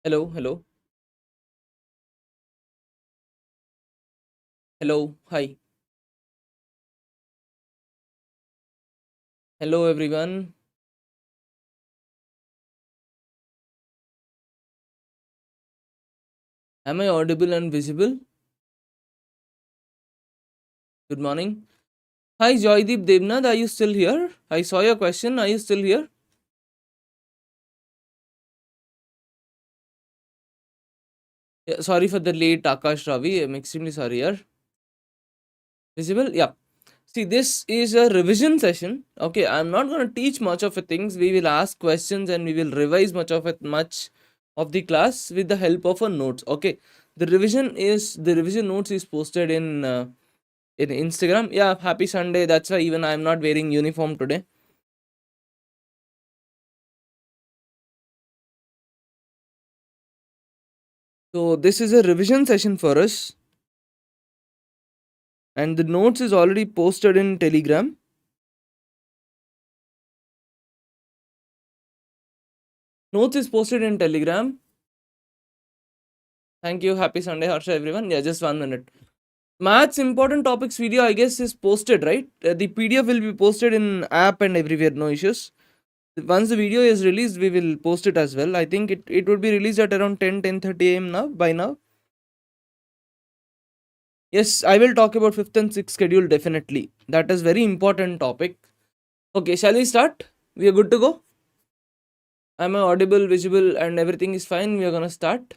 Hello, hello, hello, hi, hello everyone. Am I audible and visible? Good morning. Hi, Joydeep Devnath, are you still here? I saw your question. Are you still here? Yeah, sorry for the late Akash Ravi. I'm extremely sorry here. Visible? Yeah. See, this is a revision session. Okay, I'm not going to teach much of the things. We will ask questions and we will revise much of the class with the help of a notes. Okay, the revision notes is posted in Instagram. Yeah, happy Sunday. That's why even I'm not wearing uniform today. So this is a revision session for us, and the notes is already posted in Telegram. Notes is posted in Telegram. Thank you. Happy Sunday, Harsha, everyone. Yeah, just 1 minute. Maths important topics video, I guess, is posted, right? The PDF will be posted in app and everywhere. No issues. Once the video is released, we will post it as well. I think it would be released at around 10:30 a.m. now. By now, yes, I will talk about fifth and sixth schedule definitely. That is very important topic. Okay, shall we start? We are good to go. Am I audible, visible, and everything is fine? We are gonna start.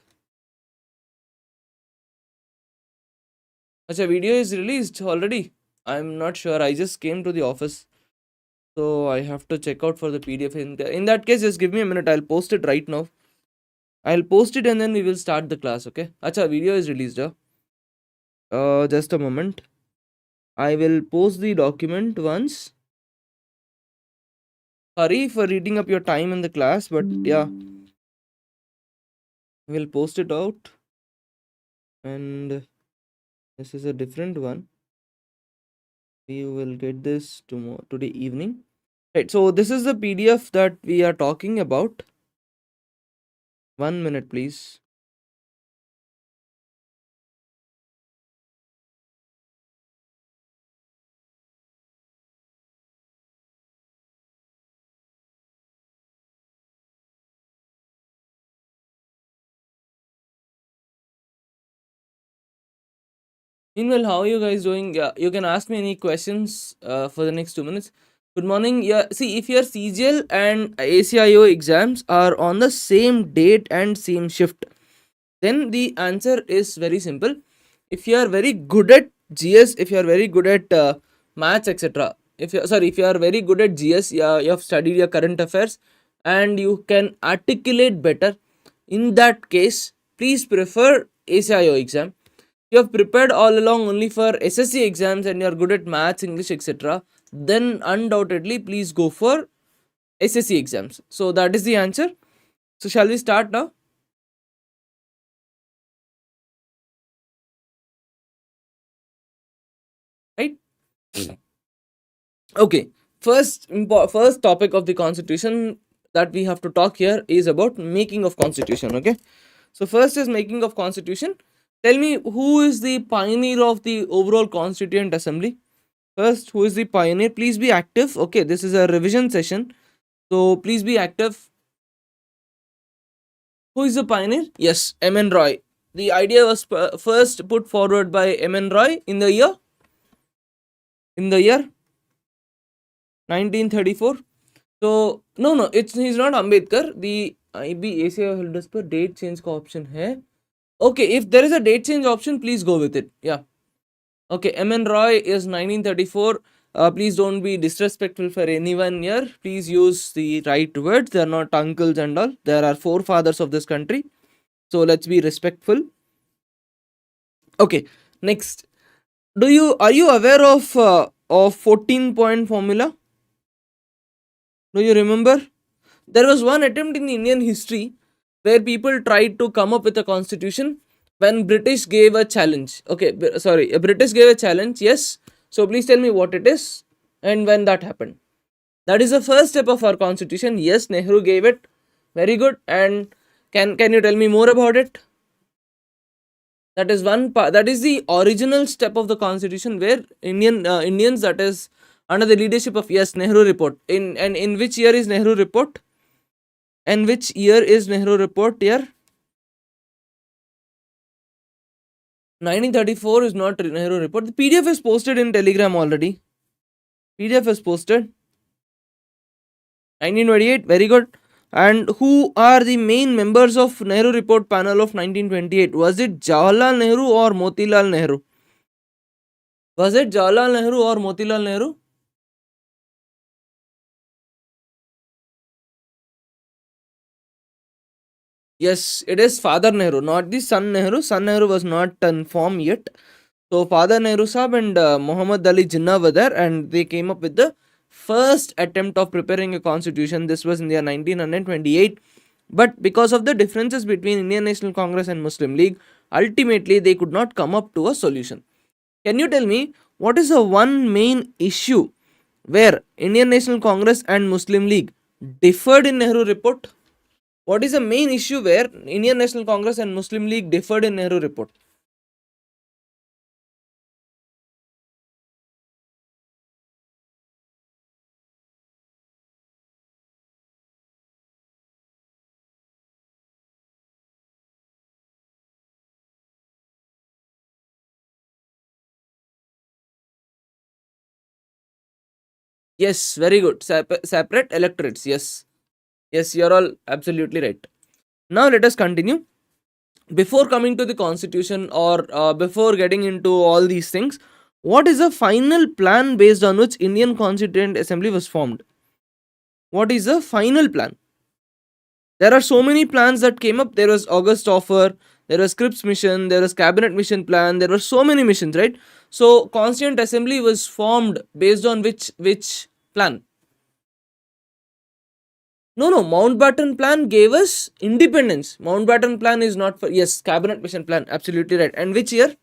Acha, video is released already. I'm not sure. I just came to the office, so I have to check out for the PDF. In that case, just give me a minute. I'll post it right now. I'll post it and then we will start the class. Okay. Acha, video is released. Just a moment. I will post the document once. Sorry for reading up your time in the class, but yeah, we'll post it out. And this is a different one. We will get this tomorrow, today evening. Right, so this is the PDF that we are talking about. 1 minute, please. Meanwhile, how are you guys doing? Yeah, you can ask me any questions for the next 2 minutes. Good morning. Yeah, see, if your CGL and ACIO exams are on the same date and same shift, then the answer is very simple. If you are very good at GS, if you are very good at maths, etc. If you are very good at GS, yeah, you have studied your current affairs and you can articulate better. In that case, please prefer ACIO exam. You have prepared all along only for SSC exams and you are good at maths, English, etc., then undoubtedly please go for SSC exams. So that is the answer. So shall we start now? Right? Okay. First topic of the constitution that we have to talk here is about making of constitution. Okay. So first is making of constitution. Tell me who is the pioneer of the overall constituent assembly. First, who is the pioneer? Please be active. Okay, this is a revision session. So please be active. Who is the pioneer? Yes, M.N. Roy. The idea was first put forward by M.N. Roy in the year 1934. So no, he's not Ambedkar. The IBACI held as per date change का option है. Okay, if there is a date change option, please go with it. Yeah. Okay, M.N. Roy is 1934. Please don't be disrespectful for anyone here. Please use the right words. They are not uncles and all. There are forefathers of this country. So let's be respectful. Okay, next. Are you aware of 14-point formula? Do you remember? There was one attempt in Indian history where people tried to come up with a constitution when British gave a challenge. Okay, sorry, British gave a challenge. Yes. So please tell me what it is and when that happened. That is the first step of our constitution. Yes, Nehru gave it. Very good. And Can you tell me more about it? That is one part. That is the original step of the constitution, where Indians, that is under the leadership of, yes, Nehru report. In which year is Nehru report? And which year is Nehru report here? 1934 is not Nehru report. The PDF is posted in Telegram already. PDF is posted. 1928, very good. And who are the main members of Nehru report panel of 1928? Was it Jawaharlal Nehru or Motilal Nehru? Was it Jawaharlal Nehru or Motilal Nehru? Yes, it is Father Nehru, not the son Nehru. Son Nehru was not informed yet. So Father Nehru Sahab and Muhammad Ali Jinnah were there, and they came up with the first attempt of preparing a constitution. This was in the year 1928. But because of the differences between Indian National Congress and Muslim League, ultimately they could not come up to a solution. Can you tell me what is the one main issue where Indian National Congress and Muslim League differed in Nehru report? What is the main issue where Indian National Congress and Muslim League differed in Nehru report? Yes, very good. Separate electorates. Yes. Yes, you're all absolutely right. Now let us continue. Before coming to the constitution, or before getting into all these things, what is the final plan based on which Indian Constituent Assembly was formed? What is the final plan? There are so many plans that came up. There was August offer, there was Cripps mission, there was cabinet mission plan, there were so many missions, right? So Constituent Assembly was formed based on which plan? No, Mountbatten plan gave us independence. Mountbatten plan is not for, yes, cabinet mission plan, absolutely right. And which year?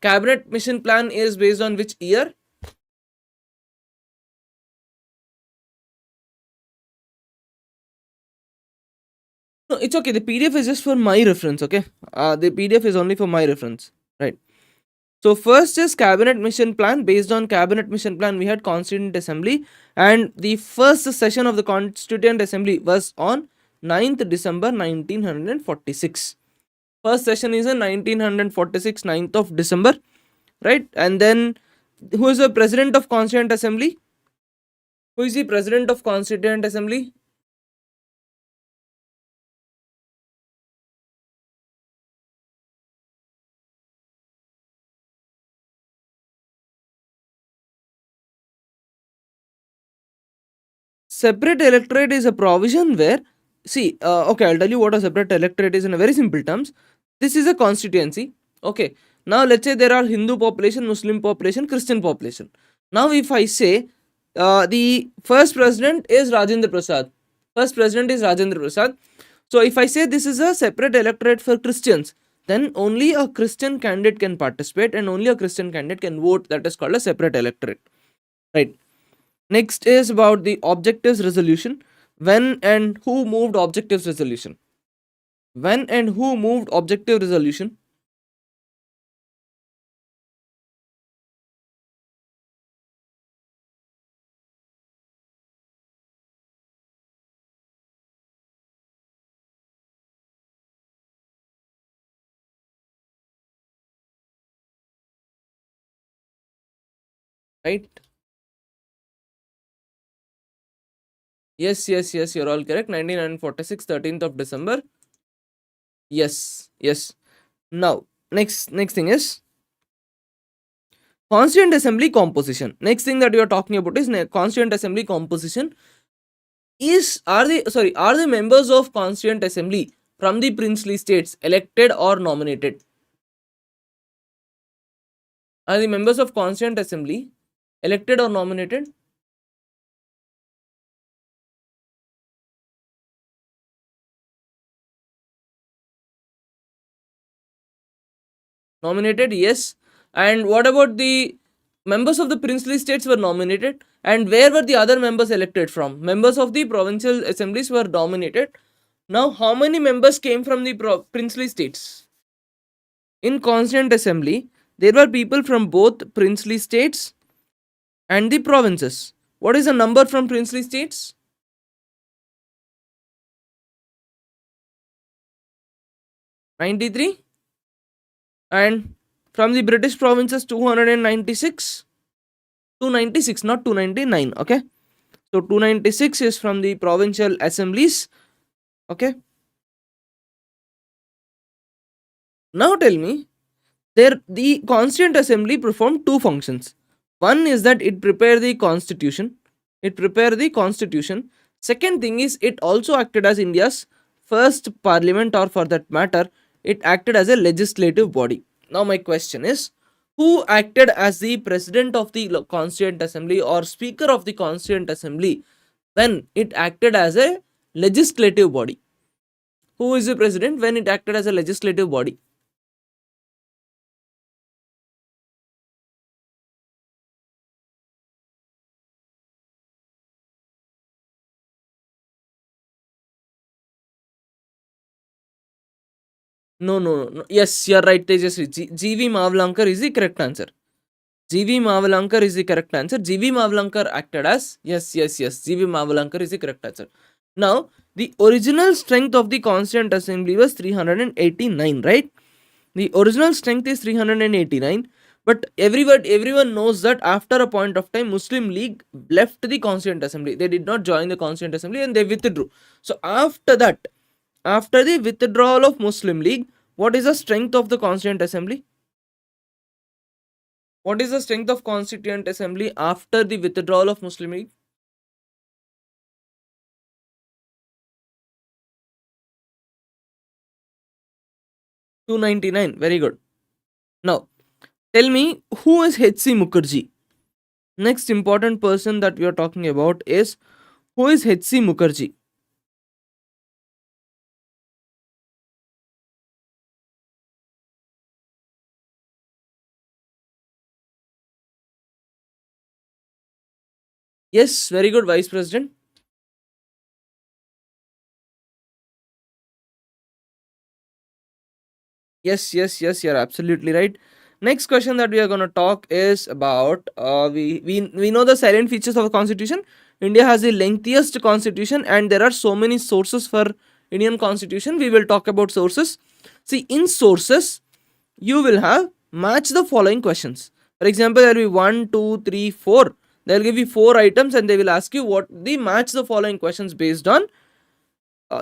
Cabinet mission plan is based on which year? No, it's okay. The PDF is just for my reference, okay? The PDF is only for my reference, right? So first is cabinet mission plan. Based on cabinet mission plan, we had Constituent Assembly, and the first session of the Constituent Assembly was on 9th December 1946. First session is in 1946, 9th of December, right? And then who is the president of Constituent Assembly? Who is the president of Constituent Assembly? Separate electorate is a provision where, see, okay, I'll tell you what a separate electorate is in a very simple terms. This is a constituency, okay. Now let's say there are Hindu population, Muslim population, Christian population. Now if I say the first president is Rajendra Prasad, so if I say this is a separate electorate for Christians, then only a Christian candidate can participate and only a Christian candidate can vote. That is called a separate electorate, right? Next is about the objectives resolution. When and who moved objectives resolution? When and who moved objective resolution? Right? Yes, you're all correct. 1946, 13th of December. Yes. Now, next thing is Constituent Assembly composition. Next thing that you are talking about is Constituent Assembly composition. Are the members of Constituent Assembly from the princely states elected or nominated? Are the members of Constituent Assembly elected or nominated? Nominated, yes. And what about the members of the princely states were nominated? And where were the other members elected from? Members of the provincial assemblies were nominated. Now, how many members came from the princely states? In Constituent Assembly, there were people from both princely states and the provinces. What is the number from princely states? 93. And from the British provinces, 296. 296, not 299. Okay. So 296 is from the provincial assemblies. Okay. Now tell me, the Constituent Assembly performed two functions. One is that it prepared the constitution. It prepared the constitution. Second thing is it also acted as India's first parliament, or for that matter, it acted as a legislative body. Now my question is, who acted as the president of the Constituent Assembly or speaker of the Constituent Assembly when it acted as a legislative body? Who is the president when it acted as a legislative body? No. Yes, you're right, Tejasvi. G.V. Mavlankar is the correct answer. G.V. Mavlankar is the correct answer. G.V. Mavlankar acted as, yes. G.V. Mavlankar is the correct answer. Now, the original strength of the Constituent Assembly was 389, right? The original strength is 389. But everyone knows that after a point of time, Muslim League left the Constituent Assembly. They did not join the Constituent Assembly and they withdrew. So after that, after the withdrawal of Muslim League, what is the strength of the Constituent Assembly? What is the strength of Constituent Assembly after the withdrawal of Muslim League? 299. Very good. Now, tell me, who is H.C. Mukherjee? Next important person that we are talking about is, who is H.C. Mukherjee? Yes, very good, Vice President. Yes, you're absolutely right. Next question that we are going to talk is about, we know the silent features of a constitution. India has the lengthiest constitution and there are so many sources for Indian constitution. We will talk about sources. See, in sources, you will have match the following questions. For example, there will be 1, 2, 3, 4. They will give you 4 items and they will ask you what the match the following questions based on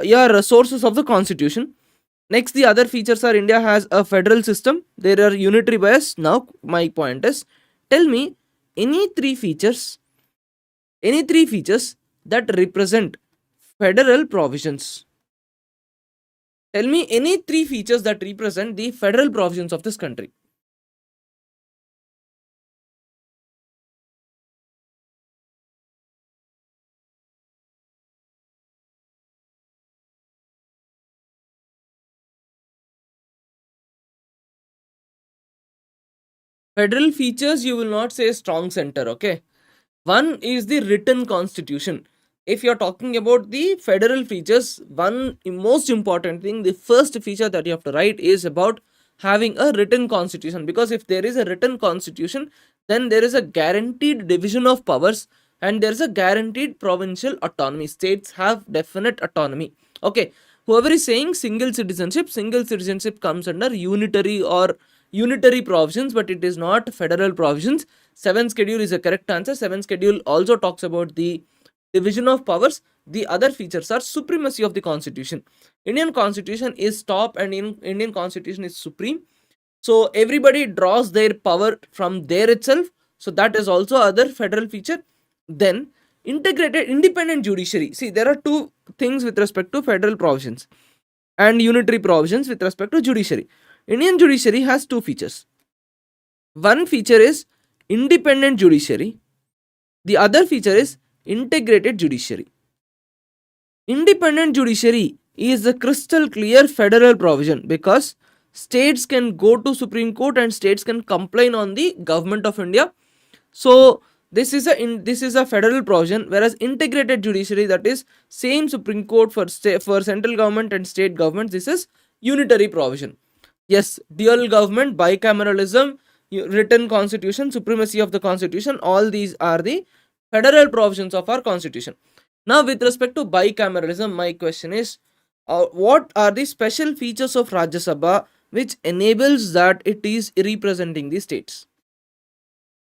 your sources of the constitution. Next, the other features are India has a federal system. There are unitary bias. Now, my point is, tell me any three features that represent federal provisions. Tell me any three features that represent the federal provisions of this country. Federal features, you will not say strong center, okay? One is the written constitution. If you're talking about the federal features, one most important thing, the first feature that you have to write is about having a written constitution. Because if there is a written constitution, then there is a guaranteed division of powers and there is a guaranteed provincial autonomy. States have definite autonomy. Okay, whoever is saying single citizenship comes under unitary provisions, but it is not federal provisions. 7th schedule is a correct answer. 7th schedule also talks about the division of powers. The other features are supremacy of the constitution. Indian constitution is top and Indian constitution is supreme. So everybody draws their power from there itself. So that is also other federal feature. Then integrated independent judiciary. See, there are two things with respect to federal provisions and unitary provisions with respect to judiciary. Indian judiciary has two features. One feature is independent judiciary. The other feature is integrated judiciary. Independent judiciary is the crystal clear federal provision because states can go to Supreme Court and states can complain on the government of India. So this is a federal provision, whereas integrated judiciary, that is same Supreme Court for for central government and state government, this is unitary provision. Yes, dual government, bicameralism, written constitution, supremacy of the constitution, all these are the federal provisions of our constitution. Now, with respect to bicameralism, my question is, what are the special features of Rajya Sabha which enables that it is representing the states?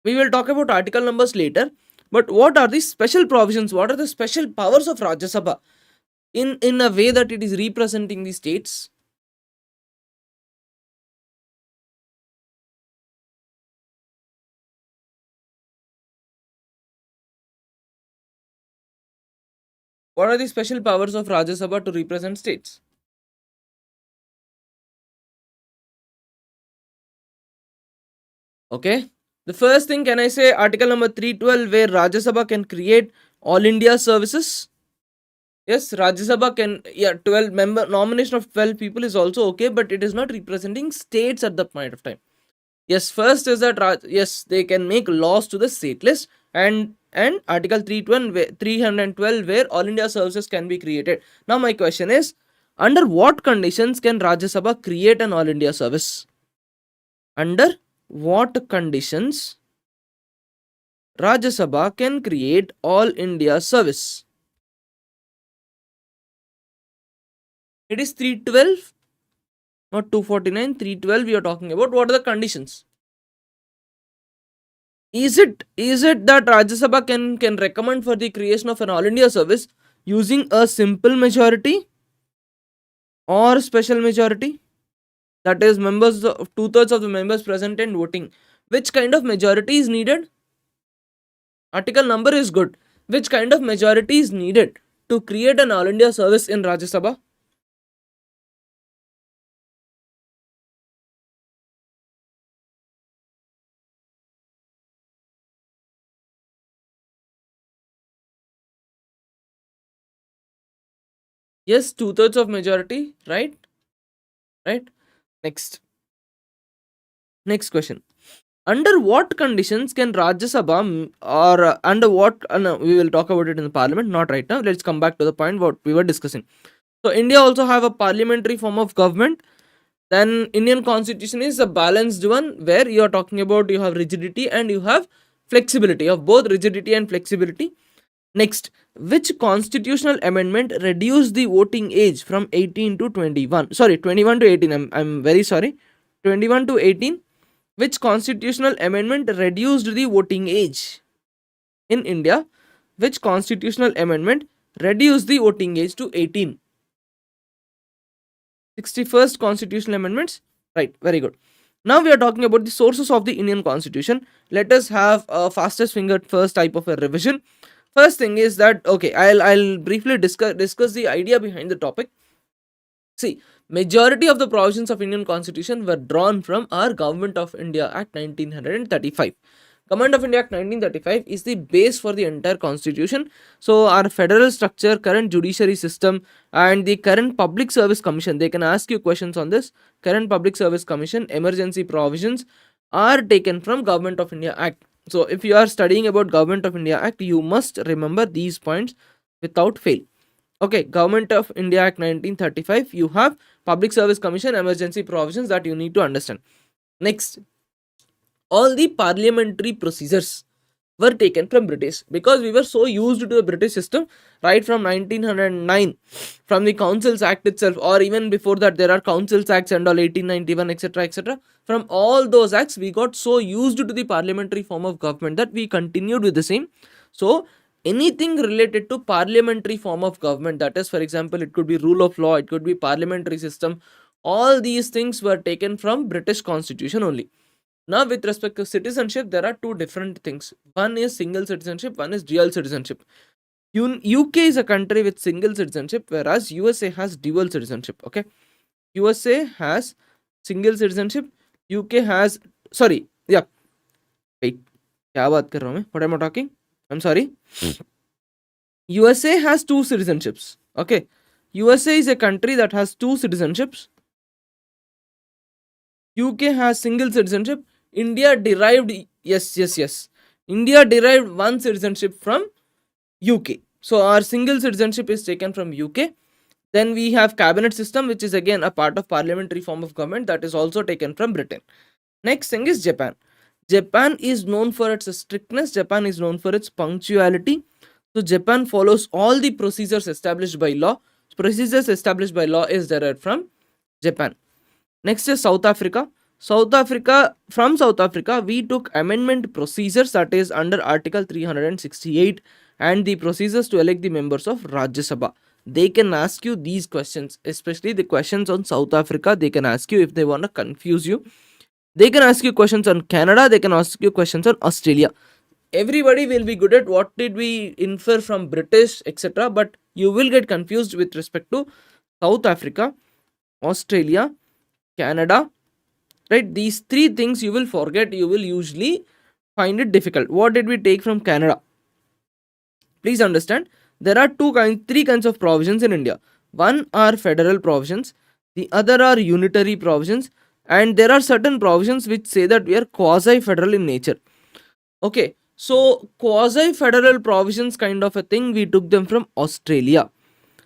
We will talk about article numbers later, but what are the special provisions? What are the special powers of Rajya Sabha in a way that it is representing the states? What are the special powers of Rajya Sabha to represent states? Okay. The first thing, can I say article number 312, where Rajya Sabha can create all India services? Yes, Rajya Sabha can, yeah, 12 member, nomination of 12 people is also okay, but it is not representing states at that point of time. Yes, first is that, yes, they can make laws to the state list, and article 312 where all India services can be created. Now my question is, under what conditions can Rajya Sabha create an all India service? Under what conditions Rajya Sabha can create all India service? It is 312, not 249, 312 we are talking about. What are the conditions? Is it that Rajya Sabha can recommend for the creation of an all India service using a simple majority or special majority? That is members, 2/3 of the members present and voting. Which kind of majority is needed? Article number is good. Which kind of majority is needed to create an all India service in Rajya Sabha? Yes, 2/3 of majority, right? Right. Next question. Under what conditions can Rajya Sabha, or under what, no, we will talk about it in the parliament, not right now. Let's come back to the point what we were discussing. So India also have a parliamentary form of government. Then Indian constitution is a balanced one, where you are talking about, you have rigidity and you have flexibility, of both rigidity and flexibility. Next, which constitutional amendment reduced the voting age from 18 to 21? Sorry, 21 to 18. I'm very sorry. 21 to 18. Which constitutional amendment reduced the voting age in India? Which constitutional amendment reduced the voting age to 18? 61st constitutional amendments. Right, very good. Now we are talking about the sources of the Indian constitution. Let us have a fastest finger first type of a revision. First thing is that, okay, I'll briefly discuss the idea behind the topic. See, majority of the provisions of Indian constitution were drawn from our Government of India Act 1935. Government of India Act 1935 is the base for the entire constitution. So our federal structure, current judiciary system, and the current public service commission, they can ask you questions on this. Current public service commission, emergency provisions are taken from Government of India Act. So if you are studying about Government of India Act, you must remember these points without fail. Okay, Government of India Act 1935, you have Public Service Commission, emergency provisions that you need to understand. Next, all the parliamentary procedures were taken from British, because we were so used to the British system right from 1909, from the Councils Act itself, or even before that there are Councils Acts and all, 1891, etc, etc. From all those acts we got so used to the parliamentary form of government that we continued with the same. So anything related to parliamentary form of government, that is, for example, it could be rule of law, it could be parliamentary system, all these things were taken from British constitution only. Now with respect to citizenship, there are two different things. One is single citizenship, one is dual citizenship. UK is a country with single citizenship, whereas USA has dual citizenship. Okay, USA has single citizenship, UK has, sorry, yeah, wait, क्या बात कर रहा हूँ मैं? What am I talking? I'm sorry. USA has two citizenships. Okay, USA is a country that has two citizenships. UK has single citizenship. India derived, yes. India derived one citizenship from UK. So our single citizenship is taken from UK. Then we have cabinet system, which is again a part of parliamentary form of government, that is also taken from Britain. Next thing is Japan. Japan is known for its strictness. Japan is known for its punctuality. So Japan follows all the procedures established by law. Procedures established by law is derived from Japan. Next is South Africa. From South Africa, we took amendment procedures, that is under Article 368, and the procedures to elect the members of Rajya Sabha. They can ask you these questions, especially the questions on South Africa. They can ask you if they want to confuse you. They can ask you questions on Canada. They can ask you questions on Australia. Everybody will be good at what did we infer from British, etc. But you will get confused with respect to South Africa, Australia, Canada, right? These three things you will forget. You will usually find it difficult. What did we take from Canada? Please understand, there are three kinds of provisions in India. One are federal provisions, the other are unitary provisions, and there are certain provisions which say that we are quasi-federal in nature. Okay, so quasi-federal provisions kind of a thing, we took them from Australia.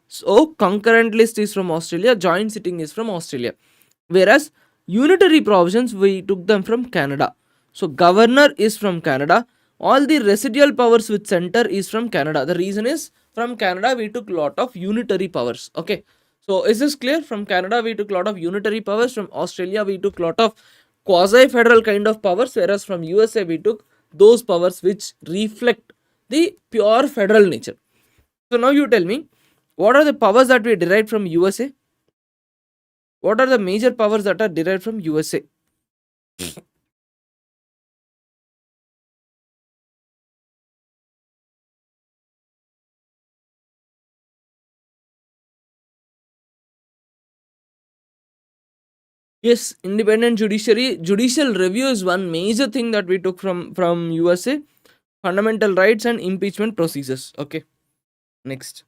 So concurrent list is from Australia, joint sitting is from Australia. Whereas unitary provisions, we took them from Canada. So governor is from Canada. All the residual powers with center is from Canada. The reason is, from Canada we took lot of unitary powers. Okay, so is this clear? From Canada we took lot of unitary powers. From Australia we took lot of quasi-federal kind of powers. Whereas from USA we took those powers which reflect the pure federal nature. So now you tell me, what are the powers that we derived from USA? What are the major powers that are derived from USA? Yes, independent judiciary. Judicial review is one major thing that we took from USA. Fundamental rights and impeachment procedures. Okay, next.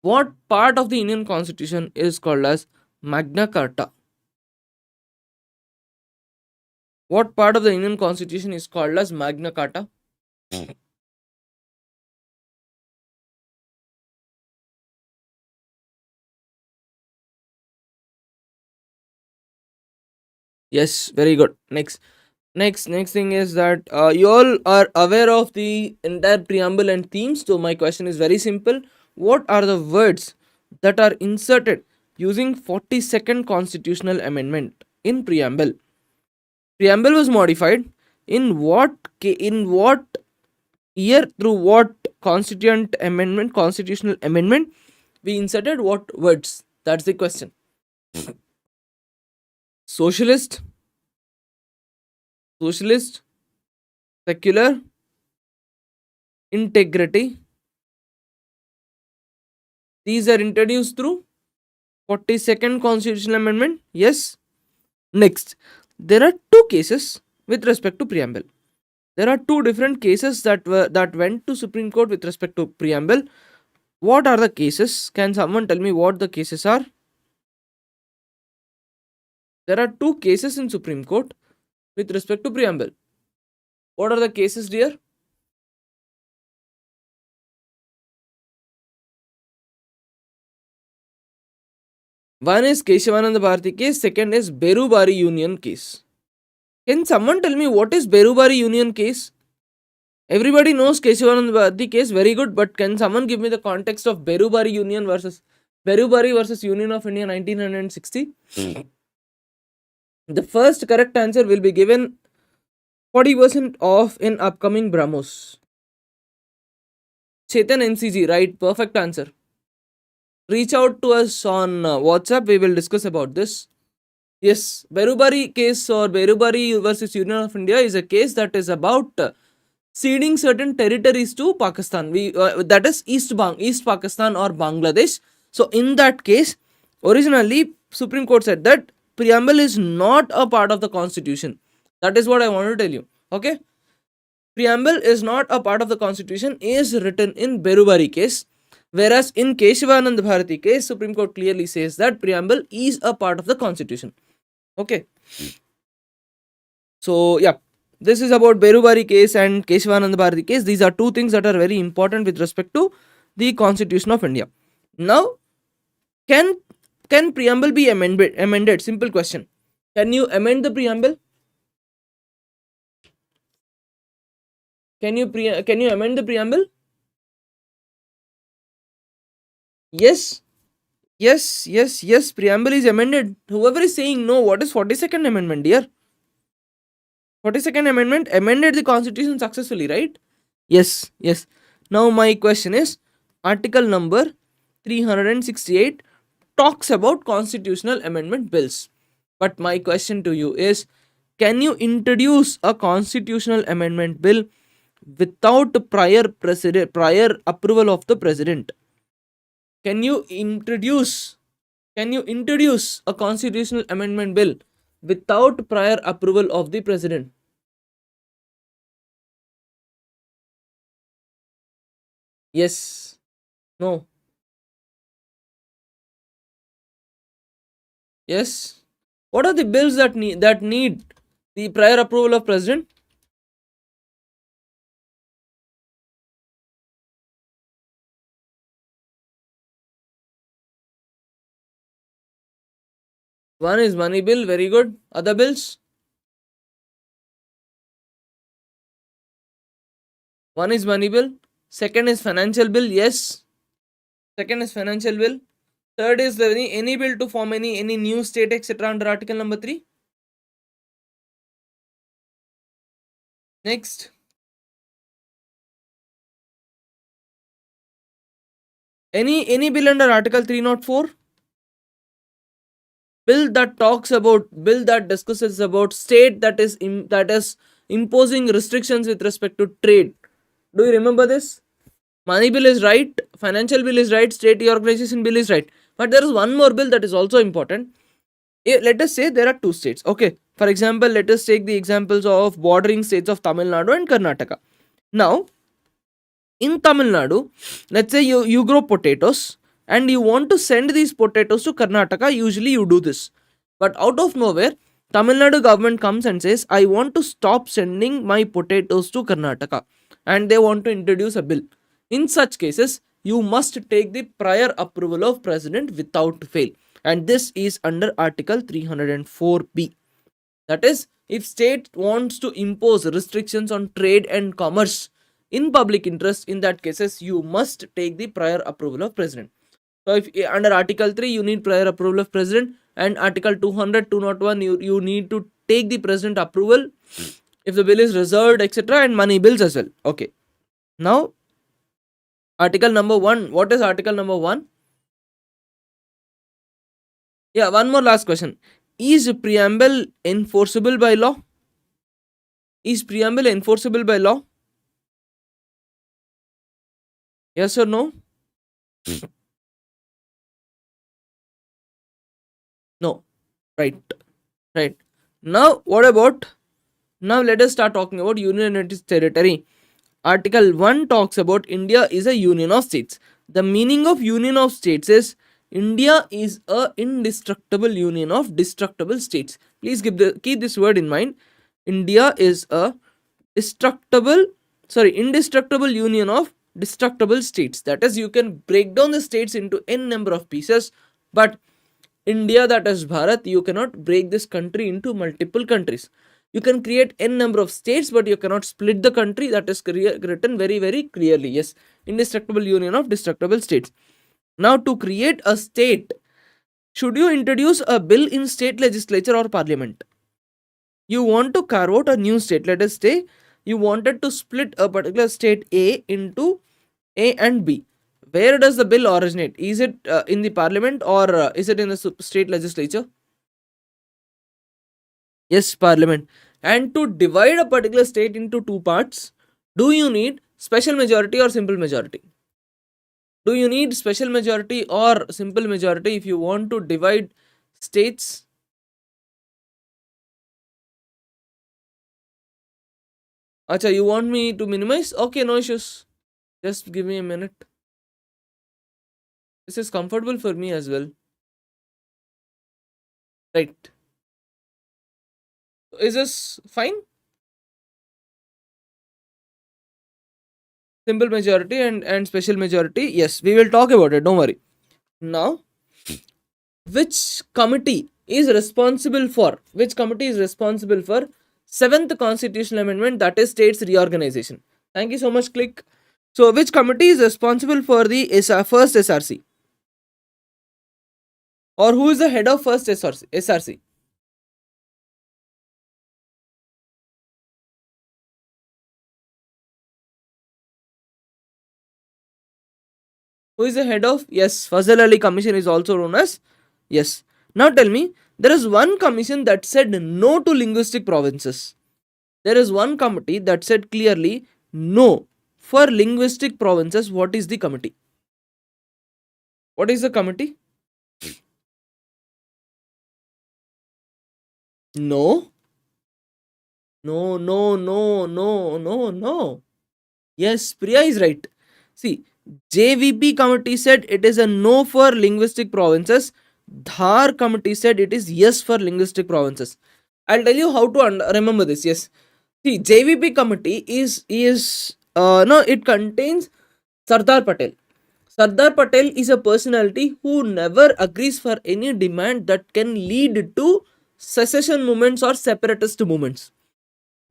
What part of the Indian Constitution is called as Magna Carta? What part of the Indian Constitution is called as Magna Carta? Yes, very good. Next thing is that you all are aware of the entire preamble and themes. So my question is very simple. What are the words that are inserted using 42nd constitutional amendment in preamble? Preamble was modified in what year, through what constitutional amendment we inserted what words? That's the question. Socialist, secular, integrity. These are introduced through 42nd constitutional amendment. Yes. Next, there are two cases with respect to preamble. There are two different cases that went to Supreme Court with respect to preamble. What are the cases? Can someone tell me what the cases are? There are two cases in Supreme Court with respect to preamble. What are the cases, dear? One is Keshavananda Bharati case, second is Berubari Union case. Can someone tell me what is Berubari Union case? Everybody knows Keshavananda Bharati case, very good, but can someone give me the context of Berubari versus Union of India 1960? The first correct answer will be given 40% off in upcoming Brahmos. Chetan NCG, right? Perfect answer. Reach out to us on WhatsApp. We will discuss about this. Yes, Berubari case or Berubari versus Union of India is a case that is about ceding certain territories to Pakistan. That is East Pakistan or Bangladesh. So in that case, originally Supreme Court said that preamble is not a part of the constitution. That is what I want to tell you. Okay, preamble is not a part of the constitution is written in Berubari case. Whereas in Keshavanand Bharati case, Supreme Court clearly says that preamble is a part of the constitution. Okay. So yeah, this is about Berubari case and Keshavananda Bharati case. These are two things that are very important with respect to the Constitution of India. Now, can preamble be amended? Simple question. Can you amend the preamble? Can you amend the preamble? Yes. Yes. Preamble is amended. Whoever is saying no, what is 42nd Amendment, dear? 42nd Amendment amended the Constitution successfully, right? Yes. Now my question is, Article number 368 talks about constitutional amendment bills. But my question to you is, can you introduce a constitutional amendment bill without prior approval of the president? Can you introduce a constitutional amendment bill without prior approval of the president? Yes. No. Yes. What are the bills that need the prior approval of president? One is money bill, very good. Other bills? One is money bill. Second is financial bill, yes. Second is financial bill. Third is any bill to form any new state, etc. under article number 3. Next. Any bill under article 304? Bill that discusses about state that is imposing restrictions with respect to trade. Do you remember this? Money bill is right, financial bill is right, state reorganization bill is right. But there is one more bill that is also important. Let us say there are two states. Okay. For example, let us take the examples of bordering states of Tamil Nadu and Karnataka. Now, in Tamil Nadu, let's say you grow potatoes and you want to send these potatoes to Karnataka. Usually you do this. But out of nowhere, Tamil Nadu government comes and says, I want to stop sending my potatoes to Karnataka. And they want to introduce a bill. In such cases, you must take the prior approval of president without fail. And this is under article 304b. That is, if state wants to impose restrictions on trade and commerce in public interest, in that cases you must take the prior approval of president. So if under article 3 you need prior approval of president, and article 200 201 you need to take the president approval if the bill is reserved, etc., and money bills as well. Okay. Now article number 1, what is article number 1? Yeah, one more last question. Is preamble enforceable by law? Is preamble enforceable by law? Yes or no? No. Right. Right. Now, what about? Now, let us start talking about union and its territory. Article 1 talks about India is a union of states. The meaning of union of states is India is a indestructible union of destructible states. Please keep this word in mind. India is a indestructible union of destructible states. That is, you can break down the states into n number of pieces, but India, that is Bharat, you cannot break this country into multiple countries. You can create n number of states, but you cannot split the country. That is written very, very clearly. Yes, indestructible union of destructible states. Now, to create a state, should you introduce a bill in state legislature or parliament? You want to carve out a new state. Let us say you wanted to split a particular state A into A and B. Where does the bill originate? Is it in the parliament, or is it in the state legislature? Yes, parliament. And to divide a particular state into two parts, do you need special majority or simple majority? Do you need special majority or simple majority if you want to divide states? Acha, you want me to minimize? Okay, no issues. Just give me a minute. This is comfortable for me as well. Right. Is this fine? Simple majority and special majority. Yes, we will talk about it. Don't worry. Now, which committee is responsible for seventh constitutional amendment, that is states reorganization? Thank you so much. Click. So, which committee is responsible for the first SRC, or who is the head of first SRC? Who is the head of? Yes, Fazal Ali Commission is also known as. Yes. Now tell me, there is one commission that said no to linguistic provinces. There is one committee that said clearly no for linguistic provinces. What is the committee? What is the committee? No. No, no, no, no, no, no. Yes, Priya is right. See, JVP committee said it is a no for linguistic provinces. Dhar committee said it is yes for linguistic provinces. I'll tell you how to remember this. Yes. See, JVP committee is no, it contains Sardar Patel. Sardar Patel is a personality who never agrees for any demand that can lead to secession movements or separatist movements.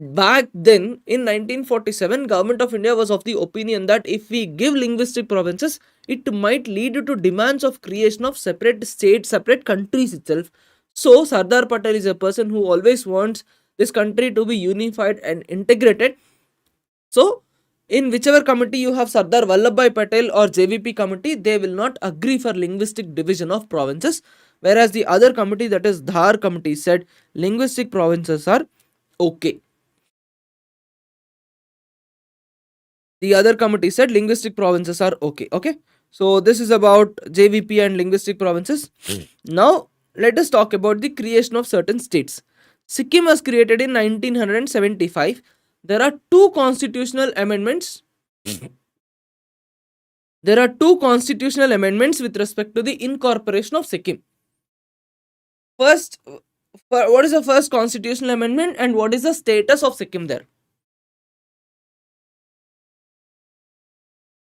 Back then in 1947, government of India was of the opinion that if we give linguistic provinces, it might lead to demands of creation of separate states, separate countries itself. So Sardar Patel is a person who always wants this country to be unified and integrated. So in whichever committee you have Sardar Vallabhbhai Patel or JVP committee, they will not agree for linguistic division of provinces, whereas the other committee, that is Dhar committee, said linguistic provinces are okay. The other committee said linguistic provinces are okay. Okay, so this is about JVP and linguistic provinces. Now let us talk about the creation of certain states. Sikkim was created in 1975. There are two constitutional amendments. There are two constitutional amendments with respect to the incorporation of Sikkim. First, what is the first constitutional amendment and what is the status of Sikkim there?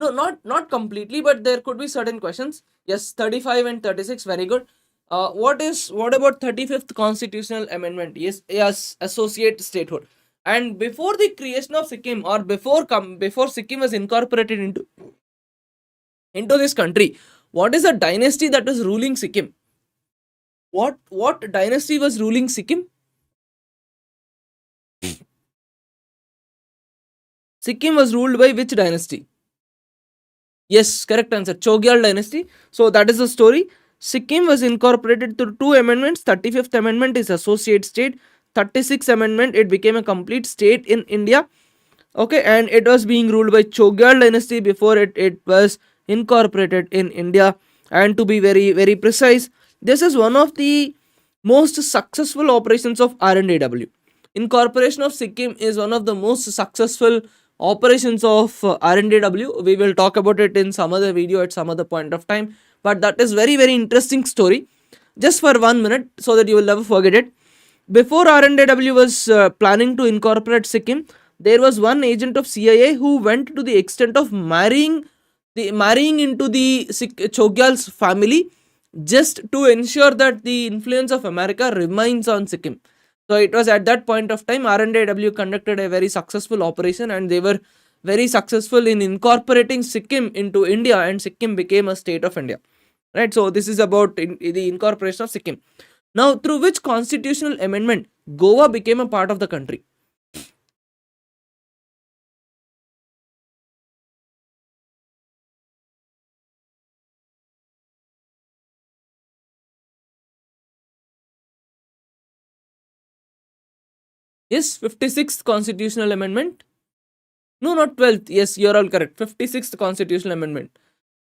No, not completely, but there could be certain questions. Yes, 35 and 36, very good. What about 35th constitutional amendment? Yes, associate statehood. And before the creation of Sikkim, or before Sikkim was incorporated into this country, what is the dynasty that was ruling Sikkim? What dynasty was ruling Sikkim? Sikkim was ruled by which dynasty? Yes, correct answer. Chogyal dynasty. So that is the story. Sikkim was incorporated through two amendments. 35th amendment is associate state. 36th amendment, it became a complete state in India. Okay, and it was being ruled by Chogyal dynasty before it was incorporated in India. And to be very, very precise, this is one of the most successful operations of RNDW. Incorporation of Sikkim is one of the most successful operations of RNDW. We will talk about it in some other video at some other point of time, but that is very, very interesting story. Just for 1 minute so that you will never forget it. Before RNDW was planning to incorporate Sikkim, there was one agent of CIA who went to the extent of marrying into the Chogyal's family, just to ensure that the influence of America remains on Sikkim. So it was at that point of time RNDW conducted a very successful operation, and they were very successful in incorporating Sikkim into India, and Sikkim became a state of India. Right. So this is about the incorporation of Sikkim. Now, through which constitutional amendment Goa became a part of the country? Yes, 56th constitutional amendment. No, not 12th. Yes, you're all correct. 56th constitutional amendment.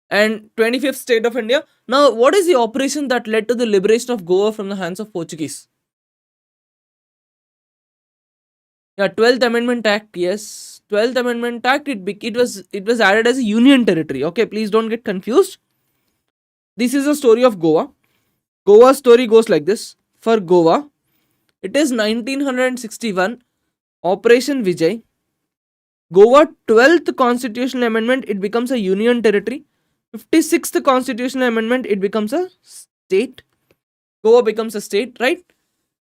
And 25th state of India. Now, what is the operation that led to the liberation of Goa from the hands of Portuguese? Yeah, 12th Amendment Act. Yes, 12th Amendment Act. It was added as a union territory. Okay, please don't get confused. This is the story of Goa. Goa's story goes like this. For Goa, It is 1961, Operation Vijay. Goa 12th constitutional amendment, it becomes a union territory. 56th constitutional amendment, it becomes a state. Goa becomes a state, right?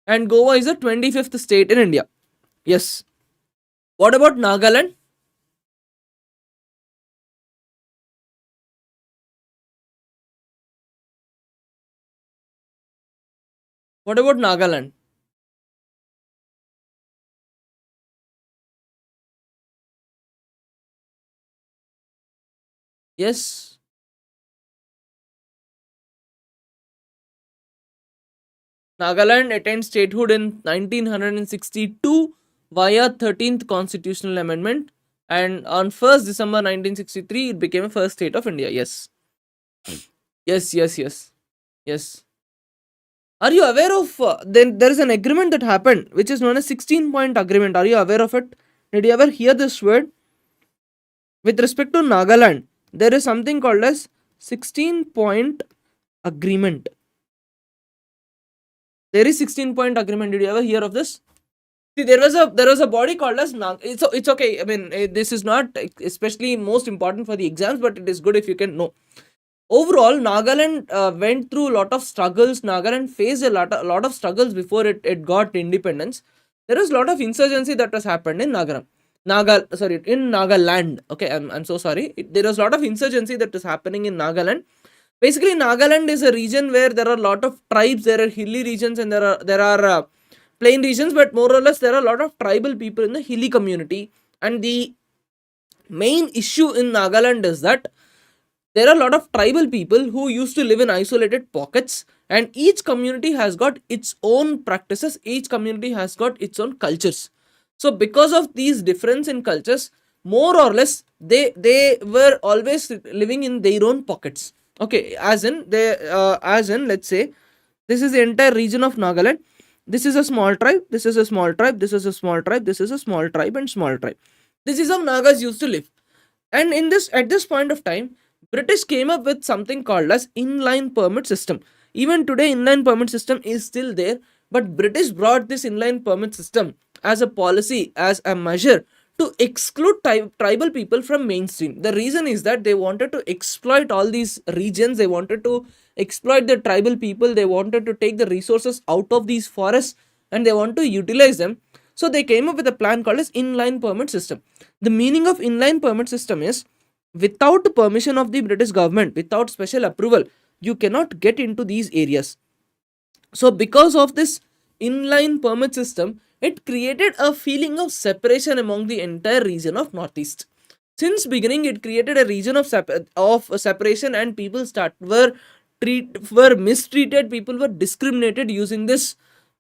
And Goa is the 25th state in India. Yes. What about Nagaland? What about Nagaland? Yes. Nagaland attained statehood in 1962 via 13th constitutional amendment, and on 1st December 1963 it became a first state of India. Yes. Yes, yes, yes. Yes. Are you aware of then there is an agreement that happened which is known as 16-point agreement? Are you aware of it? Did you ever hear this word? With respect to Nagaland, there is something called as 16-point agreement. There is 16-point agreement. Did you ever hear of this? See, there was a body called as it's okay. I mean, this is not especially most important for the exams, but it is good if you can know. Overall, Nagaland went through a lot of struggles. Nagaland faced a lot of struggles before it got independence. There was a lot of insurgency that was happened in in Nagaland. Okay, I'm so sorry. There was a lot of insurgency that was happening in Nagaland. Basically, Nagaland is a region where there are a lot of tribes. There are hilly regions and there are plain regions, but more or less there are a lot of tribal people in the hilly community. And the main issue in Nagaland is that there are a lot of tribal people who used to live in isolated pockets, and each community has got its own practices, each community has got its own cultures. So because of these difference in cultures, more or less they were always living in their own pockets. Okay, as in let's say this is the entire region of Nagaland. This is a small tribe, this is a small tribe, this is a small tribe, this is a small tribe, and small tribe. This is how Nagas used to live. And in this at this point of time, British came up with something called as inline permit system. Even today, inline permit system is still there, but British brought this inline permit system as a policy, as a measure to exclude tribal people from mainstream. The reason is that they wanted to exploit all these regions, they wanted to exploit the tribal people, they wanted to take the resources out of these forests and they want to utilize them. So they came up with a plan called as inline permit system. The meaning of inline permit system is without permission of the British government, without special approval, you cannot get into these areas. So because of this inline permit system, it created a feeling of separation among the entire region of Northeast. Since beginning, it created a region of separation, and people were mistreated. People were discriminated using this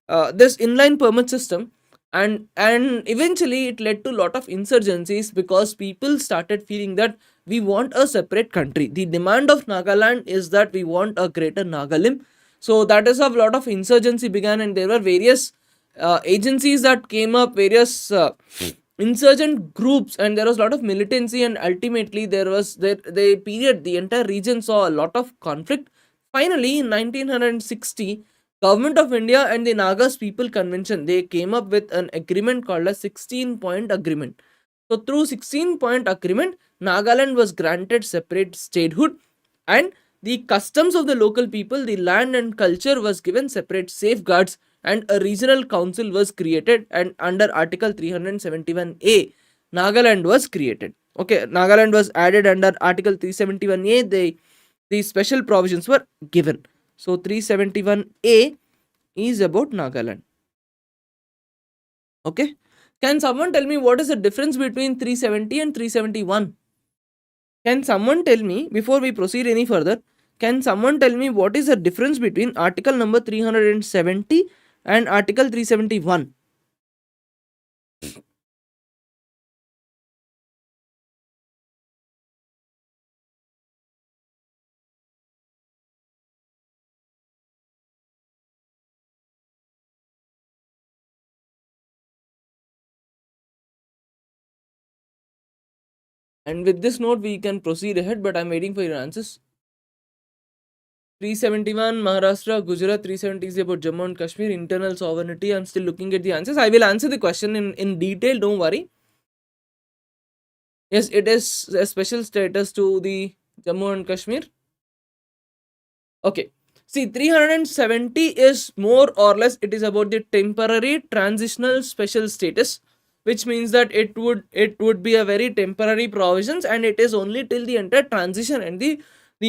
inline permit system, and eventually it led to a lot of insurgencies because people started feeling that we want a separate country. The demand of Nagaland is that we want a greater Nagalim. So that is how a lot of insurgency began, and there were various agencies that came up, various insurgent groups, and there was a lot of militancy, and ultimately there was the entire region saw a lot of conflict. Finally, in 1960, Government of India and the Nagas People Convention, they came up with an agreement called a 16-point agreement. So through 16-point agreement, Nagaland was granted separate statehood, and the customs of the local people, the land and culture was given separate safeguards, and a regional council was created, and under Article 371A, Nagaland was created. Okay, Nagaland was added under Article 371A, the special provisions were given. So 371A is about Nagaland. Okay. Can someone tell me what is the difference between 370 and 371? Can someone tell me, before we proceed any further, can someone tell me what is the difference between article number 370 and article 371? And with this note, we can proceed ahead, but I'm waiting for your answers. 371 Maharashtra, Gujarat. 370 is about Jammu and Kashmir, internal sovereignty. I'm still looking at the answers. I will answer the question in detail, don't worry. Yes, it is a special status to the Jammu and Kashmir. Okay. See, 370 is more or less, it is about the temporary transitional special status, which means that it would be a very temporary provisions, and it is only till the entire transition and the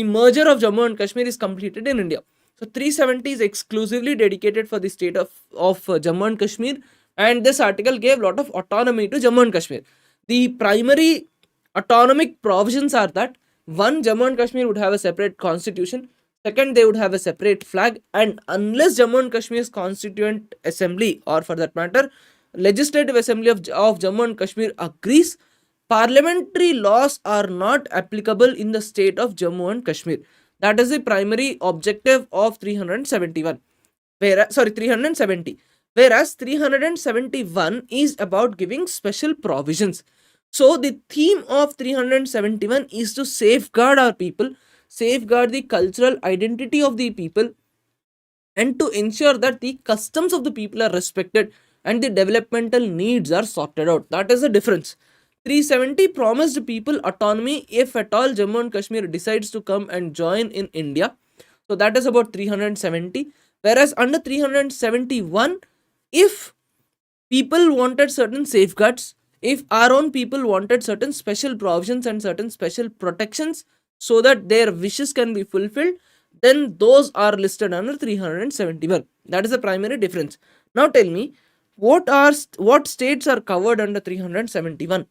merger of Jammu and Kashmir is completed in India. So 370 is exclusively dedicated for the state of Jammu and Kashmir, and this article gave lot of autonomy to Jammu and Kashmir. The primary autonomic provisions are that one, Jammu and Kashmir would have a separate constitution. Second, they would have a separate flag, and unless Jammu and Kashmir's Constituent Assembly, or for that matter, Legislative Assembly of Jammu and Kashmir agrees, parliamentary laws are not applicable in the state of Jammu and Kashmir. That is the primary objective of 371. Whereas, sorry, 370. Whereas 371 is about giving special provisions. So the theme of 371 is to safeguard our people, safeguard the cultural identity of the people, and to ensure that the customs of the people are respected and the developmental needs are sorted out. That is the difference. 370 promised people autonomy if at all Jammu and Kashmir decides to come and join in India. So that is about 370. Whereas under 371, if people wanted certain safeguards, if our own people wanted certain special provisions and certain special protections so that their wishes can be fulfilled, then those are listed under 371. That is the primary difference. Now tell me, what states are covered under 371?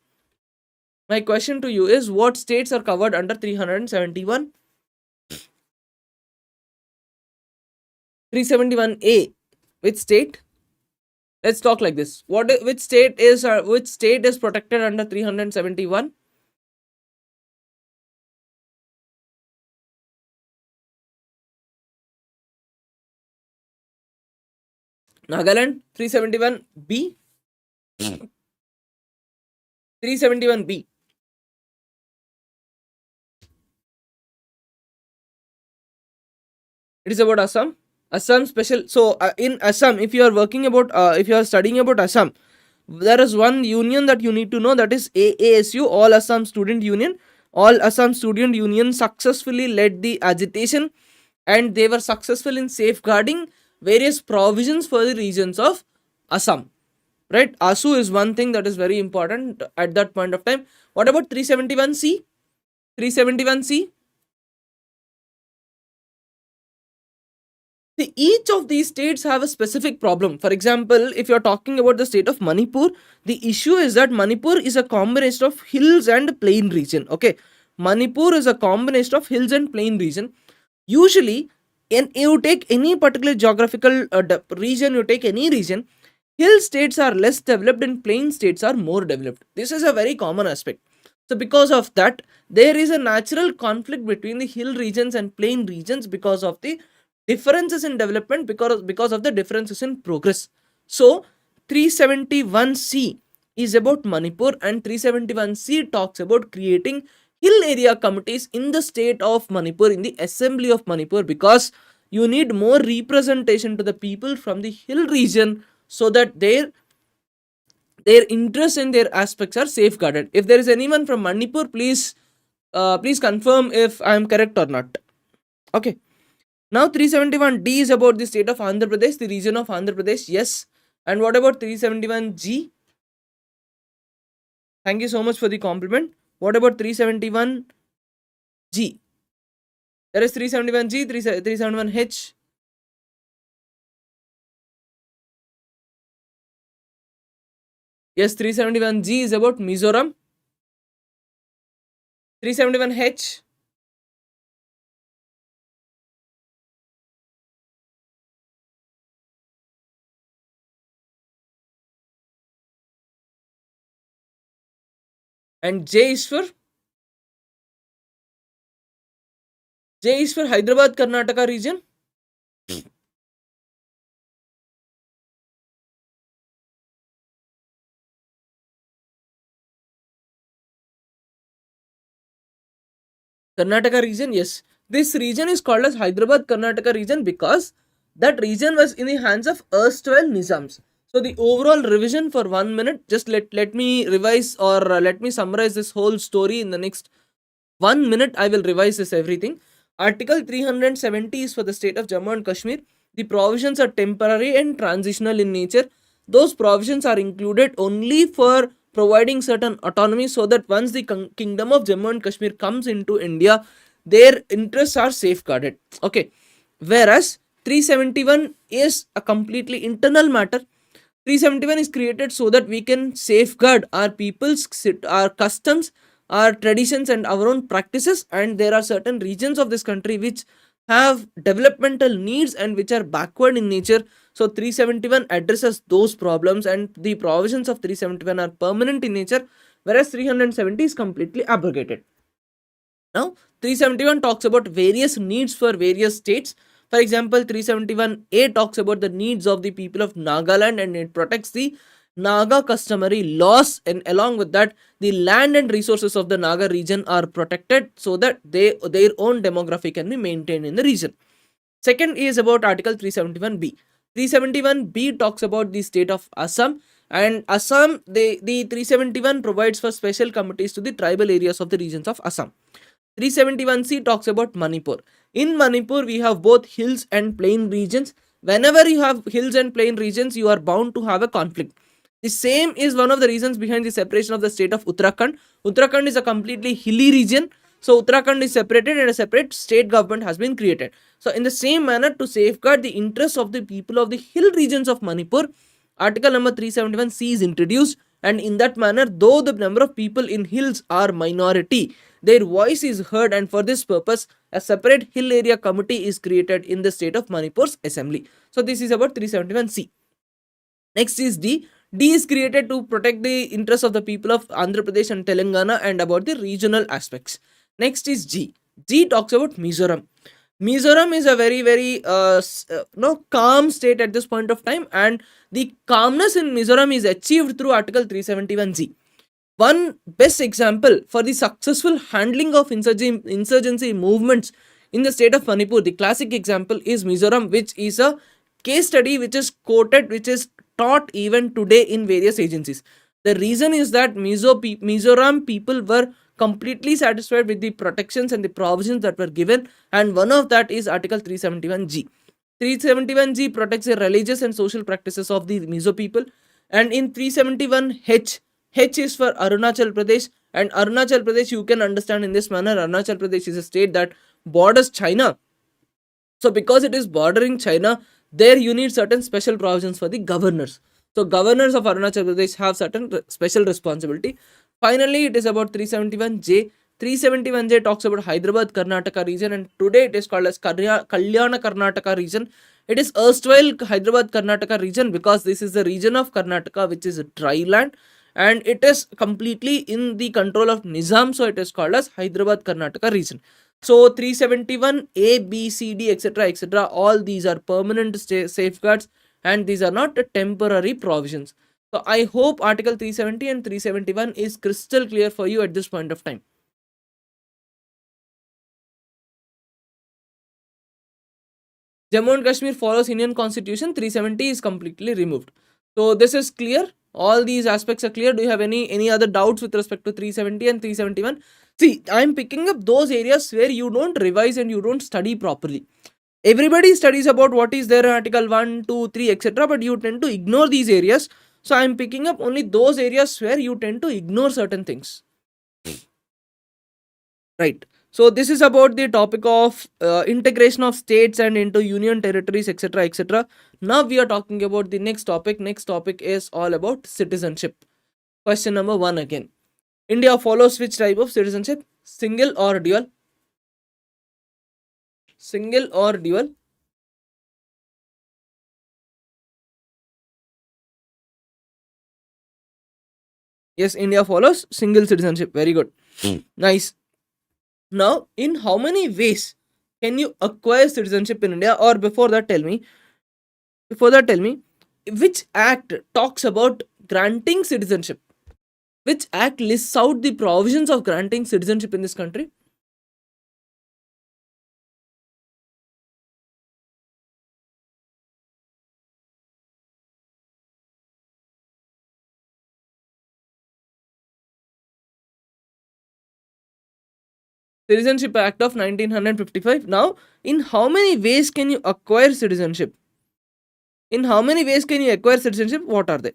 My question to you is, what states are covered under 371? 371A, which state? Let's talk like this. Which state is protected under 371? Nagaland. 371B. 371B. It is about Assam. Assam special. So in Assam, if you are studying about Assam, there is one union that you need to know, that is AASU, All Assam Student Union. All Assam Student Union successfully led the agitation, and they were successful in safeguarding various provisions for the regions of Assam. Right? ASU is one thing that is very important at that point of time. What about 371C? 371C. See, each of these states have a specific problem. For example, if you're talking about the state of Manipur, the issue is that Manipur is a combination of hills and plain region. Okay, Manipur is a combination of hills and plain region. Usually, you take any particular geographical region, you take any region, hill states are less developed and plain states are more developed. This is a very common aspect. So, because of that, there is a natural conflict between the hill regions and plain regions because of the differences in development, because of the differences in progress. So 371C is about Manipur, and 371C talks about creating hill area committees in the state of Manipur, in the assembly of Manipur, because you need more representation to the people from the hill region so that their interests and their aspects are safeguarded. If there is anyone from Manipur, please confirm if I am correct or not. Okay. Now 371D is about the state of Andhra Pradesh, the region of Andhra Pradesh. Yes. And what about 371G? Thank you so much for the compliment. What about 371G? There is 371G, 371H. Yes, 371G is about Mizoram. 371H. And J is for Hyderabad, Karnataka region. Karnataka region, yes. This region is called as Hyderabad Karnataka region because that region was in the hands of erstwhile Nizams. So the overall revision for 1 minute, just let me revise or let me summarize this whole story in the next 1 minute. I will revise this everything. Article 370 is for the state of Jammu and Kashmir. The provisions are temporary and transitional in nature. Those provisions are included only for providing certain autonomy so that once the kingdom of Jammu and Kashmir comes into India, their interests are safeguarded. Okay. Whereas 371 is a completely internal matter. 371 is created so that we can safeguard our people's, our customs, our traditions, and our own practices. And there are certain regions of this country which have developmental needs and which are backward in nature. So 371 addresses those problems, and the provisions of 371 are permanent in nature, whereas 370 is completely abrogated. Now, 371 talks about various needs for various states. For example, 371A talks about the needs of the people of Nagaland, and it protects the Naga customary laws, and along with that, the land and resources of the Naga region are protected so that their own demography can be maintained in the region. Second is about Article 371B. 371B talks about the state of Assam, and Assam, the 371 provides for special committees to the tribal areas of the regions of Assam. 371C talks about Manipur. In Manipur, we have both hills and plain regions. Whenever you have hills and plain regions, you are bound to have a conflict. The same is one of the reasons behind the separation of the state of Uttarakhand. Uttarakhand is a completely hilly region. So Uttarakhand is separated and a separate state government has been created. So in the same manner, to safeguard the interests of the people of the hill regions of Manipur, Article number 371C is introduced, and in that manner, though the number of people in hills are minority, their voice is heard, and for this purpose, a separate hill area committee is created in the state of Manipur's assembly. So this is about 371C. Next is D. D is created to protect the interests of the people of Andhra Pradesh and Telangana and about the regional aspects. Next is G. G talks about Mizoram. Mizoram is a very calm state at this point of time, and the calmness in Mizoram is achieved through Article 371G. One best example for the successful handling of insurgency movements in the state of Manipur, the classic example is Mizoram, which is a case study which is quoted, which is taught even today in various agencies. The reason is that Mizoram people were completely satisfied with the protections and the provisions that were given, and one of that is Article 371G. 371G protects the religious and social practices of the Mizo people, and in 371H, H is for Arunachal Pradesh, and Arunachal Pradesh you can understand in this manner. Arunachal Pradesh is a state that borders China. So because it is bordering China, there you need certain special provisions for the governors. So governors of Arunachal Pradesh have certain special responsibility. Finally, it is about 371J. 371J talks about Hyderabad Karnataka region, and today it is called as Kalyana Karnataka region. It is erstwhile Hyderabad Karnataka region because this is the region of Karnataka which is a dry land, and it is completely in the control of Nizam, so it is called as Hyderabad Karnataka region. So 371 A, B, C, D, etc., etc., all these are permanent safeguards, and these are not temporary provisions. So I hope Article 370 and 371 is crystal clear for you at this point of time. Jammu and Kashmir follows Indian Constitution. 370 is completely removed. So this is clear. All these aspects are clear. Do you have any other doubts with respect to 370 and 371? See, I'm picking up those areas where you don't revise and you don't study properly. Everybody studies about what is there in Article 1, 2, 3, etc., but you tend to ignore these areas. So I'm picking up only those areas where you tend to ignore certain things. Right. So this is about the topic of integration of states and into union territories, etc., etc. Now we are talking about the next topic. Next topic is all about citizenship. Question number 1 again. India follows which type of citizenship? Single or dual? Single or dual? Yes, India follows single citizenship. Very good. Nice. Now, in how many ways can you acquire citizenship in India? Or before that, tell me, which act talks about granting citizenship? Which act lists out the provisions of granting citizenship in this country? Citizenship Act of 1955. Now, in how many ways can you acquire citizenship? In how many ways can you acquire citizenship? What are they?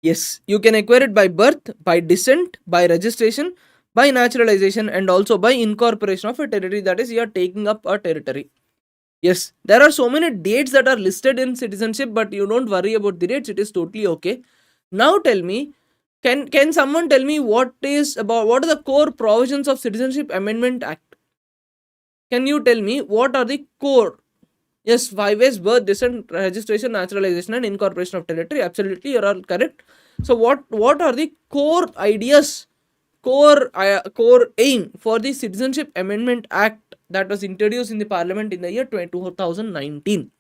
Yes, you can acquire it by birth, by descent, by registration, by naturalization, and also by incorporation of a territory. That is, you are taking up a territory. Yes, there are so many dates that are listed in citizenship, but you don't worry about the dates. It is totally okay. Now tell me, can someone tell me what are the core provisions of Citizenship Amendment Act? Can you tell me what are the core? Yes, 5 ways: birth, descent, registration, naturalization, and incorporation of territory. Absolutely, you're all correct. So what are the core ideas, core aim for the Citizenship Amendment Act that was introduced in the Parliament in the year 2019?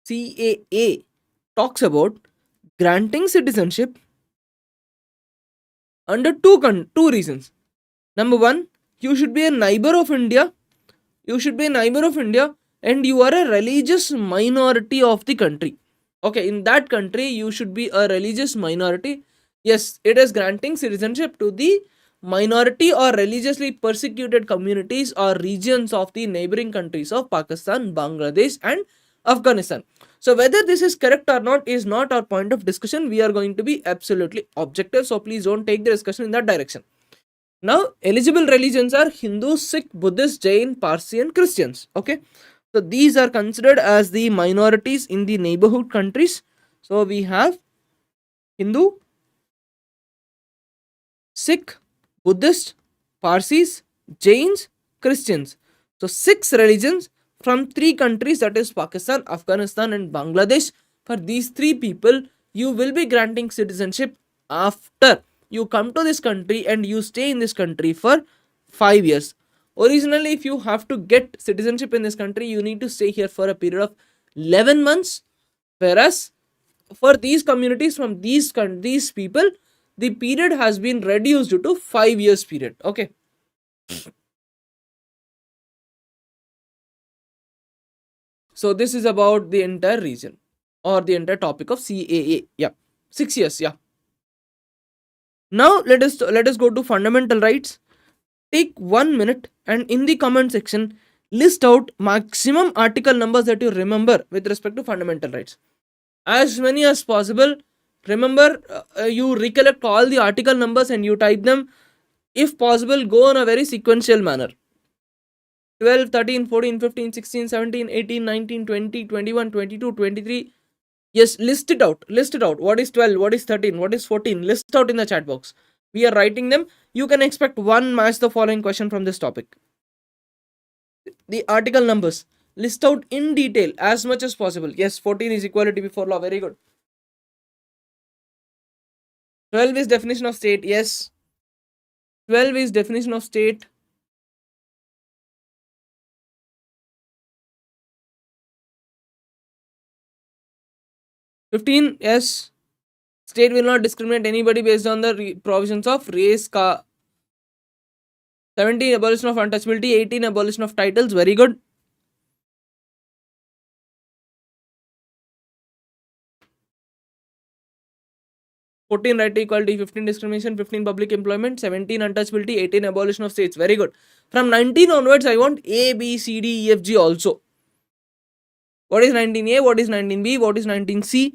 CAA talks about granting citizenship under two reasons. Number one, you should be a neighbor of India. You should be a neighbor of India, and you are a religious minority of the country. Okay, in that country, you should be a religious minority. Yes, it is granting citizenship to the minority or religiously persecuted communities or regions of the neighboring countries of Pakistan, Bangladesh, and Afghanistan. So, whether this is correct or not is not our point of discussion. We are going to be absolutely objective. So, please don't take the discussion in that direction. Now, eligible religions are Hindu, Sikh, Buddhist, Jain, Parsi, and Christians. Okay, so these are considered as the minorities in the neighborhood countries. So we have Hindu, Sikh, Buddhist, Parsis, Jains, Christians. So six religions from three countries, that is Pakistan, Afghanistan, and Bangladesh. For these three people, you will be granting citizenship after you come to this country and you stay in this country for 5 years. Originally, if you have to get citizenship in this country, you need to stay here for a period of 11 months. Whereas for these communities from these people, the period has been reduced to 5 years period. Okay, so this is about the entire region or the entire topic of CAA. Yeah, 6 years. Yeah. Now let us go to fundamental rights. Take 1 minute and in the comment section list out maximum article numbers that you remember with respect to fundamental rights. As many as possible. Remember, you recollect all the article numbers and you type them. If possible, go on a very sequential manner. 12, 13, 14, 15, 16, 17, 18, 19, 20, 21, 22, 23. Yes, list it out. List it out. What is 12? What is 13? What is 14? List out in the chat box. We are writing them. You can expect one match the following question from this topic. The article numbers. List out in detail as much as possible. Yes, 14 is equality before law. Very good. 12 is definition of state. Yes. 12 is definition of state. 15, yes. State will not discriminate anybody based on the provisions of race. 17, abolition of untouchability. 18, abolition of titles. Very good. 14, right to equality. 15, discrimination. 15, public employment. 17, untouchability. 18, abolition of states. Very good. From 19 onwards, I want A, B, C, D, E, F, G also. What is 19A? What is 19B? What is 19C?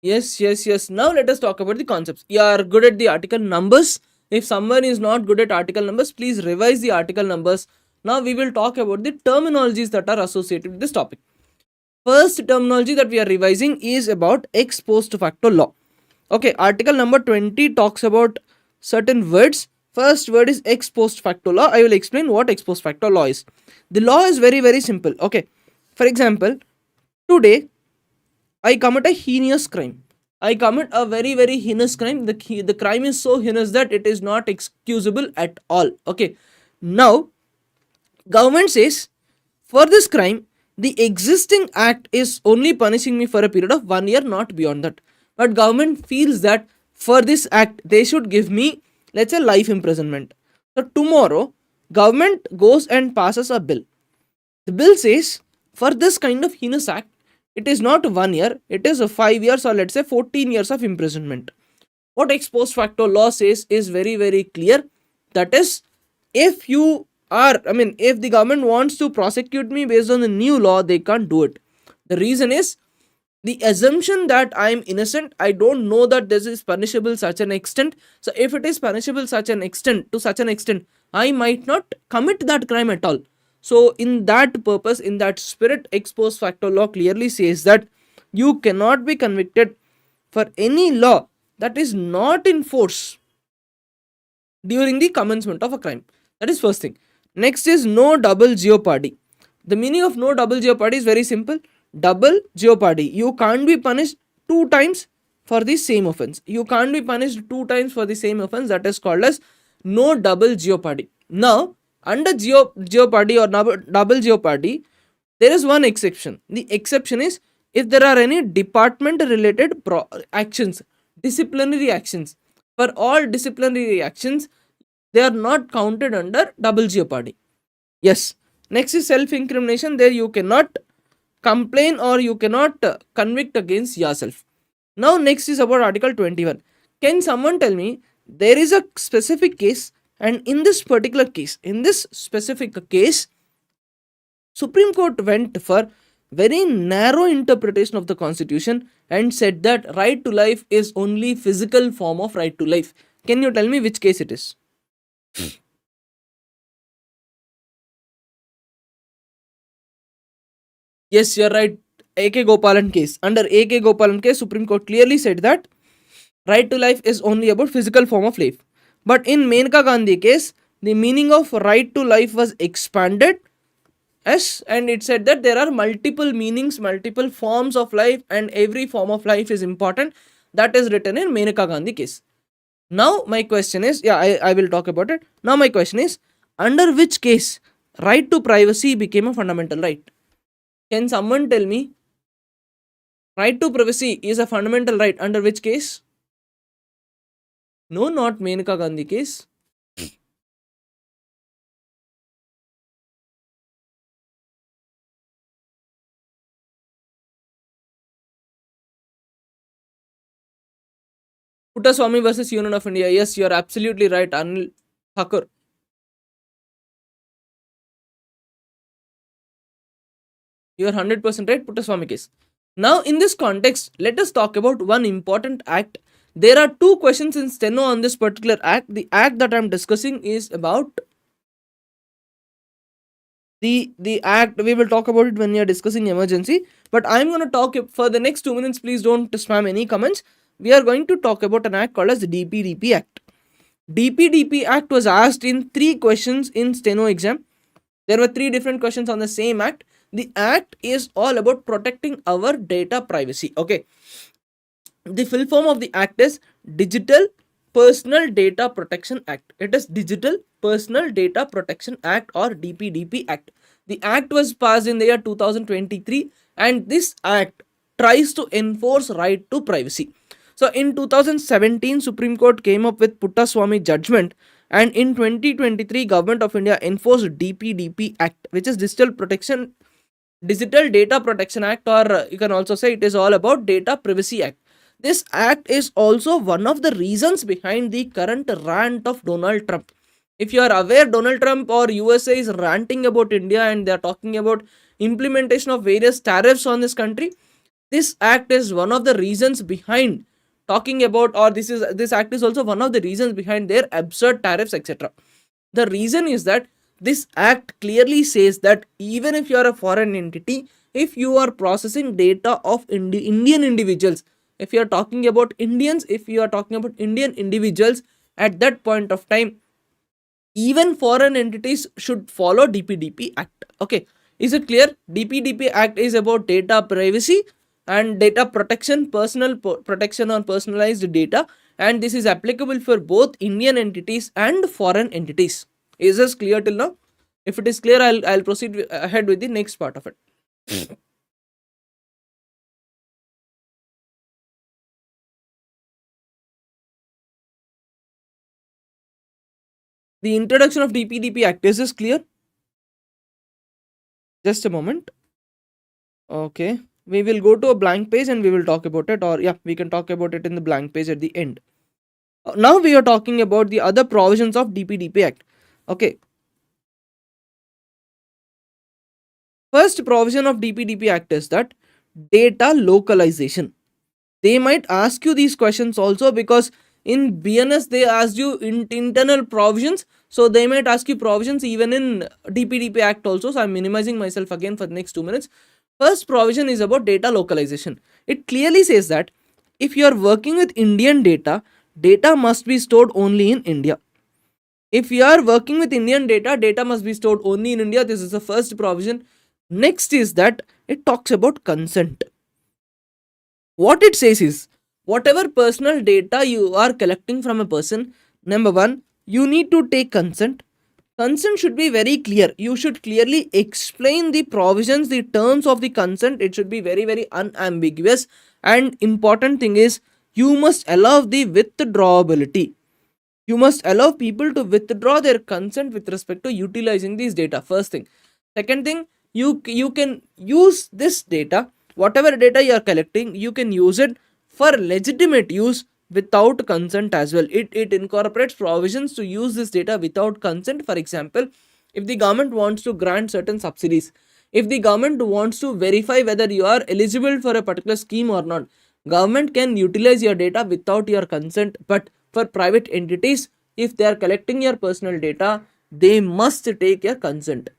Yes. Now let us talk about the concepts. You are good at the article numbers. If someone is not good at article numbers, please revise the article numbers. Now we will talk about the terminologies that are associated with this topic. First terminology that we are revising is about ex post facto law. Okay, article number 20 talks about certain words. First word is ex post facto law. I will explain what ex post facto law is. The law is very, very simple. Okay, for example, today I commit a heinous crime. I commit a very, very heinous crime. The crime is so heinous that it is not excusable at all. Okay, now government says for this crime, the existing act is only punishing me for a period of 1 year, not beyond that. But government feels that for this act, they should give me, let's say, life imprisonment. So tomorrow, government goes and passes a bill. The bill says for this kind of heinous act, it is not 1 year, it is a 5 years or let's say 14 years of imprisonment. What ex post facto law says is very, very clear. That is, if you are, if the government wants to prosecute me based on the new law, they can't do it. The reason is the assumption that I am innocent. I don't know that this is punishable such an extent. So if it is punishable such an extent, to such an extent, I might not commit that crime at all. So in that purpose, in that spirit, ex post facto law clearly says that you cannot be convicted for any law that is not in force during the commencement of a crime. That is first thing. Next is no double jeopardy. The meaning of no double jeopardy is very simple. Double jeopardy. You can't be punished 2 times for the same offense. You can't be punished 2 times for the same offense. That is called as no double jeopardy. Now, under jeopardy or double jeopardy, there is one exception. The exception is if there are any department related actions, disciplinary actions. For all disciplinary actions, they are not counted under double jeopardy. Yes. Next is self incrimination. There you cannot complain or you cannot convict against yourself. Now next is about article 21. Can someone tell me there is a specific case, and in this particular case, in this specific case, Supreme Court went for very narrow interpretation of the constitution and said that right to life is only physical form of right to life. Can you tell me which case it is? Yes, you're right. A.K. Gopalan case. Under A.K. Gopalan case, Supreme Court clearly said that right to life is only about physical form of life. But in Menka Gandhi case, the meaning of right to life was expanded. Yes, and it said that there are multiple meanings, multiple forms of life, and every form of life is important. That is written in Menka Gandhi case. Now my question is, I will talk about it. Now my question is, under which case right to privacy became a fundamental right? Can someone tell me right to privacy is a fundamental right under which case? No, not Menka Gandhi case. Puttaswamy versus Union of India. Yes, you are absolutely right, Anil Thakur. You are 100% right, Puttaswamy case. Now, in this context, let us talk about one important act. There are 2 questions in Steno on this particular act. The act that I am discussing is about the act. We will talk about it when we are discussing emergency. But I am going to talk for the next 2 minutes. Please don't spam any comments. We are going to talk about an act called as the DPDP Act. DPDP Act was asked in 3 questions in Steno exam. There were 3 different questions on the same act. The act is all about protecting our data privacy. Okay. The full form of the act is Digital Personal Data Protection Act. It is Digital Personal Data Protection Act or DPDP Act. The act was passed in the year 2023 and this act tries to enforce right to privacy. So in 2017, Supreme Court came up with Puttaswamy judgment, and in 2023, Government of India enforced DPDP Act, which is Digital Data Protection Act, or you can also say it is all about Data Privacy Act. This act is also one of the reasons behind the current rant of Donald Trump. If you are aware, Donald Trump or USA is ranting about India and they are talking about implementation of various tariffs on this country. This act is one of the reasons behind talking about, or this act is also one of the reasons behind their absurd tariffs, etc. The reason is that this act clearly says that even if you are a foreign entity, if you are processing data of Indian individuals, if you are talking about Indians, if you are talking about Indian individuals, at that point of time, even foreign entities should follow DPDP Act. Okay, is it clear? DPDP Act is about data privacy and data protection, personal protection on personalized data, and this is applicable for both Indian entities and foreign entities. Is this clear till now? If it is clear, I'll proceed ahead with the next part of it. The introduction of DPDP Act, is this clear? Just a moment. Okay, we will go to a blank page and we will talk about it, or yeah, we can talk about it in the blank page at the end. Now we are talking about the other provisions of DPDP Act. Okay, first provision of DPDP Act is that data localization. They might ask you these questions also, because in BNS they asked you internal provisions, so they might ask you provisions even in DPDP Act also. So I'm minimizing myself again for the next 2 minutes. First provision is about data localization. It clearly says that if you are working with Indian data, data must be stored only in India. If you are working with Indian data, data must be stored only in India. This is the first provision. Next is that it talks about consent. What it says is, whatever personal data you are collecting from a person, number one, you need to take consent. Consent should be very clear. You should clearly explain the provisions, the terms of the consent. It should be very, very unambiguous. And important thing is, you must allow the withdrawability. You must allow people to withdraw their consent with respect to utilizing these data. First thing. Second thing, you can use this data, whatever data you are collecting, you can use it for legitimate use without consent as well. It incorporates provisions to use this data without consent. For example, if the government wants to grant certain subsidies, if the government wants to verify whether you are eligible for a particular scheme or not, government can utilize your data without your consent. But for private entities, if they are collecting your personal data, they must take your consent.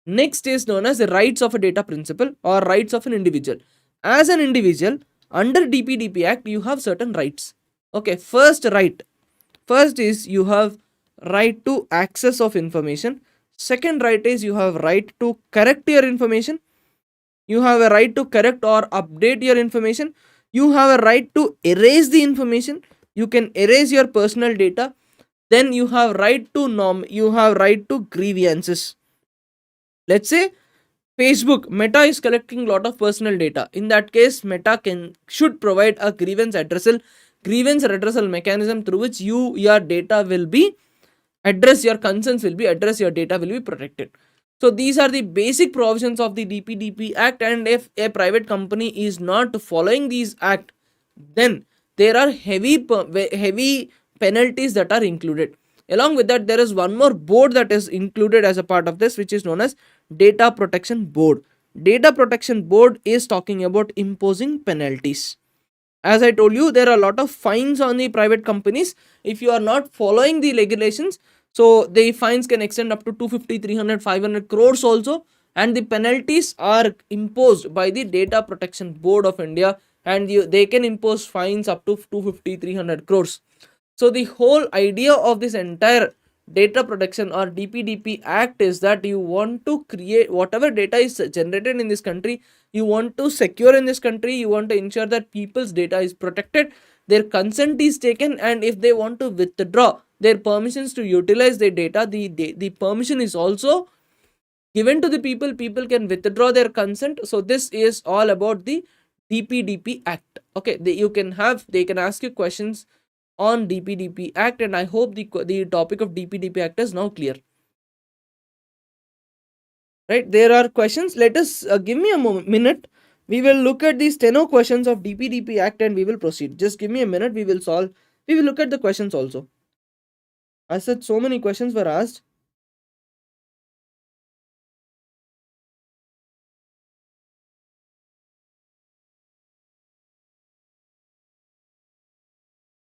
Next is known as the rights of a data principle or rights of an individual. As an individual, under DPDP Act, you have certain rights. Okay, first right. First is you have right to access of information. Second right is you have right to correct your information. You have a right to correct or update your information. You have a right to erase the information. You can erase your personal data. Then you have right to you have right to grievances. Let's say Facebook, Meta is collecting a lot of personal data. In that case, Meta should provide a grievance redressal mechanism through which your data will be addressed, your concerns will be addressed, your data will be protected. So these are the basic provisions of the DPDP Act, and if a private company is not following these act, then there are heavy penalties that are included. Along with that, there is one more board that is included as a part of this, which is known as Data Protection Board. Data Protection Board is talking about imposing penalties. As I told you, there are a lot of fines on the private companies if you are not following the regulations. So the fines can extend up to 250, 300, 500 crores also, and the penalties are imposed by the Data Protection Board of India, and they can impose fines up to 250, 300 crores. So the whole idea of this entire data protection or DPDP Act is that you want to create whatever data is generated in this country, you want to secure in this country, you want to ensure that people's data is protected, their consent is taken, and if they want to withdraw their permissions to utilize their data, the permission is also given to the people. People can withdraw their consent. So this is all about the DPDP Act. Okay, they can ask you questions on DPDP Act, and I hope the topic of DPDP Act is now clear. Right, there are questions. Let us give me a minute. We will look at the Steno questions of DPDP Act and we will proceed. Just give me a minute. We will look at the questions also. I said so many questions were asked.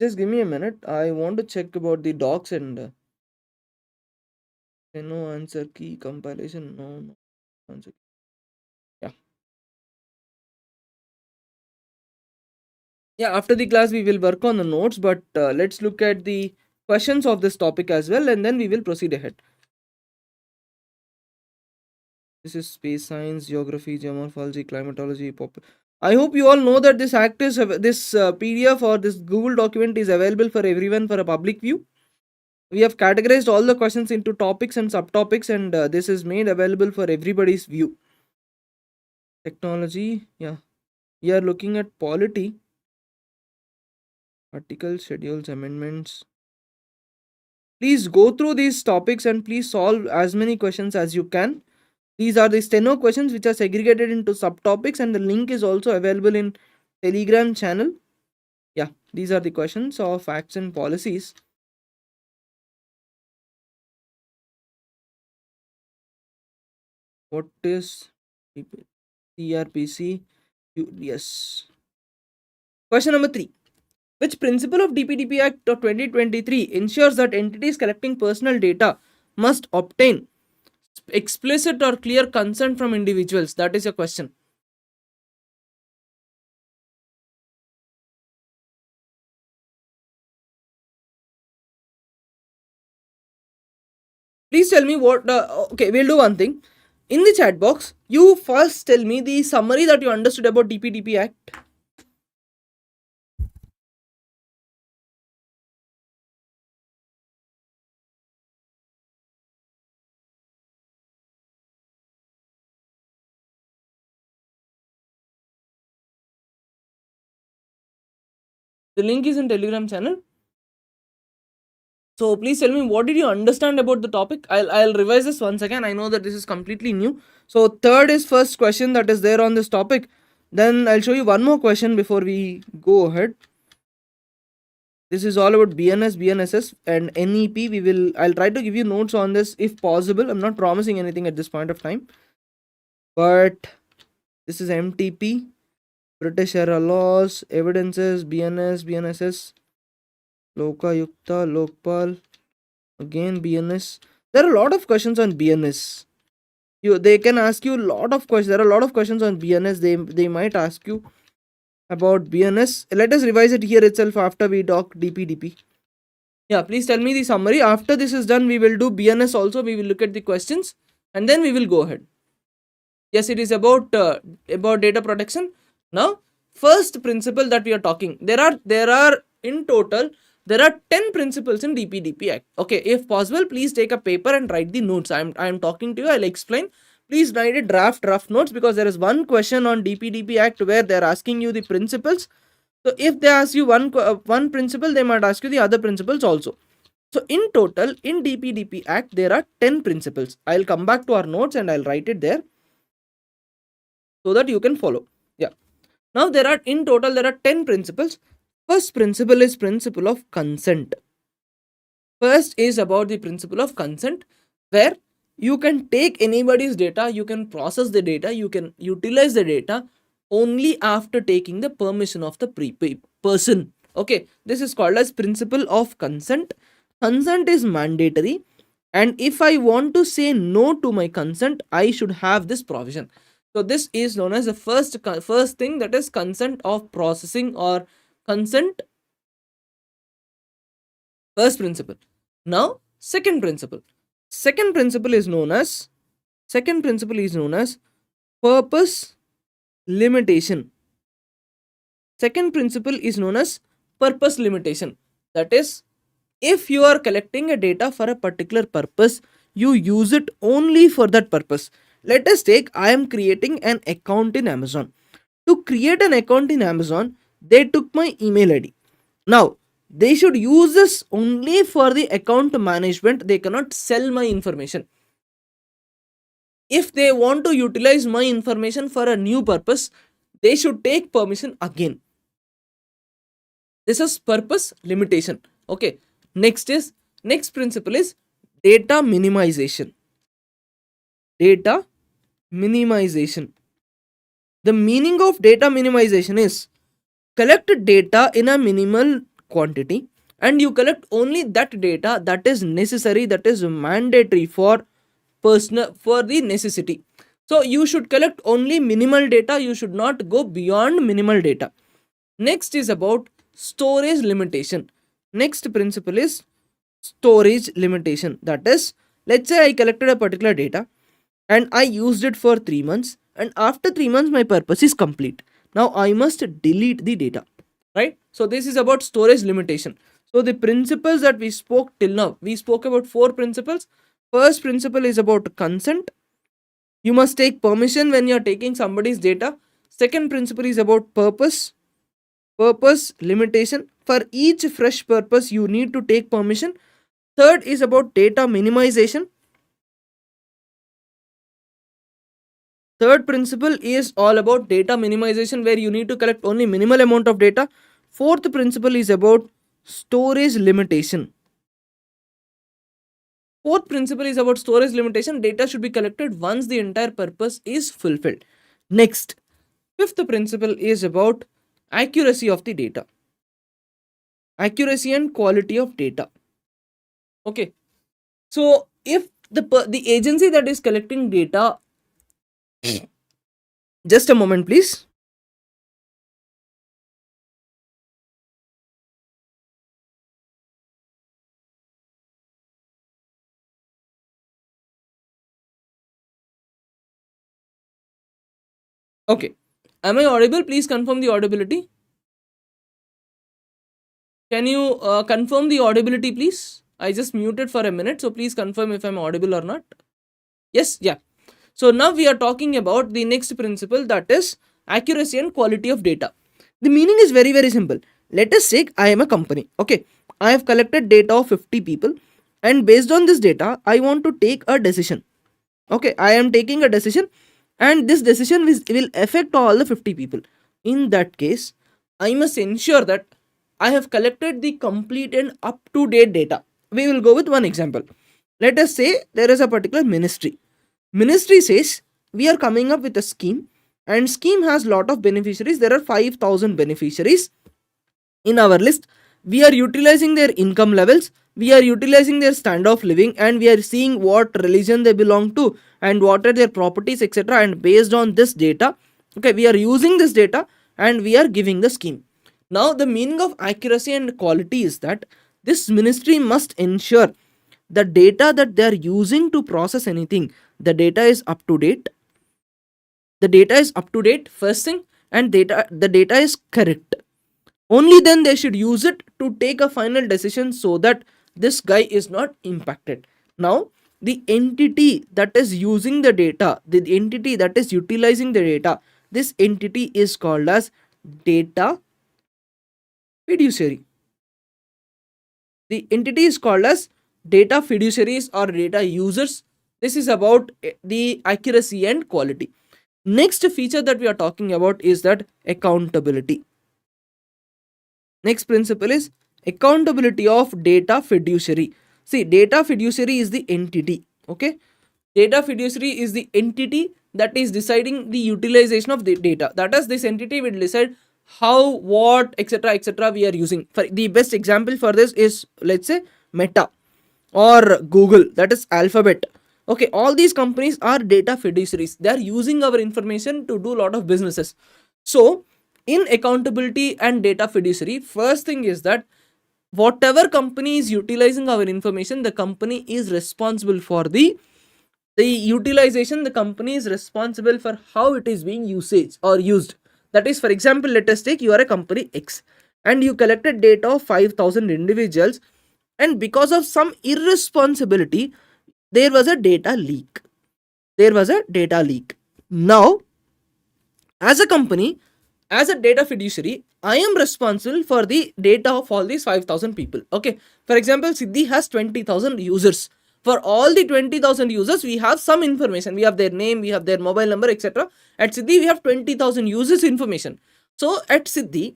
Just give me a minute. I want to check about the docs and no answer key compilation. No answer. Yeah. Yeah, after the class we will work on the notes, but let's look at the questions of this topic as well, and then we will proceed ahead. This is space science, geography, geomorphology, climatology, I hope you all know that this act is this PDF or this Google document is available for everyone for a public view. We have categorized all the questions into topics and subtopics, and this is made available for everybody's view. Technology, yeah. We are looking at polity, articles, schedules, amendments. Please go through these topics and please solve as many questions as you can. These are the Steno questions which are segregated into subtopics, and the link is also available in Telegram channel. Yeah, these are the questions of acts and policies. What is CRPC? Yes. Question number 3. Which principle of DPDP Act of 2023 ensures that entities collecting personal data must obtain explicit or clear consent from individuals? That is a question. Please tell me what. Okay, we'll do one thing. In the chat box, you first tell me the summary that you understood about DPDP Act. The link is in Telegram channel. So please tell me what did you understand about the topic. I'll revise this once again. I know that this is completely new. So third is first question that is there on this topic. Then I'll show you one more question before we go ahead. This is all about BNS, BNSS and NEP. I'll try to give you notes on this if possible. I'm not promising anything at this point of time. But this is MTP, British era laws, evidences, BNS, BNSS, Lokayukta, Lokpal, again BNS. There are a lot of questions on BNS. They can ask you a lot of questions. There are a lot of questions on BNS. They might ask you about BNS. Let us revise it here itself after we talk DPDP. Yeah, please tell me the summary. After this is done, we will do BNS also. We will look at the questions and then we will go ahead. Yes, it is about data protection. Now, first principle that we are talking. There are in total there are 10 principles in DPDP Act. Okay, if possible, please take a paper and write the notes. I am talking to you. I'll explain. Please write a draft rough notes because there is one question on DPDP Act where they are asking you the principles. So if they ask you one principle, they might ask you the other principles also. So in total, in DPDP Act, there are 10 principles. I'll come back to our notes and I'll write it there so that you can follow. Yeah. Now there are in total there are 10 principles. First principle is principle of consent. First is about the principle of consent, where you can take anybody's data, you can process the data, you can utilize the data only after taking the permission of the person. Okay, this is called as principle of consent. Consent is mandatory, and if I want to say no to my consent, I should have this provision. So this is known as the first thing, that is consent of processing or consent. First principle. Now second principle. Second principle is known as purpose limitation. Second principle is known as purpose limitation. That is, if you are collecting a data for a particular purpose, you use it only for that purpose. Let us take, I am creating an account in Amazon. To create an account in Amazon, they took my email ID. Now, they should use this only for the account management. They cannot sell my information. If they want to utilize my information for a new purpose, they should take permission again. This is purpose limitation. Okay. Next principle is data minimization. Data minimization. The meaning of data minimization is collect data in a minimal quantity, and you collect only that data that is necessary, that is mandatory for the necessity. So you should collect only minimal data, you should not go beyond minimal data. Next is about storage limitation. Next principle is storage limitation. That is, let's say I collected a particular data and I used it for 3 months, and after 3 months my purpose is complete. Now I must delete the data, right? So this is about storage limitation. So the principles that we spoke till now, we spoke about 4 principles. First principle is about consent. You must take permission when you are taking somebody's data. Second principle is about purpose limitation. For each fresh purpose you need to take permission. Third is about data minimization. Third principle is all about data minimization, where you need to collect only minimal amount of data. Fourth principle is about storage limitation. Fourth principle is about storage limitation. Data should be collected once the entire purpose is fulfilled. Next, fifth principle is about accuracy of the data. Accuracy and quality of data. Okay. So if the agency that is collecting data, just a moment please. Okay. Am I audible? Please confirm the audibility. Can you confirm the audibility, please? I just muted for a minute, so please confirm if I'm audible or not. Yes, yeah. So now we are talking about the next principle, that is accuracy and quality of data. The meaning is very, very simple. Let us say I am a company. Okay. I have collected data of 50 people, and based on this data, I want to take a decision. Okay. I am taking a decision, and this decision will affect all the 50 people. In that case, I must ensure that I have collected the complete and up-to-date data. We will go with one example. Let us say there is a particular ministry. Ministry says we are coming up with a scheme, and scheme has lot of beneficiaries. There are 5,000 beneficiaries in our list. We are utilizing their income levels, we are utilizing their standard of living, and we are seeing what religion they belong to and what are their properties, etc. And based on this data, okay, we are using this data and we are giving the scheme. Now the meaning of accuracy and quality is that this ministry must ensure the data that they are using to process anything, the data is up to date. The data is up to date, first thing, and the data is correct. Only then they should use it to take a final decision, so that this guy is not impacted. Now the entity that is using the data, the entity that is utilizing the data, this entity is called as data fiduciary. The entity is called as data fiduciaries or data users. This is about the accuracy and quality. Next feature that we are talking about is that accountability. Next principle is accountability of data fiduciary. See, data fiduciary is the entity. Okay, data fiduciary is the entity that is deciding the utilization of the data. That is, this entity will decide how, what, etc. we are using. For the best example for this is, let's say, Meta or Google, that is Alphabet. Okay, all these companies are data fiduciaries. They are using our information to do a lot of businesses. So in accountability and data fiduciary, first thing is that whatever company is utilizing our information, the company is responsible for the utilization. The company is responsible for how it is being used. That is, for example, let us take you are a company X and you collected data of 5,000 individuals, and because of some irresponsibility, there was a data leak. Now, as a company, as a data fiduciary, I am responsible for the data of all these 5,000 people. Okay, for example, Siddhi has 20,000 users. For all the 20,000 users, we have some information. We have their name, we have their mobile number, etc. At Siddhi, we have 20,000 users information. So at Siddhi,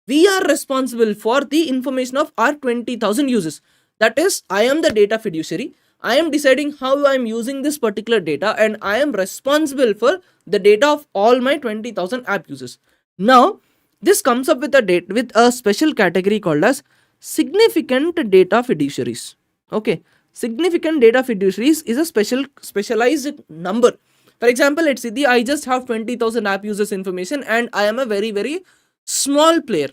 we are responsible for the information of our 20,000 users. That is, I am the data fiduciary. I am deciding how I am using this particular data, and I am responsible for the data of all my 20,000 app users. Now, this comes up with a special category called as significant data fiduciaries. Okay, significant data fiduciaries is a specialized number. For example, let's see, I just have 20,000 app users information and I am a very small player.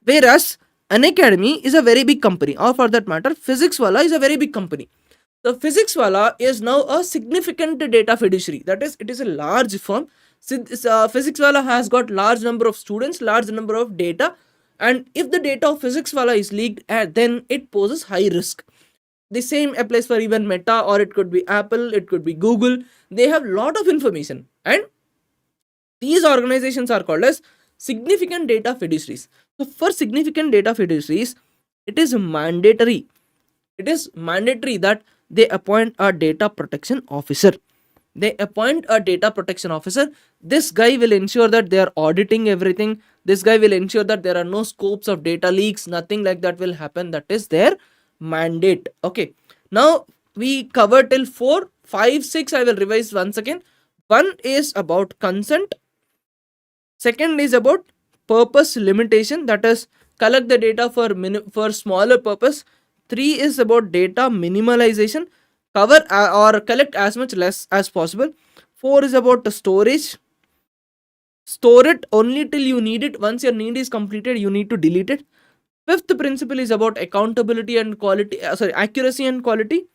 Whereas an academy is a very big company, or for that matter, physics wala is a very big company. The physics wala is now a significant data fiduciary. That is, it is a large firm. Physics wala has got large number of students, large number of data, and if the data of physics wala is leaked, then it poses high risk. The same applies for even Meta, or it could be Apple, it could be Google. They have lot of information, and these organizations are called as significant data fiduciaries. So for significant data fiduciaries, it is mandatory. It is mandatory that they appoint a data protection officer. They appoint a data protection officer. This guy will ensure that they are auditing everything. This guy will ensure that there are no scopes of data leaks. Nothing like that will happen. That is their mandate. Okay. Now we cover till 4, 5, 6. I will revise once again. One is about consent. Second is about purpose limitation. That is, collect the data for smaller purpose. 3 is about data minimalization, cover or collect as much less as possible. 4 is about the storage, store it only till you need it. Once your need is completed, you need to delete it. Fifth principle is about accountability and quality, accuracy and quality.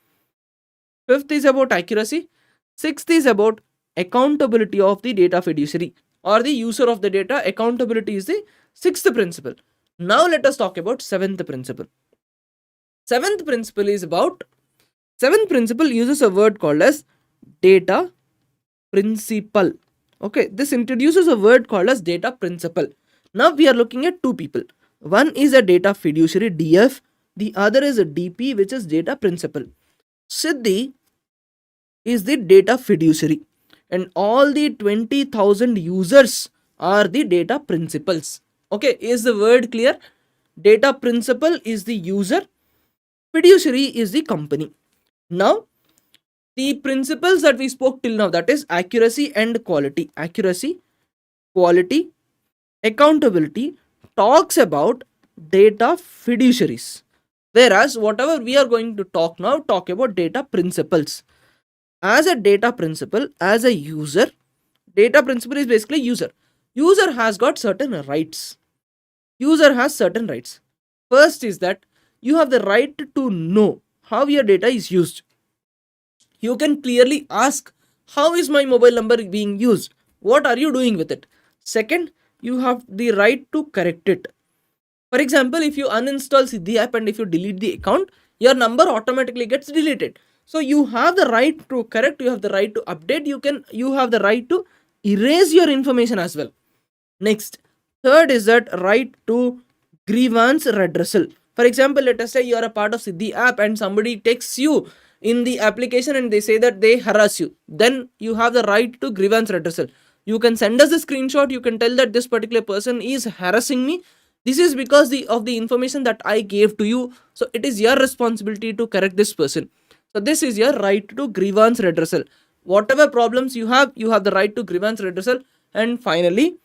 Fifth is about accuracy. Sixth is about accountability of the data fiduciary or the user of the data. Accountability is the sixth principle. Now let us talk about seventh principle. Seventh principle uses a word called as data principle. Okay, this introduces a word called as data principle. Now we are looking at two people. One is a data fiduciary, DF. The other is a DP, which is data principle. Siddhi is the data fiduciary, and all the 20,000 users are the data principals. Okay, is the word clear? Data principal is the user, fiduciary is the company. Now, the principles that we spoke till now, that is accuracy and quality. Accuracy, quality, accountability talks about data fiduciaries. Whereas whatever we are going to talk now, talk about data principles. As a data principle, as a user, data principle is basically user. User has got certain rights. User has certain rights. First is that you have the right to know how your data is used. You can clearly ask, how is my mobile number being used? What are you doing with it? Second, you have the right to correct it. For example, if you uninstall Siddhi app and if you delete the account, your number automatically gets deleted. So you have the right to correct, you have the right to update, you have the right to erase your information as well. Next, third is that right to grievance redressal. For example, let us say you are a part of Siddhi app and somebody texts you in the application and they say that they harass you. Then you have the right to grievance redressal. You can send us a screenshot. You can tell that this particular person is harassing me. This is because of the information that I gave to you. So it is your responsibility to correct this person. So this is your right to grievance redressal. Whatever problems you have the right to grievance redressal. And finally,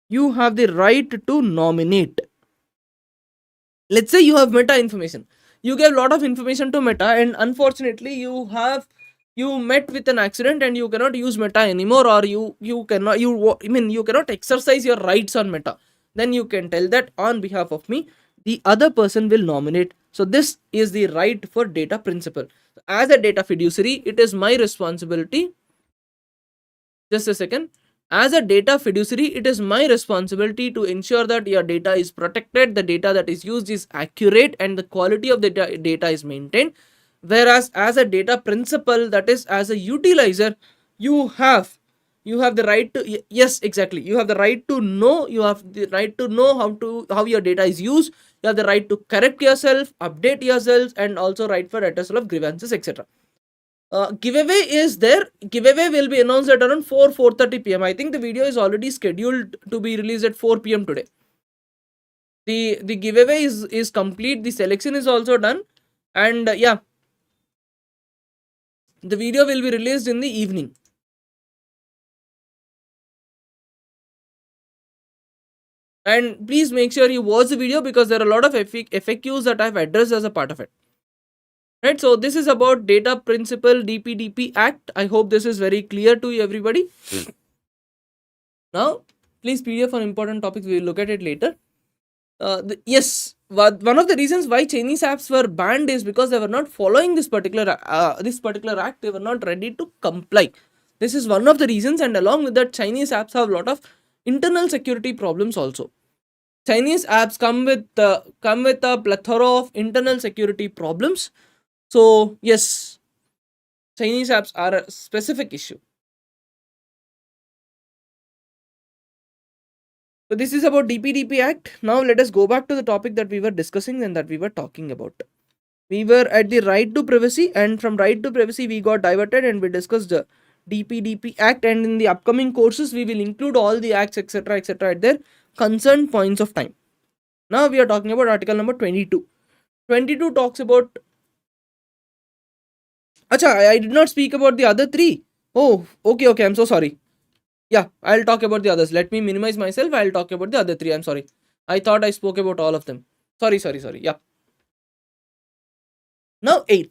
you have the right to nominate. Let's say you have Meta information. You gave a lot of information to Meta, and unfortunately you met with an accident and you cannot use Meta anymore, or you cannot exercise your rights on Meta. Then you can tell that on behalf of me, the other person will nominate. So this is the right for data principle. As a data fiduciary, it is my responsibility. Just a second. As a data fiduciary, it is my responsibility to ensure that your data is protected, the data that is used is accurate, and the quality of the data is maintained. Whereas as a data principal, that is as a utilizer, you have the right to, yes, exactly, you have the right to know, how your data is used. You have the right to correct yourself, update yourself, and also right for redressal of grievances, etc. Giveaway is there. Giveaway will be announced at around 4:30 p.m. I think the video is already scheduled to be released at 4 p.m. today. The giveaway is complete. The selection is also done, and yeah, the video will be released in the evening. And please make sure you watch the video because there are a lot of FAQs that I've addressed as a part of it. Right, so this is about Data Principle DPDP Act. I hope this is very clear to you, everybody. Now, please PDF on important topics. We will look at it later. Yes, one of the reasons why Chinese apps were banned is because they were not following this particular act. They were not ready to comply. This is one of the reasons, and along with that, Chinese apps have a lot of internal security problems also. Chinese apps come with a plethora of internal security problems. So yes, Chinese apps are a specific issue. So this is about DPDP Act. Now let us go back to the topic that we were discussing and that we were talking about. We were at the right to privacy, and from right to privacy we got diverted and we discussed the DPDP Act, and in the upcoming courses we will include all the acts etc at their concerned points of time. Now we are talking about article number 22. 22 talks about... Acha, I did not speak about the other three. Oh, okay, I'm so sorry. Yeah, I'll talk about the others. Let me minimize myself. I'll talk about the other three. I'm sorry. I thought I spoke about all of them. Sorry. Yeah. Now 8th.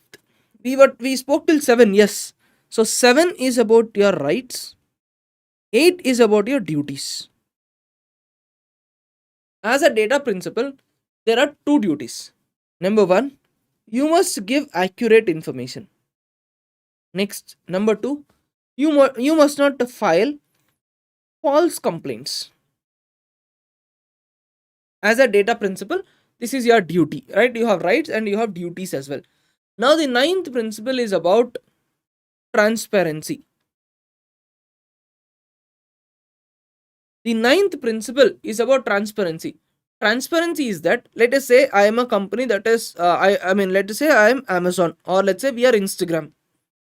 We spoke till 7. Yes. So 7 is about your rights. 8 is about your duties. As a data principle, there are 2 duties. Number 1, you must give accurate information. Next, number 2, you must not file false complaints. As a data principle, this is your duty, right? You have rights and you have duties as well. Now the 9th principle is about transparency. The 9th principle is about transparency. Transparency is that, let us say I am a company that is let us say I am Amazon, or let's say we are Instagram.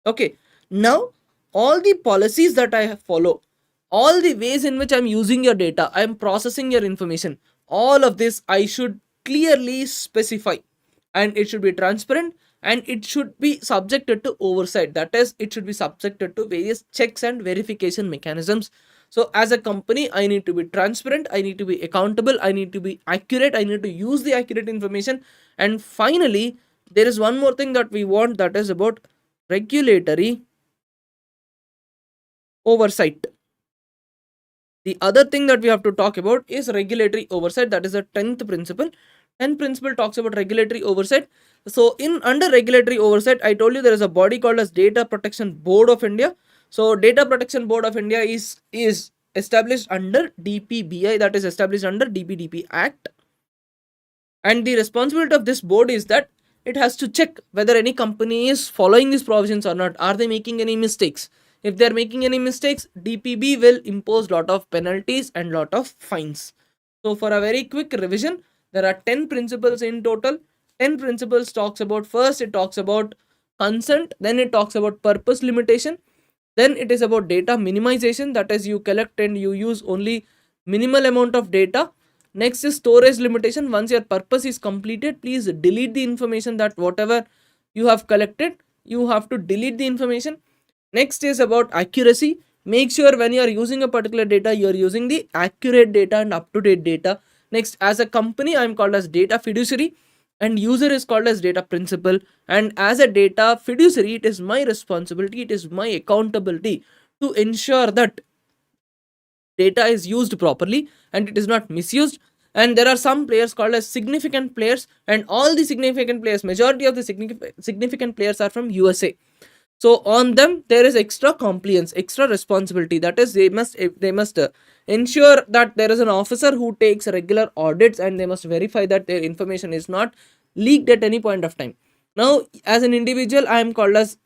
Okay, now all the policies that I follow, all the ways in which I'm using your data, I'm processing your information, all of this I should clearly specify, and it should be transparent, and it should be subjected to oversight. That is, it should be subjected to various checks and verification mechanisms. So as a company, I need to be transparent, I need to be accountable, I need to be accurate, I need to use the accurate information. And finally, there is one more thing that we want, that is about regulatory oversight. The other thing that we have to talk about is regulatory oversight. That is the 10th principle. 10th principle talks about regulatory oversight. So under regulatory oversight, I told you there is a body called as Data Protection Board of India. So Data Protection Board of India is established under DPBI, that is established under DPDP Act. And the responsibility of this board is that it has to check whether any company is following these provisions or not. Are they making any mistakes? If they are making any mistakes, DPB will impose lot of penalties and lot of fines. So for a very quick revision, there are 10 principles in total. 10 principles talks about, first it talks about consent, then it talks about purpose limitation, then it is about data minimization, that is you collect and you use only minimal amount of data. Next is storage limitation. Once your purpose is completed, please delete the information, that whatever you have collected, you have to delete the information. Next is about accuracy. Make sure when you are using a particular data, you are using the accurate data and up-to-date data. Next, as a company, I am called as data fiduciary, and user is called as data principal. And as a data fiduciary, it is my responsibility, it is my accountability to ensure that data is used properly and it is not misused. And there are some players called as significant players, and all the significant players, majority of the significant players are from USA. So on them there is extra compliance, extra responsibility. That is, they must ensure that there is an officer who takes regular audits, and they must verify that their information is not leaked at any point of time. Now, as an individual, I am called as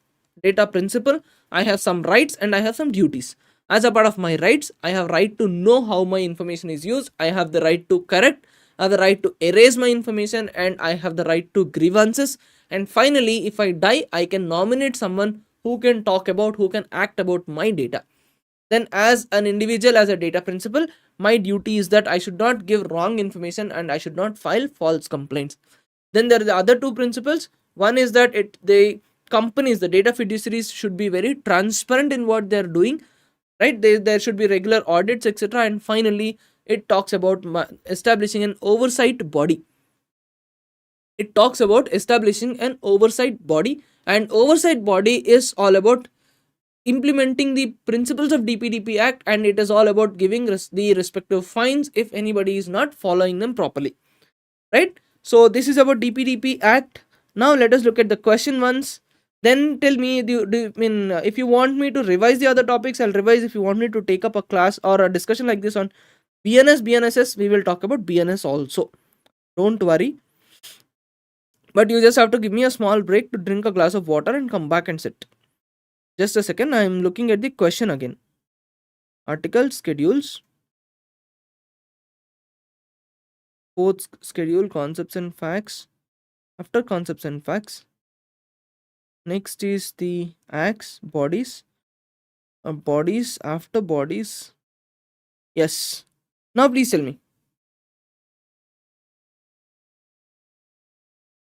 data principal. I have some rights and I have some duties. As a part of my rights, I have right to know how my information is used. I have the right to correct. I have the right to erase my information, and I have the right to grievances. And finally, if I die, I can nominate someone who can talk about, who can act about my data. Then as an individual, as a data principal, my duty is that I should not give wrong information and I should not file false complaints. Then there are the other two principles. One is that the companies, the data fiduciaries, should be very transparent in what they are doing, right? There should be regular audits, etc. And finally, it talks about establishing an oversight body. It talks about establishing an oversight body, and oversight body is all about implementing the principles of DPDP Act, and it is all about giving the respective fines if anybody is not following them properly, right? So this is about DPDP Act. Now let us look at the question once. Then tell me, if you want me to revise the other topics, I'll revise. If you want me to take up a class or a discussion like this on BNS, BNSS, we will talk about BNS also. Don't worry. But you just have to give me a small break to drink a glass of water and come back and sit. Just a second, I am looking at the question again. Article schedules. Fourth schedule, concepts and facts. After concepts and facts, next is the acts, bodies. Bodies, after bodies. Yes. Now please tell me.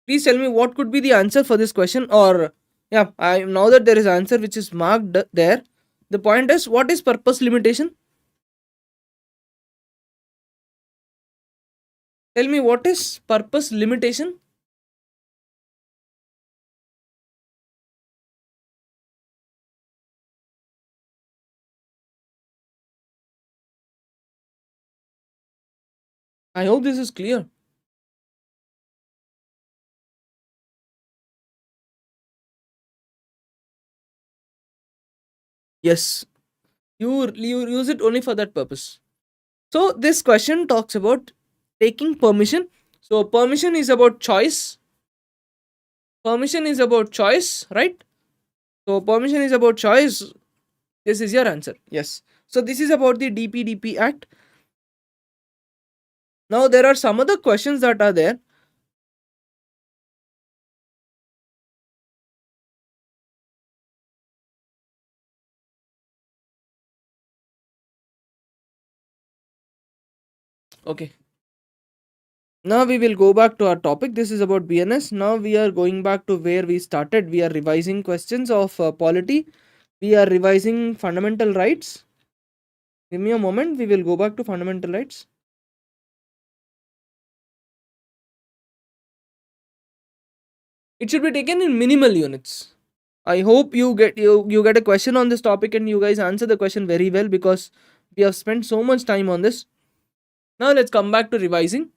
Please tell me what could be the answer for this question, or yeah, I now that there is answer which is marked there. The point is, what is purpose limitation? Tell me what is purpose limitation? I hope this is clear. Yes, you use it only for that purpose. So this question talks about taking permission. So permission is about choice. Permission is about choice, right? So permission is about choice. This is your answer. Yes. So this is about the DPDP Act. Now there are some other questions that are there. Okay. Now we will go back to our topic. This is about BNS. Now we are going back to where we started. We are revising questions of polity. We are revising fundamental rights. Give me a moment. We will go back to fundamental rights. It should be taken in minimal units. I hope you get a question on this topic and you guys answer the question very well, because we have spent so much time on this. Now let's come back to revising.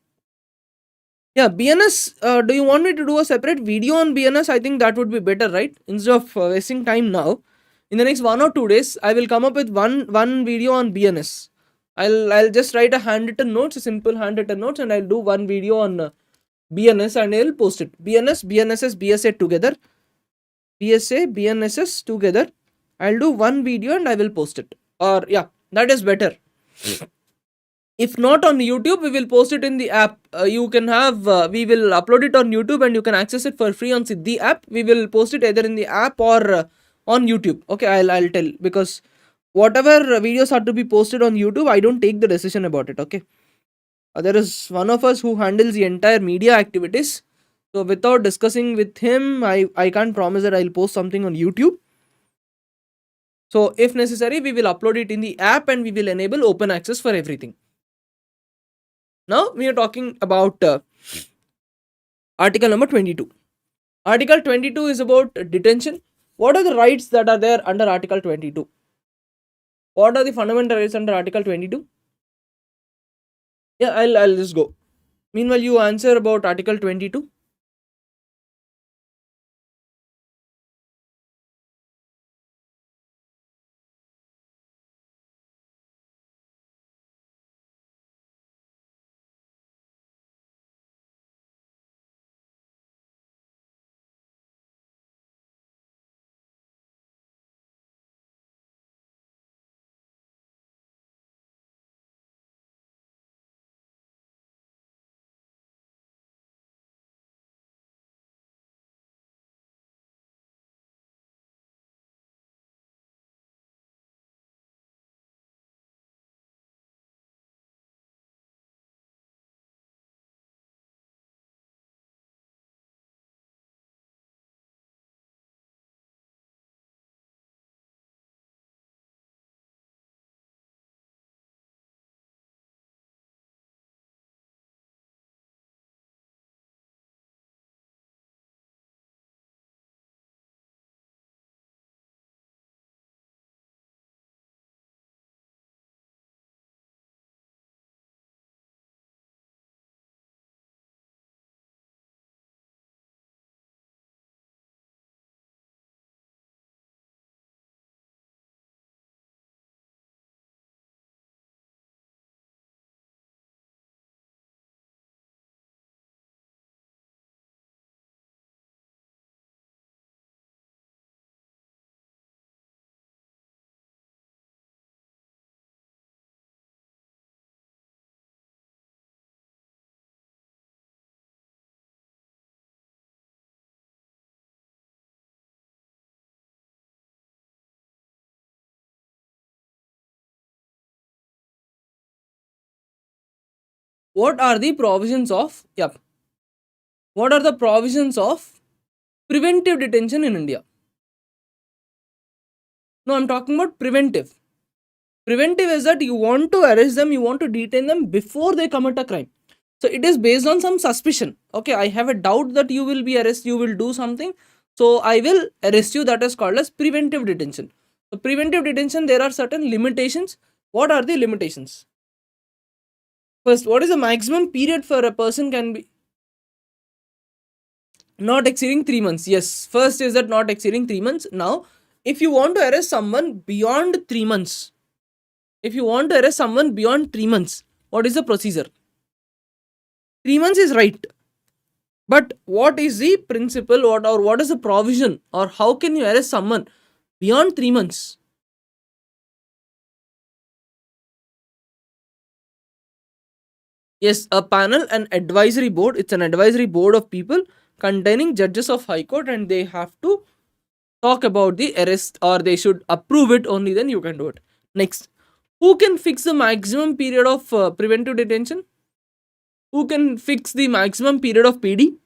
Yeah, BNS. Do you want me to do a separate video on BNS? I think that would be better, right? Instead of wasting time now, in the next 1 or 2 days, I will come up with one video on BNS. I'll just write a handwritten notes, a simple handwritten notes, and I'll do one video on BNS and I'll post it. BNS, BNSS, BSA together. BSA, BNSS together. I'll do one video and I will post it. Or yeah, that is better. If not on YouTube, we will post it in the app. You can have, we will upload it on YouTube and you can access it for free on Siddhi app. We will post it either in the app or on YouTube. Okay, I'll tell, because whatever videos are to be posted on YouTube, I don't take the decision about it. Okay, there is one of us who handles the entire media activities. So without discussing with him, I can't promise that I'll post something on YouTube. So if necessary, we will upload it in the app and we will enable open access for everything. Now we are talking about article number 22. Article 22 is about detention. What are the rights that are there under article 22? What are the fundamental rights under article 22? Yeah, I'll just go. Meanwhile, you answer about article 22. what are the provisions of, what are the provisions of preventive detention in India? No, I'm talking about preventive. Preventive is that you want to arrest them, you want to detain them before they commit a crime. So it is based on some suspicion. Okay, I have a doubt that you will be arrested, you will do something. So I will arrest you. That is called as preventive detention. So preventive detention, there are certain limitations. What are the limitations? First, what is the maximum period for a person can be? Not exceeding 3 months. Yes, first is that not exceeding 3 months. Now, if you want to arrest someone beyond 3 months, what is the procedure? 3 months is right. But what is the principle, what is the provision, or how can you arrest someone beyond 3 months? Yes, a panel, an advisory board. It's an advisory board of people containing judges of High Court, and they have to talk about the arrest, or they should approve it. Only then you can do it. Next, who can fix the maximum period of preventive detention? Who can fix the maximum period of PD?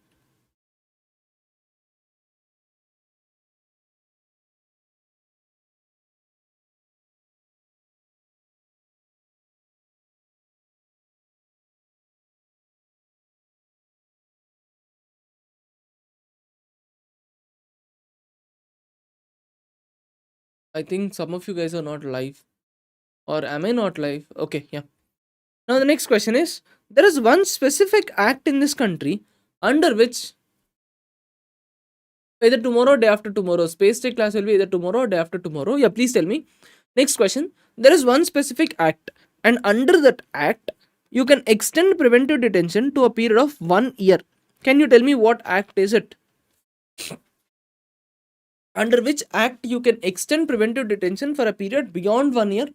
I think some of you guys are not live. Or am I not live? Okay, yeah. Now the next question is, there is one specific act in this country under which either tomorrow or day after tomorrow, space day class will be either tomorrow or day after tomorrow. Yeah, please tell me. Next question. There is one specific act, and under that act, you can extend preventive detention to a period of 1 year. Can you tell me what act is it? Under which act you can extend preventive detention for a period beyond 1 year?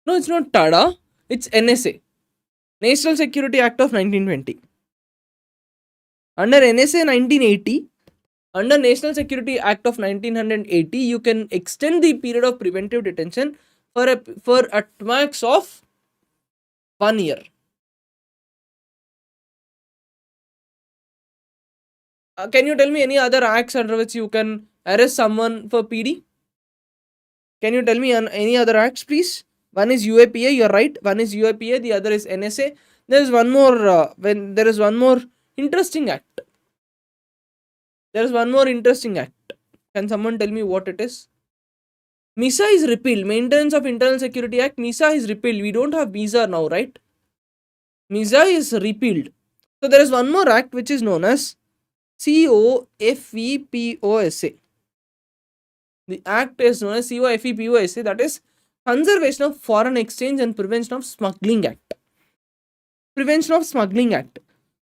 No, it's not TADA. It's NSA. National Security Act of 1920. Under NSA 1980, under National Security Act of 1980, you can extend the period of preventive detention for a max of 1 year. Can you tell me any other acts under which you can arrest someone for PD? Can you tell me any other acts, please? One is UAPA, you're right. One is UAPA, the other is NSA. There is one more. There is one more interesting act. There is one more interesting act. Can someone tell me what it is? MISA is repealed. Maintenance of Internal Security Act. MISA is repealed. We don't have MISA now, right? MISA is repealed. So there is one more act which is known as COFEPOSA. The act is known as COFEPOSA, that is Conservation of Foreign Exchange and Prevention of Smuggling Act. Prevention of Smuggling Act.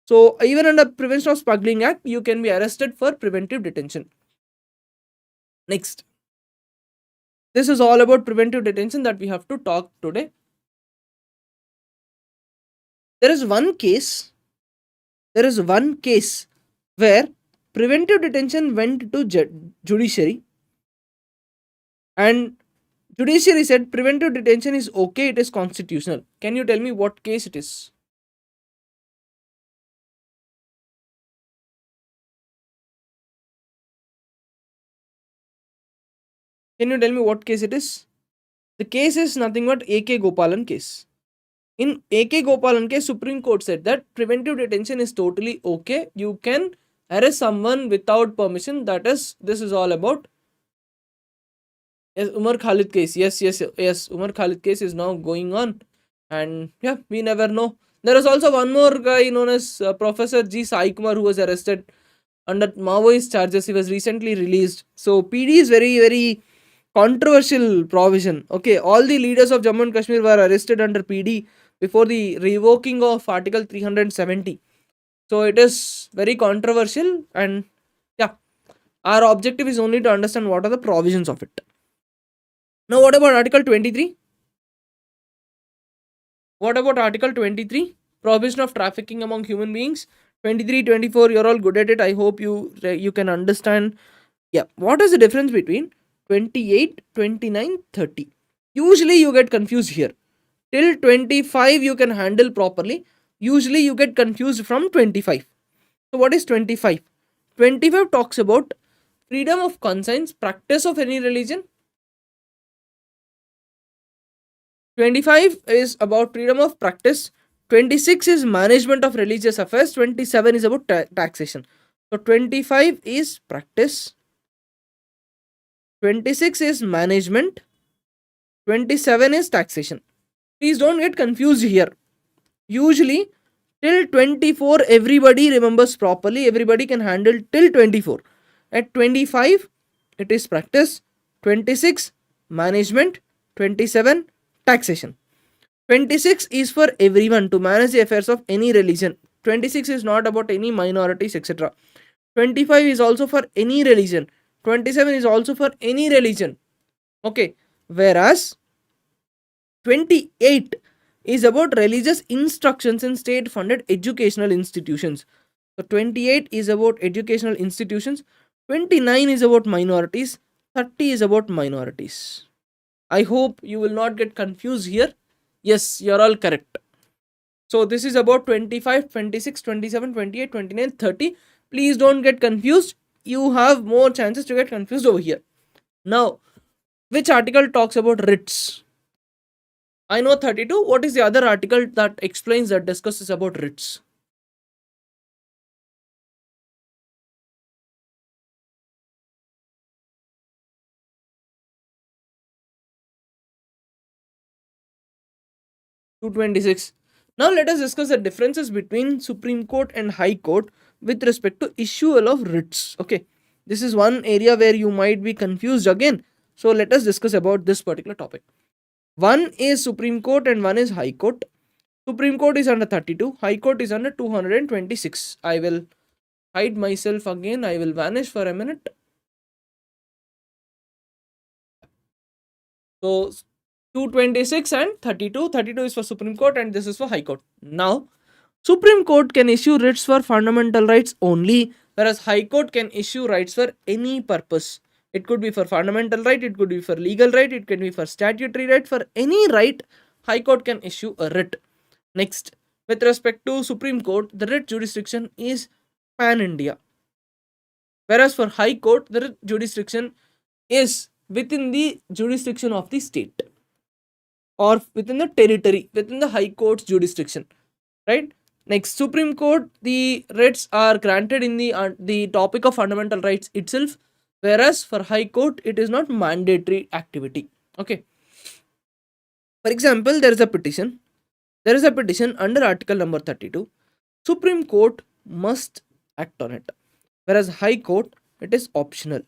So even under Prevention of Smuggling Act, you can be arrested for preventive detention. Next. This is all about preventive detention that we have to talk today. There is one case where preventive detention went to judiciary, and judiciary said preventive detention is okay, it is constitutional. Can you tell me what case it is? Can you tell me what case it is? The case is nothing but A.K. Gopalan case. In A.K. Gopalan case, Supreme Court said that preventive detention is totally okay. You can arrest someone without permission. This is all about. Yes, Umar Khalid case. Yes. Umar Khalid case is now going on. And yeah, we never know. There is also one more guy known as Professor G. Sai Kumar who was arrested under Maoist charges. He was recently released. So PD is very, very controversial provision. Okay, all the leaders of Jammu and Kashmir were arrested under PD before the revoking of Article 370. So it is very controversial, and yeah, our objective is only to understand what are the provisions of it. Now, what about Article 23? What about Article 23? Prohibition of trafficking among human beings. 23, 24, you're all good at it. I hope you can understand Yeah, what is the difference between 28, 29, 30? Usually you get confused here. Till 25 you can handle properly. Usually you get confused from 25. So what is 25? 25 talks about freedom of conscience, practice of any religion. 25 is about freedom of practice. 26 is management of religious affairs. 27 is about taxation. So 25 is practice. 26 is management. 27 is taxation. Please don't get confused here. Usually till 24 everybody remembers properly. Everybody can handle till 24. At 25 it is practice. 26 management. 27 taxation. 26 is for everyone to manage the affairs of any religion. 26 is not about any minorities, etc. 25 is also for any religion. 27 is also for any religion. Okay. Whereas 28 is about religious instructions in state funded educational institutions. So 28 is about educational institutions. 29 is about minorities. 30 is about minorities. I hope you will not get confused here. Yes, you're all correct. So this is about 25, 26, 27, 28, 29, 30. Please don't get confused. You have more chances to get confused over here. Now, which article talks about writs? I know 32. What is the other article that explains, that discusses about writs? Two 26. Now let us discuss the differences between Supreme Court and High Court with respect to issual of writs. Okay, this is one area where you might be confused again. So let us discuss about this particular topic. One is Supreme Court and one is High Court. Supreme Court is under 32, High Court is under 226. I will hide myself again. I will vanish for a minute. So 226 and 32. 32 is for Supreme Court and this is for High Court. Now, Supreme Court can issue writs for fundamental rights only, whereas High Court can issue rights for any purpose. It could be for fundamental right, it could be for legal right, it can be for statutory right. For any right, High Court can issue a writ. Next, with respect to Supreme Court, the writ jurisdiction is pan India, whereas for High Court, the writ jurisdiction is within the jurisdiction of the state or within the territory, within the High Court's jurisdiction, right? Next, Supreme Court, the writs are granted in the topic of fundamental rights itself, whereas for High Court, it is not mandatory activity. Okay. For example, there is a petition. There is a petition under Article number 32. Supreme Court must act on it, whereas High Court, it is optional.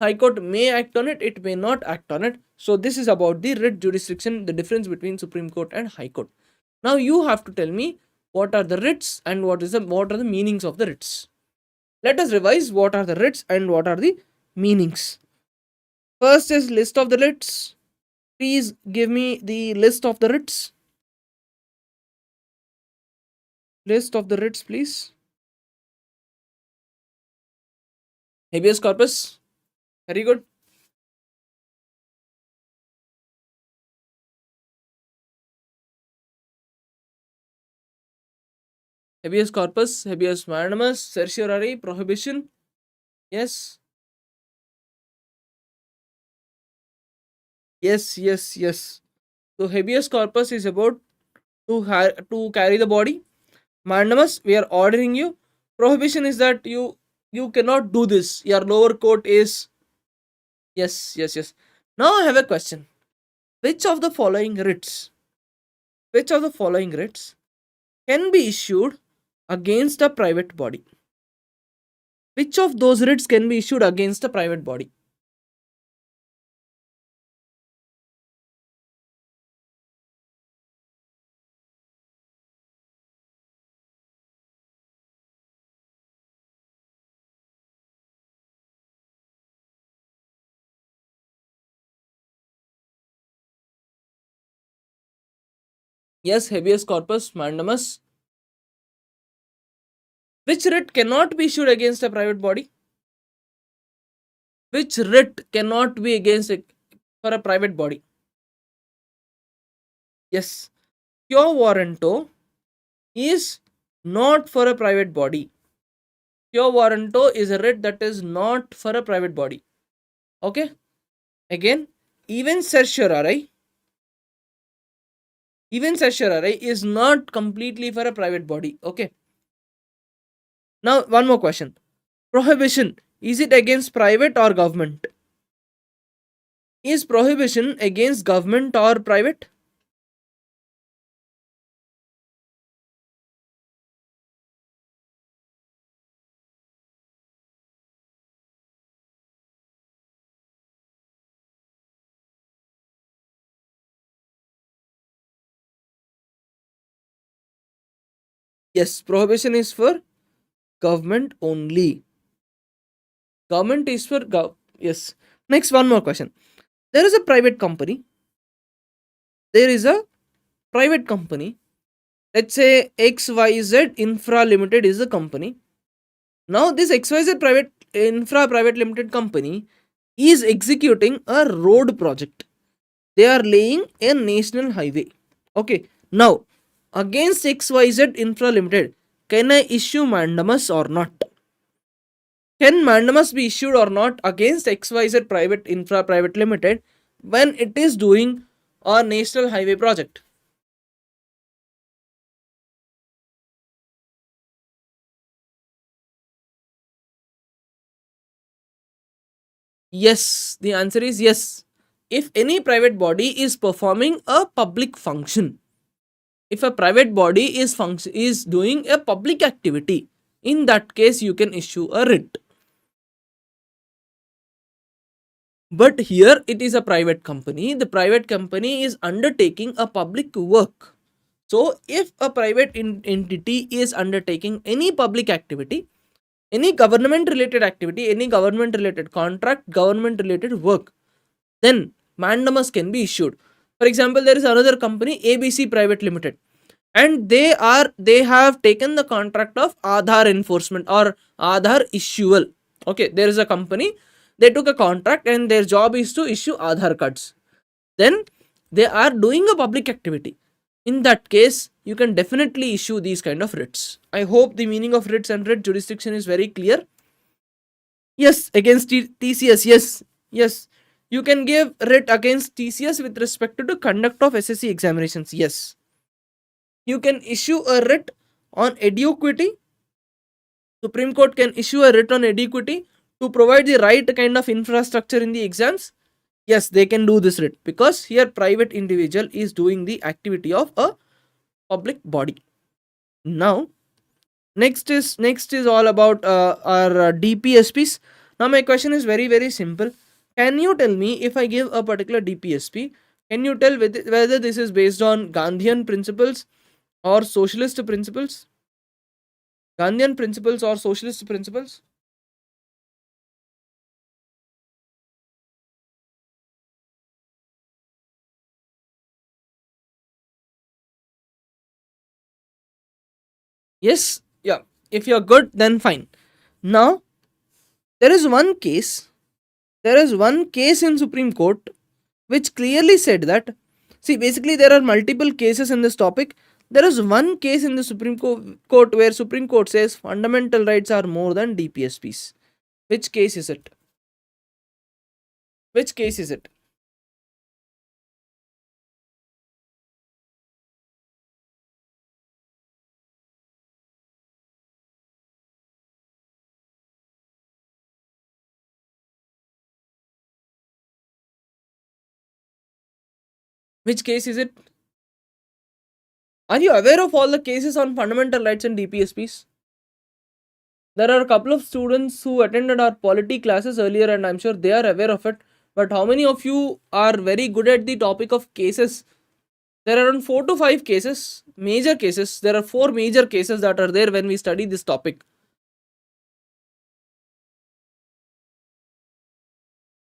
High Court may act on it, it may not act on it. So this is about the writ jurisdiction, the difference between Supreme Court and High Court. Now you have to tell me what are the writs and what are the meanings of the writs. Let us revise what are the writs and what are the meanings. First is list of the writs. Please give me the list of the writs. List of the writs, please. Habeas corpus. Very good. Habeas corpus, habeas mandamus, certiorari, prohibition. Yes. Yes. So habeas corpus is about to carry the body. Mandamus, we are ordering you. Prohibition is that you cannot do this. Your lower court is. Yes. Now I have a question. Which of the following writs? Which of the following writs can be issued against a private body? Which of those writs can be issued against a private body? Yes, habeas corpus, mandamus. Which writ cannot be issued against a private body? Which writ cannot be against for a private body? Yes, quo warranto is not for a private body. Quo warranto is a writ that is not for a private body. Okay. Again, even certiorari is not completely for a private body. Okay. Now, one more question. Prohibition, is it against private or government? Is prohibition against government or private? Yes, prohibition is for government only. Government is for yes. Next, one more question. There is a private company. There is a private company. Let's say XYZ Infra Limited is a company. Now, this XYZ Private Limited company is executing a road project. They are laying a national highway. Okay. Now, against XYZ Infra Limited, can I issue mandamus or not? Can mandamus be issued or not against XYZ Private Limited when it is doing a national highway project? Yes, the answer is yes. If any private body is performing a public function, if a private body is doing a public activity, in that case you can issue a writ. But here it is a private company. The private company is undertaking a public work. So, if a private entity is undertaking any public activity, any government related activity, any government related contract, government related work, then mandamus can be issued. For example, there is another company, ABC Private Limited, and they have taken the contract of Aadhaar enforcement or Aadhaar issual. Okay, there is a company, they took a contract and their job is to issue Aadhaar cards. Then they are doing a public activity. In that case, you can definitely issue these kind of writs. I hope the meaning of writs and writ jurisdiction is very clear. Yes, against TCS, yes, yes. You can give writ against TCS with respect to the conduct of SSC examinations. Yes. You can issue a writ on eduquity. Supreme Court can issue a writ on eduquity to provide the right kind of infrastructure in the exams. Yes, they can do this writ because here private individual is doing the activity of a public body. Now, next is all about our DPSPs. Now, my question is very simple. Can you tell me, if I give a particular DPSP, can you tell whether this is based on Gandhian principles or socialist principles? Gandhian principles or socialist principles? Yes, yeah. If you're good, then fine. Now, there is one case. There is one case in Supreme Court which clearly said that. See, basically, there are multiple cases in this topic. There is one case in the Supreme Court where Supreme Court says fundamental rights are more than DPSPs. Which case is it? Which case is it? Which case is it? Are you aware of all the cases on fundamental rights and DPSPs? There are a couple of students who attended our polity classes earlier, and I'm sure they are aware of it. But how many of you are very good at the topic of cases? There are around 4 to 5 cases, major cases. There are 4 major cases that are there when we study this topic.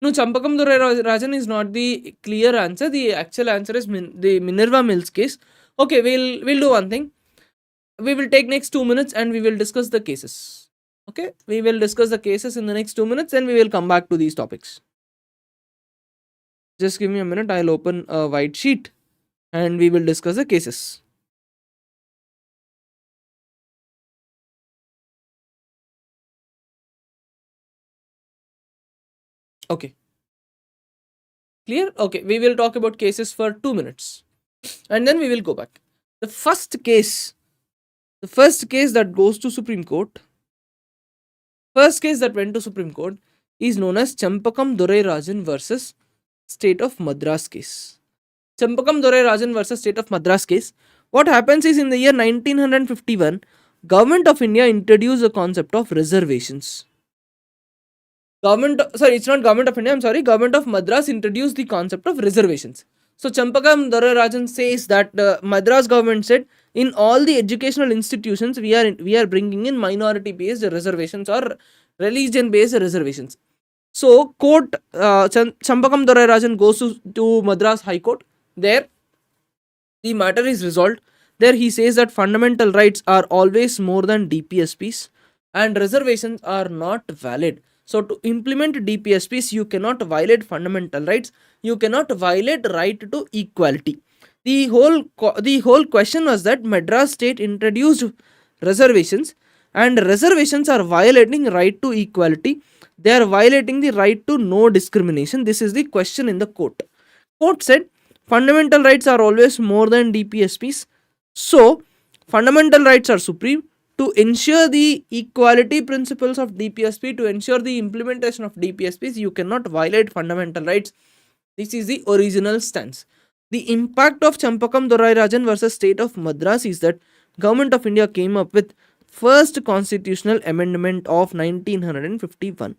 No, Champakam Durai Rajan is not the clear answer. The actual answer is the Minerva Mills case. Okay, we'll do one thing. We will take next 2 minutes and we will discuss the cases. Okay, we will discuss the cases in the next 2 minutes and we will come back to these topics. Just give me a minute, I'll open a white sheet and we will discuss the cases. Okay. Clear? Okay, we will talk about cases for 2 minutes and then we will go back. The first case that goes to Supreme Court, first case that went to Supreme Court is known as Champakam Durai Rajan versus State of Madras case. Champakam Durai Rajan versus State of Madras case. What happens is in the year 1951, Government of India introduced the concept of reservations. Government of Madras introduced the concept of reservations. So Champakam Durai Rajan says that the Madras government said in all the educational institutions we are bringing in minority based reservations or religion based reservations. So court Champakam Durai Rajan goes to Madras High Court. There the matter is resolved. There he says that fundamental rights are always more than DPSPs and reservations are not valid. So to implement DPSPs, you cannot violate fundamental rights. You cannot violate right to equality. The whole question was that Madras state introduced reservations and reservations are violating right to equality. They are violating the right to no discrimination. This is the question in the court. Court said fundamental rights are always more than DPSPs. So fundamental rights are supreme. To ensure the equality principles of DPSP, to ensure the implementation of DPSPs, you cannot violate fundamental rights. This is the original stance. The impact of Champakam Durai Rajan versus State of Madras is that Government of India came up with first constitutional amendment of 1951.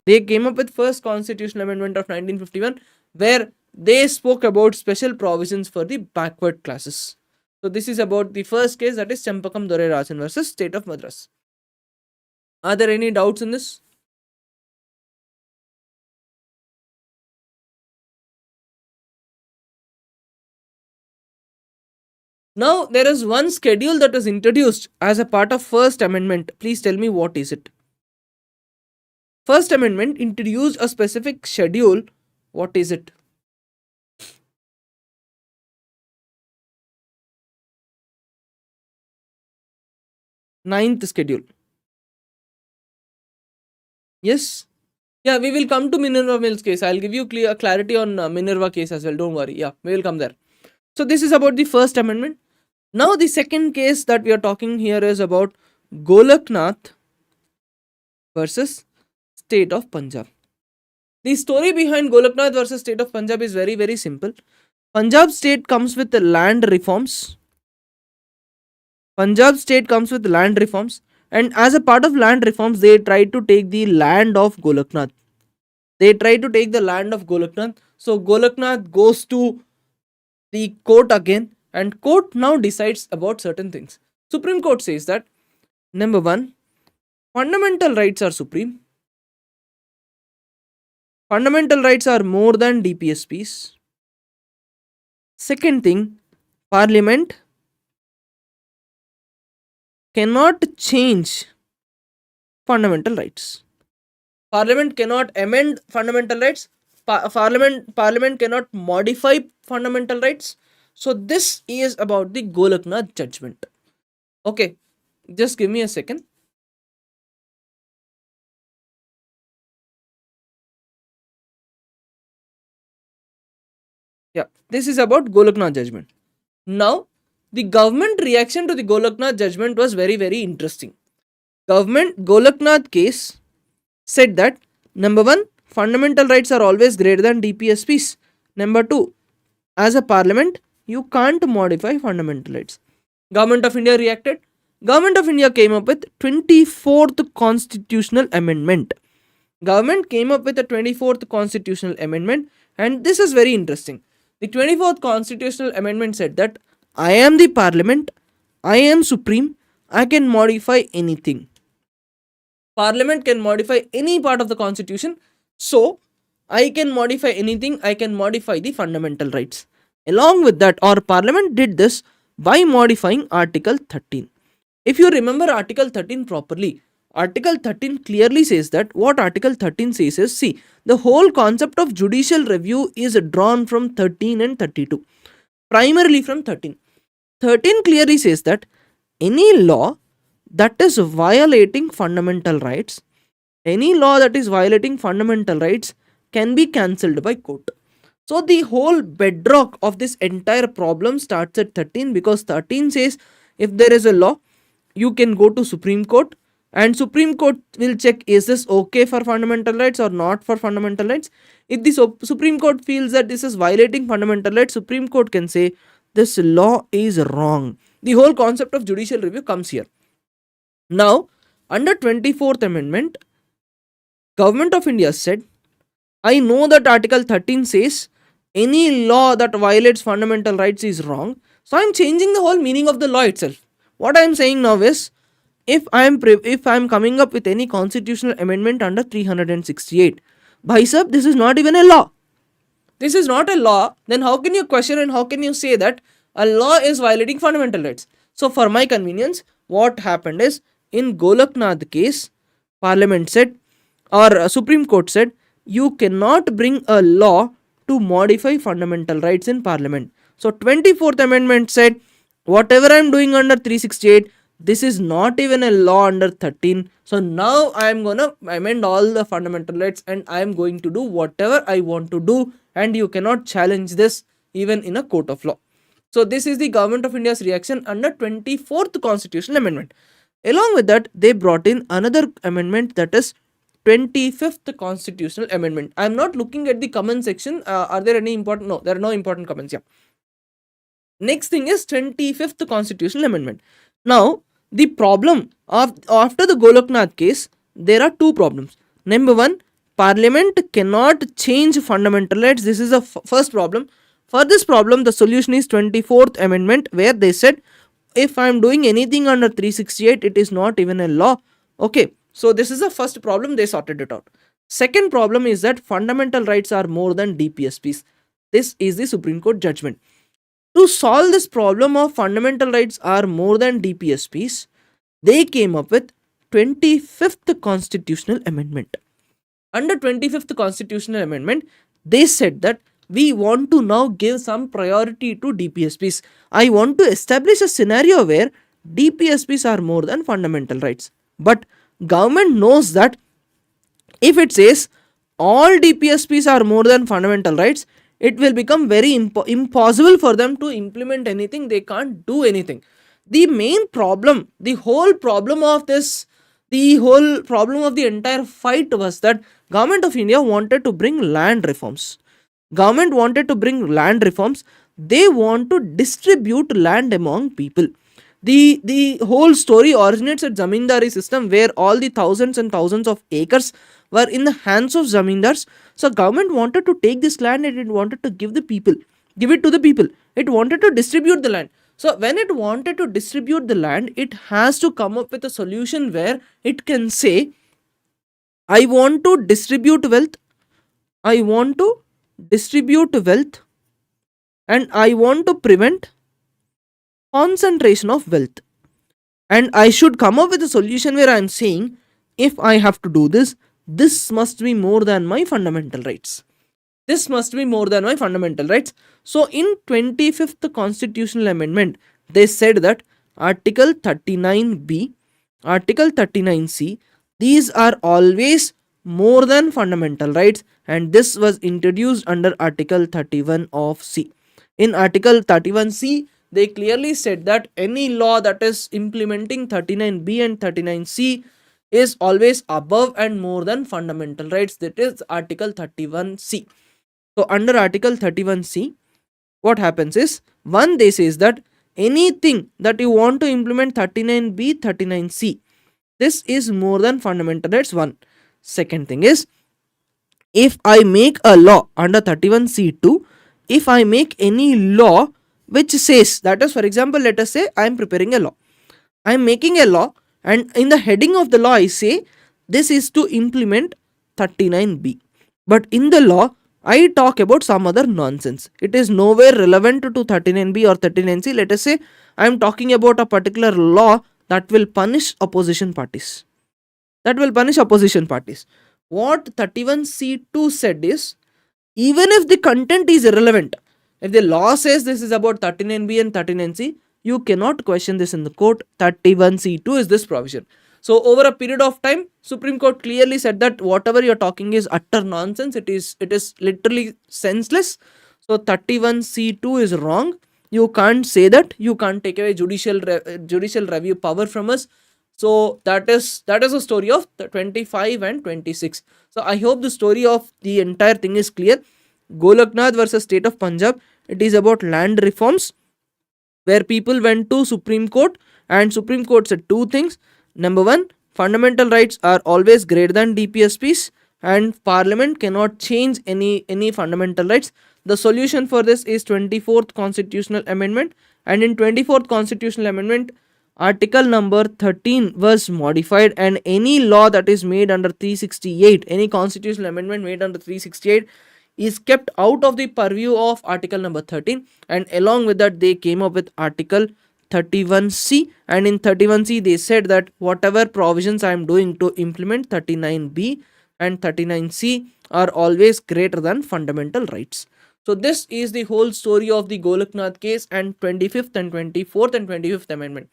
They came up with first constitutional amendment of 1951 where they spoke about special provisions for the backward classes. So this is about the first case, that is Champakam Durai Rajan versus State of Madras. Are there any doubts in this? Now there is one schedule that was introduced as a part of first amendment. Please tell me what is it? First amendment introduced a specific schedule. What is it? Ninth schedule. Yes. Yeah, we will come to Minerva Mills case. I'll give you clarity on Minerva case as well. Don't worry. Yeah, we will come there. So this is about the first amendment. Now the second case that we are talking here is about Golaknath versus State of Punjab. The story behind Golaknath versus State of Punjab is very, very simple. Punjab state comes with land reforms. Punjab state comes with land reforms, and as a part of land reforms, they try to take the land of Golaknath. So Golaknath goes to the court again, and court now decides about certain things. Supreme Court says that number one, fundamental rights are supreme. Fundamental rights are more than DPSPs. Second thing, Parliament cannot change fundamental rights. Parliament cannot amend fundamental rights. Parliament cannot modify fundamental rights. So this is about the Golaknath judgment. Okay, just give me a second. Yeah, this is about Golaknath judgment. Now, the government reaction to the Golaknath judgment was very, very interesting. Golaknath case said that number one, fundamental rights are always greater than DPSPs. Number two, as a parliament, you can't modify fundamental rights. Government of India reacted. Government of India came up with 24th constitutional amendment. Government came up with a 24th constitutional amendment, and this is very interesting. The 24th constitutional amendment said that I am the parliament, I am supreme, I can modify anything. Parliament can modify any part of the constitution, so I can modify anything, I can modify the fundamental rights. Along with that, our parliament did this by modifying Article 13. If you remember Article 13 properly, Article 13 clearly says that. What Article 13 says is, see, the whole concept of judicial review is drawn from 13 and 32. Primarily from 13. 13 clearly says that any law that is violating fundamental rights, can be cancelled by court. So the whole bedrock of this entire problem starts at 13, because 13 says if there is a law, you can go to Supreme Court, and Supreme Court will check, is this okay for fundamental rights or not for fundamental rights. If the Supreme Court feels that this is violating fundamental rights, Supreme Court can say this law is wrong. The whole concept of judicial review comes here. Now, under 24th Amendment, Government of India said, I know that Article 13 says any law that violates fundamental rights is wrong, so I am changing the whole meaning of the law itself. What I am saying now is, if I am coming up with any constitutional amendment under 368, bhai sab, this is not even a law. This is not a law. Then how can you question and how can you say that a law is violating fundamental rights? So for my convenience, what happened is, in Golaknath case, Parliament said, or Supreme Court said, you cannot bring a law to modify fundamental rights in Parliament. So 24th Amendment said, whatever I am doing under 368, this is not even a law under 13. So now I am gonna amend all the fundamental rights and I am going to do whatever I want to do, and you cannot challenge this even in a court of law. So this is the Government of India's reaction under 24th Constitutional Amendment. Along with that, they brought in another amendment, that is 25th Constitutional Amendment. I am not looking at the comment section. Are there any important? No, there are no important comments. Yeah. Next thing is 25th Constitutional Amendment. Now, the problem of after the Golaknath case, there are two problems. Number one, Parliament cannot change fundamental rights. This is the first problem. For this problem, the solution is 24th Amendment, where they said, if I am doing anything under 368, it is not even a law. Okay, so this is the first problem, they sorted it out. Second problem is that fundamental rights are more than DPSPs. This is the Supreme Court judgment. To solve this problem of fundamental rights are more than DPSPs, they came up with 25th Constitutional Amendment. Under 25th Constitutional Amendment, they said that we want to now give some priority to DPSPs. I want to establish a scenario where DPSPs are more than fundamental rights. But government knows that if it says all DPSPs are more than fundamental rights, it will become very impossible for them to implement anything. They can't do anything. The main problem, the whole problem of the entire fight was that Government of India wanted to bring land reforms. Government wanted to bring land reforms. They want to distribute land among people. The whole story originates at Zamindari system, where all the thousands and thousands of acres were in the hands of zamindars. So government wanted to take this land and it wanted to give it to the people. It wanted to distribute the land. So when it wanted to distribute the land, it has to come up with a solution where it can say, I want to distribute wealth. I want to distribute wealth and I want to prevent concentration of wealth. And I should come up with a solution where I am saying, if I have to do this, this must be more than my fundamental rights. This must be more than my fundamental rights. So in 25th Constitutional Amendment, they said that Article 39B, Article 39C, these are always more than fundamental rights, and this was introduced under Article 31 of C. In Article 31C, they clearly said that any law that is implementing 39B and 39C is always above and more than fundamental rights. That is Article 31C. So under Article 31C, what happens is, one, they says that anything that you want to implement 39B, 39C, this is more than fundamental rights. One. Second thing is, if I make a law under 31C2, if I make any law which says, that is, for example, let us say I am preparing a law. I am making a law, and in the heading of the law I say this is to implement 39B. But in the law I talk about some other nonsense. It is nowhere relevant to 39B or 39C. Let us say I am talking about a particular law that will punish opposition parties. that will punish opposition parties. What 31C2 said is, even if the content is irrelevant, if the law says this is about 39B and 39C, you cannot question this in the court. 31C2 is this provision. So over a period of time, Supreme Court clearly said that whatever you're talking is utter nonsense. It is literally senseless. So 31C2 is wrong. You can't say that. You can't take away judicial review power from us. So that is a story of the 25 and 26. So I hope the story of the entire thing is clear. Golaknath versus State of Punjab. It is about land reforms, where people went to Supreme Court, and Supreme Court said two things. Number one, fundamental rights are always greater than DPSPs, and Parliament cannot change any fundamental rights. The solution for this is 24th Constitutional Amendment, and in 24th Constitutional Amendment, Article number 13 was modified, and any law that is made under 368, any constitutional amendment made under 368 is kept out of the purview of Article number 13, and along with that they came up with Article 31C, and in 31C they said that whatever provisions I am doing to implement 39B and 39C are always greater than fundamental rights. So this is the whole story of the Golaknath case and 25th and 24th and 25th Amendment.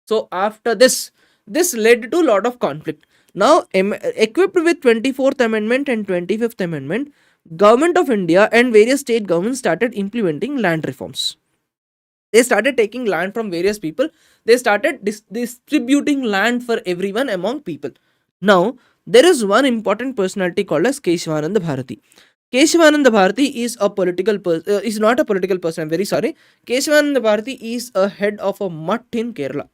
So after this led to a lot of conflict. Now equipped with 24th Amendment and 25th Amendment, Government of India and various state governments started implementing land reforms. They started taking land from various people. They started distributing land for everyone among people. Now there is one important personality called as Keshavananda Bharati. Keshavananda Bharati is a is not a political person. I'm very sorry. Keshavananda Bharati is a head of a mutt in Kerala.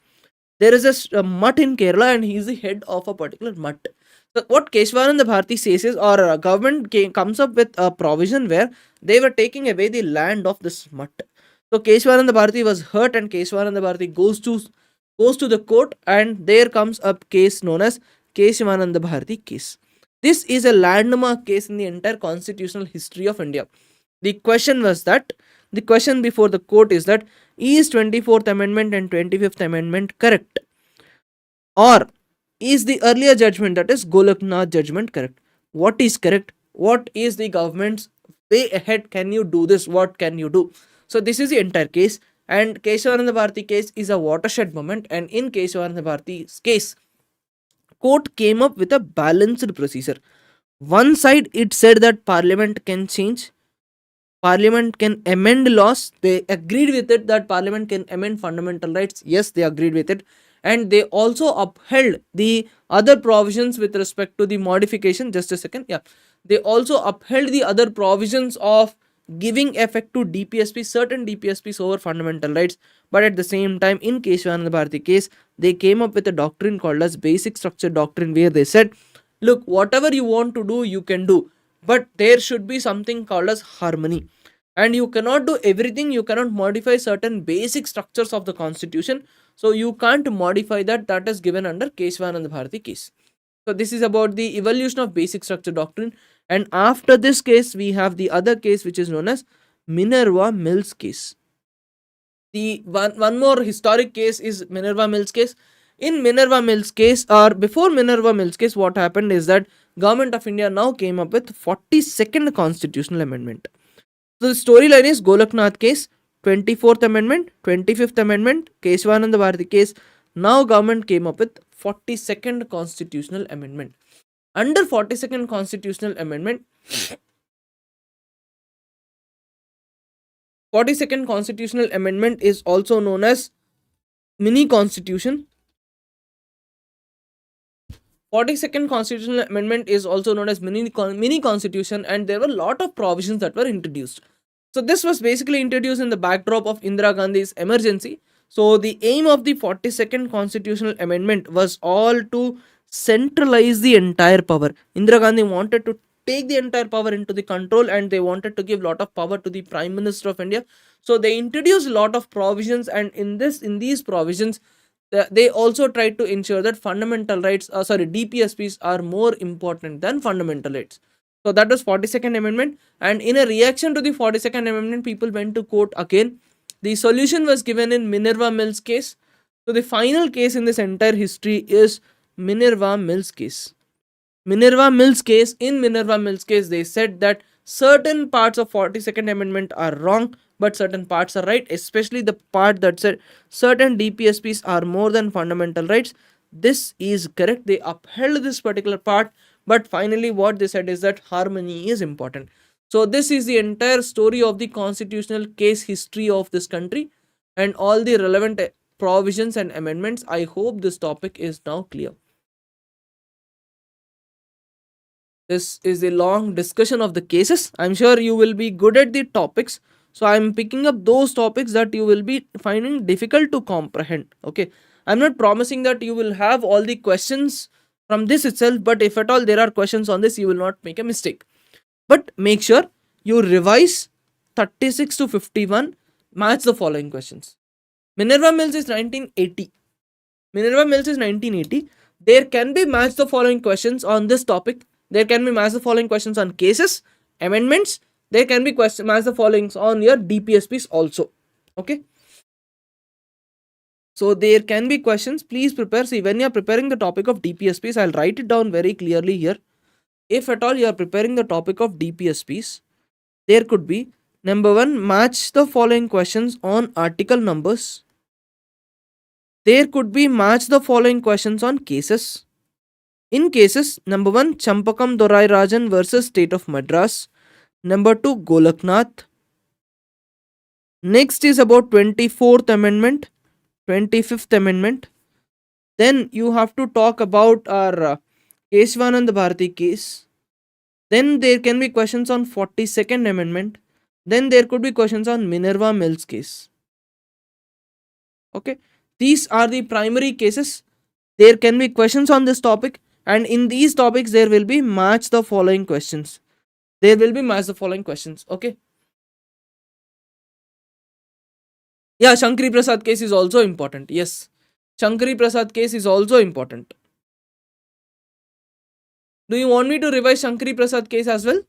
There is a mutt in Kerala, and he is the head of a particular mutt. So what Keshavananda Bharati says is, or a government comes up with a provision where they were taking away the land of this mutt. So Keshavananda Bharati was hurt, and Keshavananda Bharati goes to the court, and there comes a case known as Keshavananda Bharati case. This is a landmark case in the entire constitutional history of India. The question before the court is that, is 24th Amendment and 25th Amendment correct? Or is the earlier judgment, that is Golaknath judgment, correct? What is correct? What is the government's way ahead? Can you do this? What can you do? So this is the entire case, and Keshavananda Bharati case is a watershed moment, and in Keshavananda Bharati's case, court came up with a balanced procedure. One side it said that Parliament can change, Parliament can amend laws. They agreed with it that Parliament can amend fundamental rights. Yes, they agreed with it. And they also upheld the other provisions with respect to the modification. Just a second. Yeah. They also upheld the other provisions of giving effect to DPSP, certain DPSPs over fundamental rights. But at the same time, in Keshavananda Bharati case, they came up with a doctrine called as basic structure doctrine, where they said, look, whatever you want to do, you can do. But there should be something called as harmony. And you cannot do everything. You cannot modify certain basic structures of the constitution. So you can't modify that. That is given under Keshavananda Bharati case. So this is about the evolution of basic structure doctrine. And after this case, we have the other case which is known as Minerva Mills case. The one more historic case is Minerva Mills case. In Minerva Mills case, or before Minerva Mills case, what happened is that Government of India now came up with 42nd Constitutional Amendment. So the storyline is Golaknath case, 24th Amendment, 25th Amendment, Keshavananda Bharati case. Now government came up with 42nd Constitutional Amendment. Under 42nd Constitutional Amendment, 42nd Constitutional Amendment is also known as mini constitution. 42nd Constitutional Amendment is also known as mini constitution, and there were a lot of provisions that were introduced. So this was basically introduced in the backdrop of Indira Gandhi's emergency. So the aim of the 42nd Constitutional Amendment was all to centralize the entire power. Indira Gandhi wanted to take the entire power into the control, and they wanted to give lot of power to the Prime Minister of India. So they introduced a lot of provisions, and in these provisions, they also tried to ensure that fundamental rights, DPSPs are more important than fundamental rights. So that was 42nd Amendment, and in a reaction to the 42nd Amendment, people went to court again. The solution was given in Minerva Mills case. So the final case in this entire history is Minerva Mills case. Minerva Mills case, in Minerva Mills case, they said that certain parts of 42nd Amendment are wrong, but certain parts are right, especially the part that said certain DPSPs are more than fundamental rights. This is correct. They upheld this particular part, but finally, what they said is that harmony is important. So, this is the entire story of the constitutional case history of this country and all the relevant provisions and amendments. I hope this topic is now clear. This is a long discussion of the cases. I'm sure you will be good at the topics. So I'm picking up those topics that you will be finding difficult to comprehend. Okay. I'm not promising that you will have all the questions from this itself, but if at all there are questions on this, you will not make a mistake. But make sure you revise 36 to 51, match the following questions. Minerva Mills is 1980. Minerva Mills is 1980. There can be match the following questions on this topic. There can be match the following questions on cases, amendments. There can be match the following on your DPSPs also. Okay. So there can be questions. Please prepare. See, when you are preparing the topic of DPSPs, I'll write it down very clearly here. If at all you are preparing the topic of DPSPs, there could be number 1, match the following questions on article numbers. There could be match the following questions on cases. In cases, number 1, Champakam Dorai Rajan versus State of Madras. Number 2, Golaknath. Next is about 24th Amendment, 25th Amendment. Then you have to talk about our Keshwanand Bharati case. Then there can be questions on 42nd Amendment. Then there could be questions on Minerva Mills case. Okay. These are the primary cases. There can be questions on this topic. And in these topics, there will be match the following questions. There will be match the following questions. Okay. Yeah, Shankari Prasad case is also important. Yes. Shankari Prasad case is also important. Do you want me to revise Shankari Prasad case as well?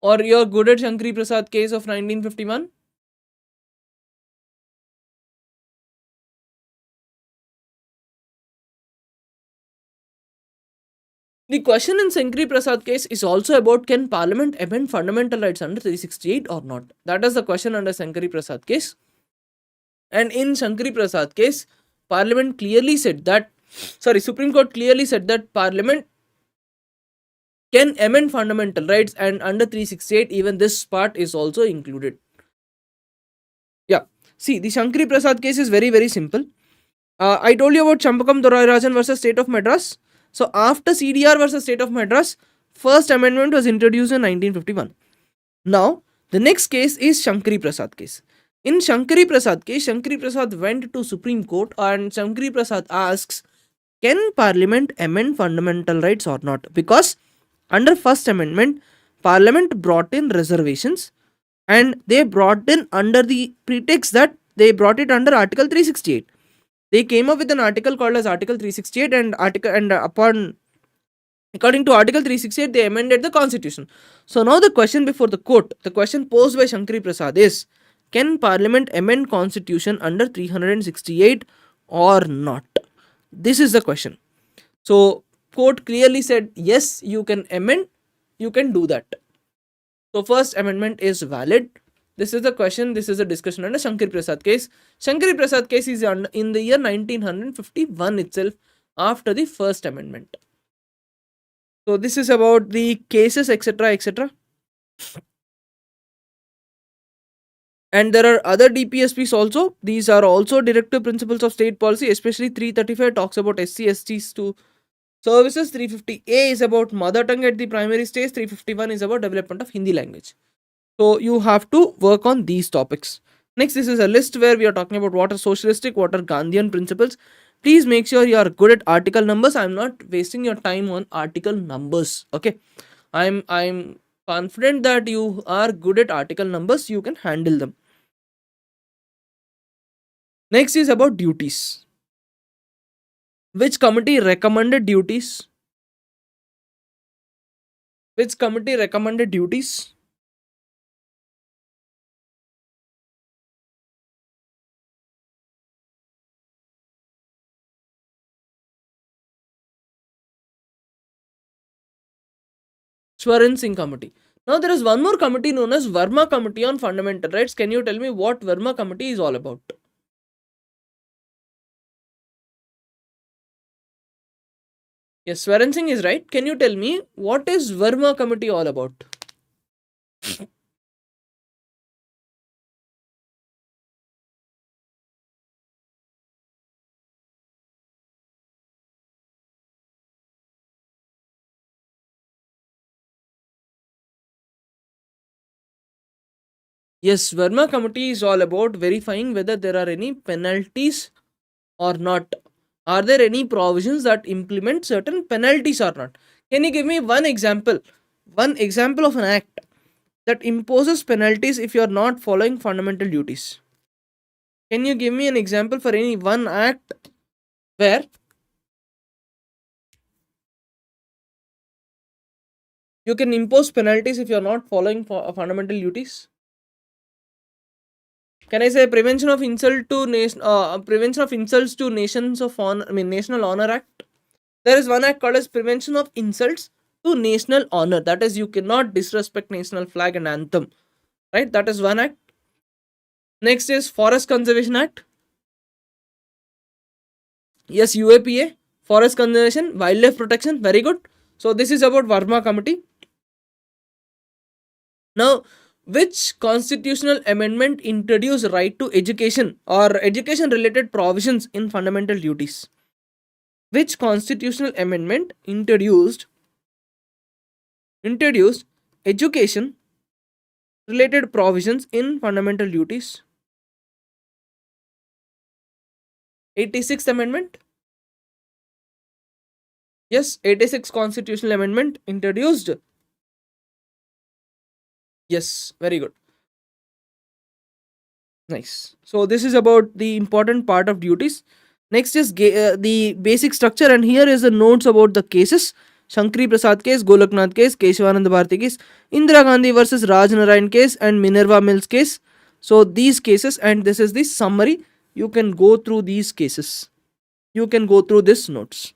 Or you're good at Shankari Prasad case of 1951? The question in Shankari Prasad case is also about, can Parliament amend fundamental rights under 368 or not? That is the question under Shankari Prasad case. And in Shankari Prasad case, Parliament clearly said that, Supreme Court clearly said that Parliament can amend fundamental rights, and under 368 even this part is also included. Yeah. See, the Shankari Prasad case is very, very simple. I told you about Champakam Dorai Rajan versus State of Madras. So after CDR versus State of Madras, first amendment was introduced in 1951. Now, the next case is Shankari Prasad case. In Shankari Prasad case, Shankari Prasad went to Supreme Court and Shankari Prasad asks, can Parliament amend fundamental rights or not? Because under first amendment, Parliament brought in reservations, and they brought in under the pretext that they brought it under Article 368. They came up with an article called as Article 368, and according to Article 368, they amended the Constitution. So now the question before the court, the question posed by Shankari Prasad is, can Parliament amend Constitution under 368 or not? This is the question. So court clearly said, yes, you can amend, you can do that. So first amendment is valid. This is the question, this is a discussion under Shankari Prasad case. Shankari Prasad case is in the year 1951 itself, after the first amendment. So this is about the cases, etc., etc. And there are other DPSPs also. These are also directive principles of state policy, especially 335 talks about SC, STs to services. 350A is about mother tongue at the primary stage. 351 is about development of Hindi language. So you have to work on these topics. Next, this is a list where we are talking about what are socialistic, what are Gandhian principles. Please make sure you are good at article numbers. I'm not wasting your time on article numbers. Okay. I'm confident that you are good at article numbers. You can handle them. Next is about duties. Which committee recommended duties? Which committee recommended duties? Swaran Singh Committee. Now there is one more committee known as Verma Committee on Fundamental Rights. Can you tell me what Verma Committee is all about? Yes, Swaran Singh is right. Can you tell me what is Verma Committee all about? Yes, Verma Committee is all about verifying whether there are any penalties or not. Are there any provisions that implement certain penalties or not? Can you give me one example? One example of an act that imposes penalties if you are not following fundamental duties. Can you give me an example for any one act where you can impose penalties if you are not following fundamental duties? Can I say prevention of insult to prevention of insults to nations of honor? I mean National Honor Act. There is one act called as prevention of insults to national honor. That is, you cannot disrespect national flag and anthem. Right? That is one act. Next is Forest Conservation Act. Yes, UAPA, Forest Conservation, Wildlife Protection. Very good. So this is about Verma Committee. Now, which constitutional amendment introduced right to education or education related provisions in fundamental duties? Which constitutional amendment introduced education related provisions in fundamental duties? 86th Amendment. Yes, 86th constitutional amendment introduced. Yes, very good. Nice. So this is about the important part of duties. Next is the basic structure, and here is the notes about the cases. Shankari Prasad case, Golaknath case, Keshavanand Bharati case, Indira Gandhi versus Raj Narayan case, and Minerva Mills case. So these cases, and this is the summary. You can go through these cases. You can go through this notes.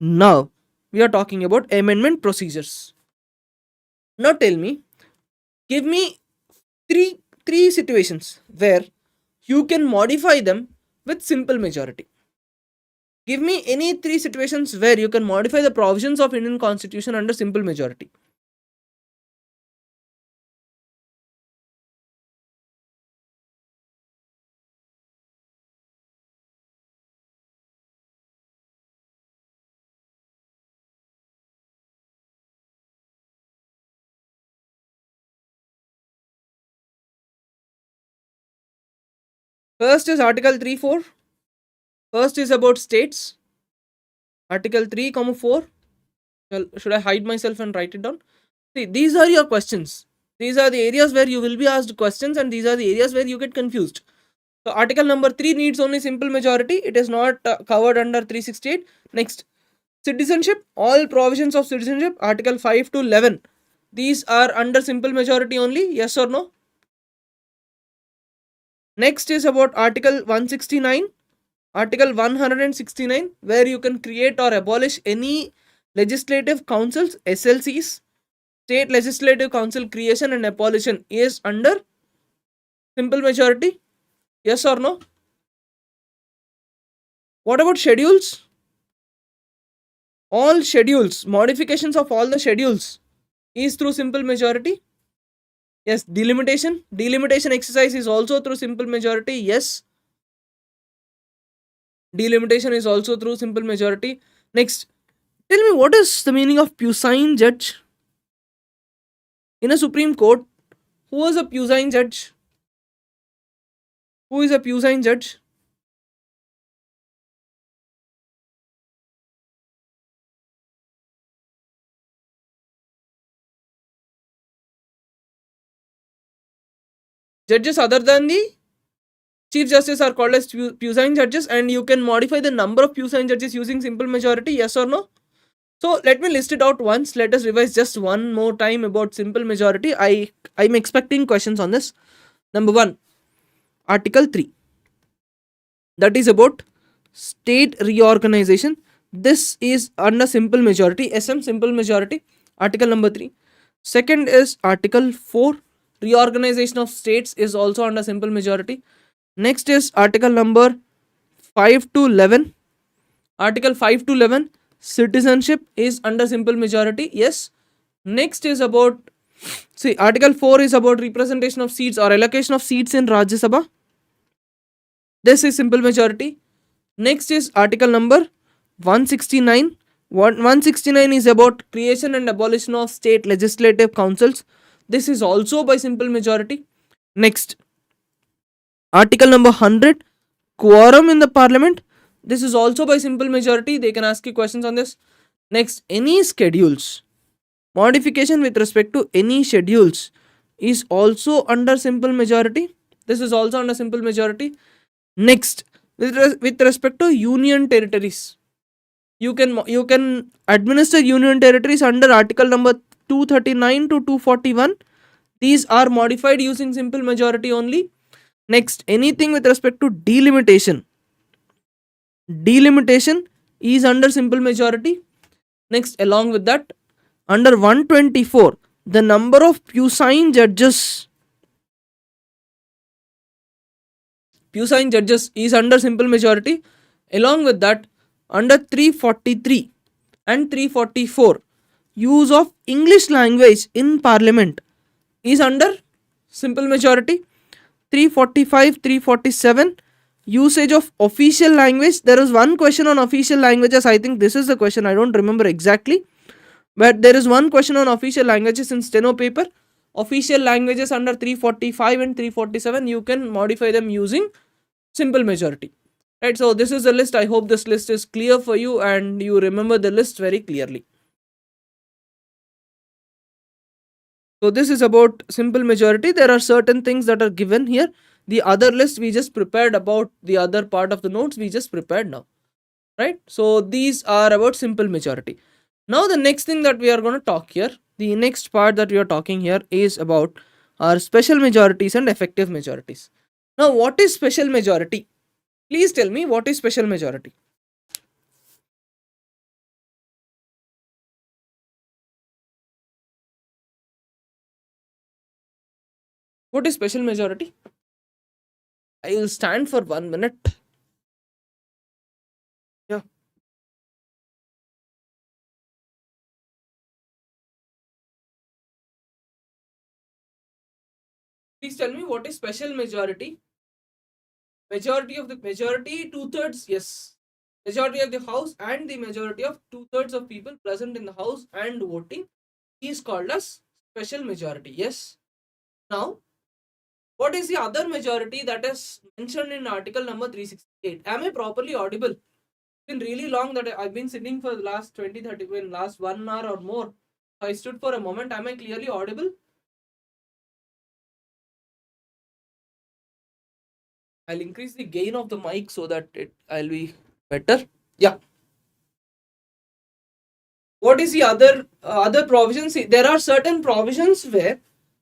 Now we are talking about amendment procedures. Now tell me, give me three situations where you can modify them with simple majority. Give me any three situations where you can modify the provisions of Indian Constitution under simple majority. First is Article 3(4). First is about states. Article 3(4). Should I hide myself and write it down? See, these are your questions. These are the areas where you will be asked questions, and these are the areas where you get confused. So article number 3 needs only simple majority. It is not covered under 368. Next, citizenship. All provisions of citizenship, article 5 to 11. These are under simple majority only. Yes or no? Next is about article 169. Article 169, where you can create or abolish any legislative councils, SLCs. State Legislative Council creation and abolition is under simple majority. Yes or no? What about schedules? All schedules, modifications of all the schedules is through simple majority. Yes, delimitation exercise is also through simple majority. Yes, delimitation is also through simple majority. Next, tell me, what is the meaning of puisne judge? In a Supreme Court, who is a puisne judge? Who is a puisne judge? Judges other than the Chief Justice are called as puisne judges, and you can modify the number of puisne judges using simple majority. Yes or no? So let me list it out once. Let us revise just one more time about simple majority. I'm expecting questions on this. Number 1, Article 3. That is about state reorganization. This is under simple majority. SM, simple majority. Article number 3. Second is Article 4. Reorganization of states is also under simple majority. Next is Article number 5 to 11. Article 5 to 11. Citizenship is under simple majority. Yes. Next is about, see, Article 4 is about representation of seats or allocation of seats in Rajya Sabha. This is simple majority. Next is Article number 169. 169 is about creation and abolition of state legislative councils. This is also by simple majority. Next, Article number 100, quorum in the parliament. This is also by simple majority. They can ask you questions on this. Next, any schedules, modification with respect to any schedules is also under simple majority. This is also under simple majority. Next, with respect to union territories, you can administer union territories under Article number 239 to 241. These are modified using simple majority only. Next, anything with respect to delimitation is under simple majority. Next, along with that, under 124, the number of puisne judges is under simple majority. Along with that, under 343 and 344, use of English language in parliament is under simple majority. 345, 347, usage of official language. There is one question on official languages. I think this is the question. I don't remember exactly. But there is one question on official languages in Steno paper. Official languages under 345 and 347, you can modify them using simple majority. Right, so this is the list. I hope this list is clear for you and you remember the list very clearly. So this is about simple majority. There are certain things that are given here. The other list we just prepared about the other part of the notes we just prepared now. Right, so these are about simple majority. Now the next thing that we are going to talk here, the next part that we are talking here is about our special majorities and effective majorities. Now what is special majority? Please tell me, what is special majority? What is special majority? I will stand for 1 minute. Yeah. Please tell me, what is special majority? Majority, 2/3, yes. Majority of the house and the majority of 2/3 of people present in the house and voting is called as special majority. Yes. Now, what is the other majority that is mentioned in article number 368? Am I properly audible? It's been really long that I've been sitting for the last 20, 30, last 1 hour or more. I stood for a moment. Am I clearly audible? I'll increase the gain of the mic so that I'll be better. Yeah. What is the other provisions? See, there are certain provisions where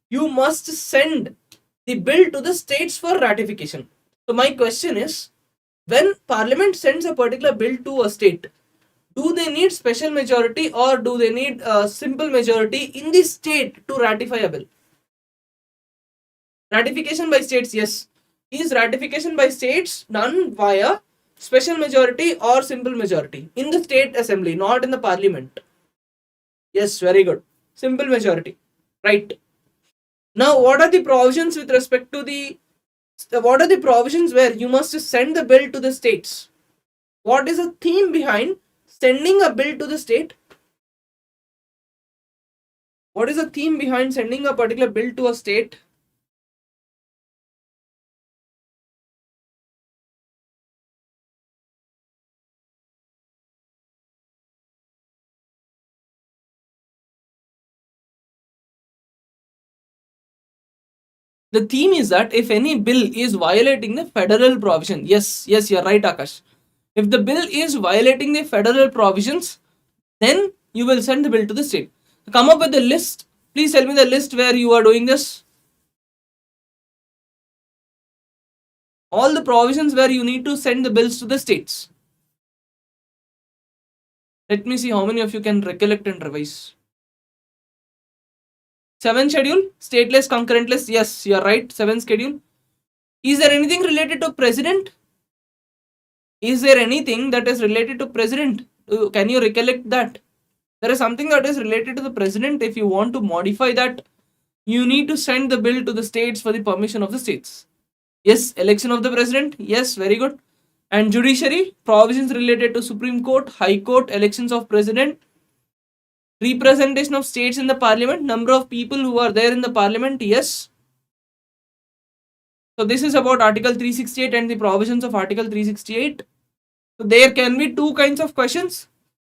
you must send the bill to the states for ratification. So my question is, when Parliament sends a particular bill to a state, do they need special majority or do they need a simple majority in the state to ratify a bill? Ratification by states, yes. Is ratification by states done via special majority or simple majority in the state assembly, not in the parliament? Yes, very good. Simple majority. Right. Now, what are the provisions with respect to what are the provisions where you must send the bill to the states? What is the theme behind sending a bill to the state? What is the theme behind sending a particular bill to a state? The theme is that if any bill is violating the federal provision, yes, you're right, Akash. If the bill is violating the federal provisions, then you will send the bill to the state. Come up with the list. Please tell me the list where you are doing this. All the provisions where you need to send the bills to the states. Let me see how many of you can recollect and revise. Seventh schedule, stateless, concurrentless. Yes, you are right. Seventh schedule. Is there anything related to president? Is there anything that is related to president? Can you recollect that? There is something that is related to the president. If you want to modify that, you need to send the bill to the states for the permission of the states. Yes, election of the president. Yes, very good. And judiciary, provisions related to Supreme Court, High Court, elections of president, representation of states in the parliament, number of people who are there in the parliament. Yes. So this is about Article 368 and the provisions of Article 368. So there can be two kinds of questions.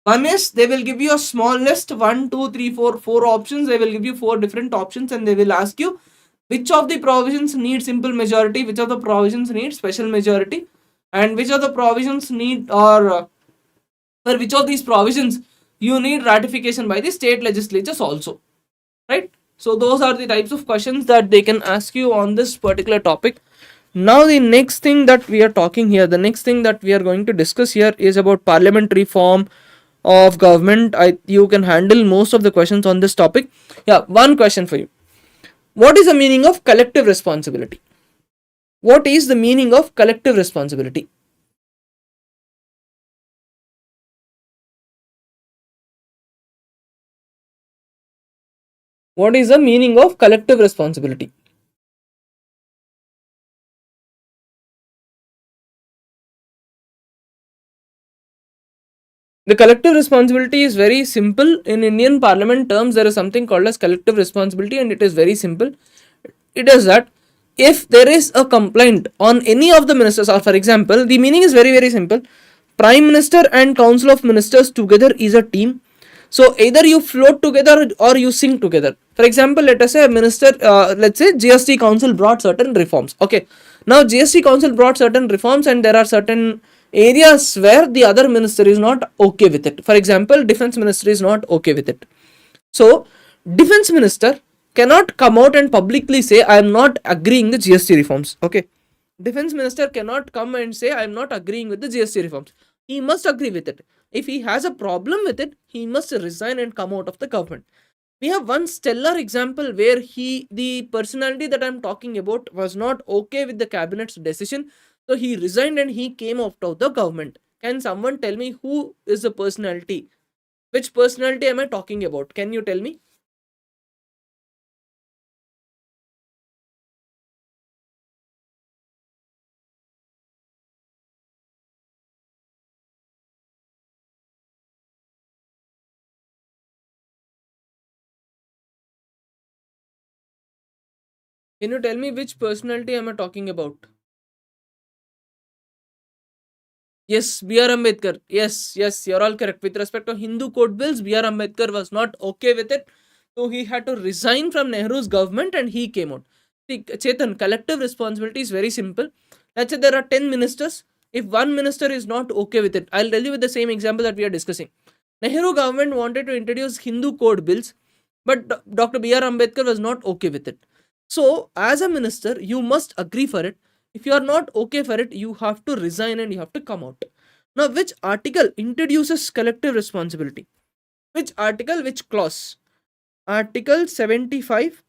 One is they will give you a small list, 1, 2, 3, 4, 4 options. They will give you 4 different options and they will ask you which of the provisions need simple majority, which of the provisions need special majority, and which of the provisions need for which of these provisions you need ratification by the state legislatures also, right? So those are the types of questions that they can ask you on this particular topic. Now the next thing that we are talking here, the next thing that we are going to discuss here is about parliamentary form of government. You can handle most of the questions on this topic. Yeah, one question for you. What is the meaning of collective responsibility? What is the meaning of collective responsibility? What is the meaning of collective responsibility? The collective responsibility is very simple. In Indian Parliament terms, there is something called as collective responsibility, and it is very simple. It is that if there is a complaint on any of the ministers, or for example, the meaning is very, very simple. Prime Minister and Council of Ministers together is a team. So either you float together or you sing together. For example, let us say a minister, let's say GST Council brought certain reforms. Okay, now GST Council brought certain reforms, and there are certain areas where the other minister is not okay with it. For example, Defense Minister is not okay with it. So, Defense Minister cannot come out and publicly say, I am not agreeing the GST reforms. Okay. Defense Minister cannot come and say, I am not agreeing with the GST reforms. He must agree with it. If he has a problem with it, he must resign and come out of the government. We have one stellar example where the personality that I'm talking about, was not okay with the cabinet's decision. So he resigned and he came out of the government. Can someone tell me who is the personality? Which personality am I talking about? Can you tell me? Can you tell me which personality am I talking about? Yes, B.R. Ambedkar. Yes, you're all correct. With respect to Hindu code bills, B.R. Ambedkar was not okay with it. So he had to resign from Nehru's government and he came out. See, Chetan, collective responsibility is very simple. Let's say there are 10 ministers. If one minister is not okay with it, I'll tell you with the same example that we are discussing. Nehru government wanted to introduce Hindu code bills, but Dr. B.R. Ambedkar was not okay with it. So, as a minister, you must agree for it. If you are not okay for it, you have to resign and you have to come out. Now, which article introduces collective responsibility? Which article, which clause? Article 75.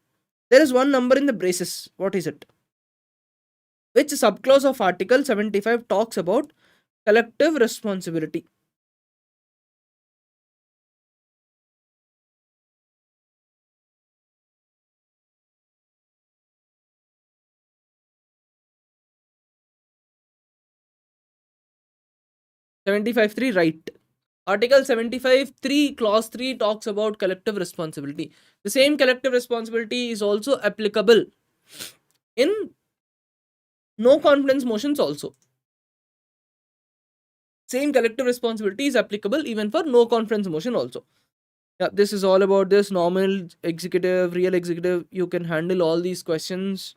There is one number in the braces. What is it? Which subclause of Article 75 talks about collective responsibility? 75.3, right. Article 75.3, clause 3 talks about collective responsibility. The same collective responsibility is also applicable in no confidence motions also. Same collective responsibility is applicable even for no confidence motion also. Yeah, this is all about this normal executive, real executive. You can handle all these questions.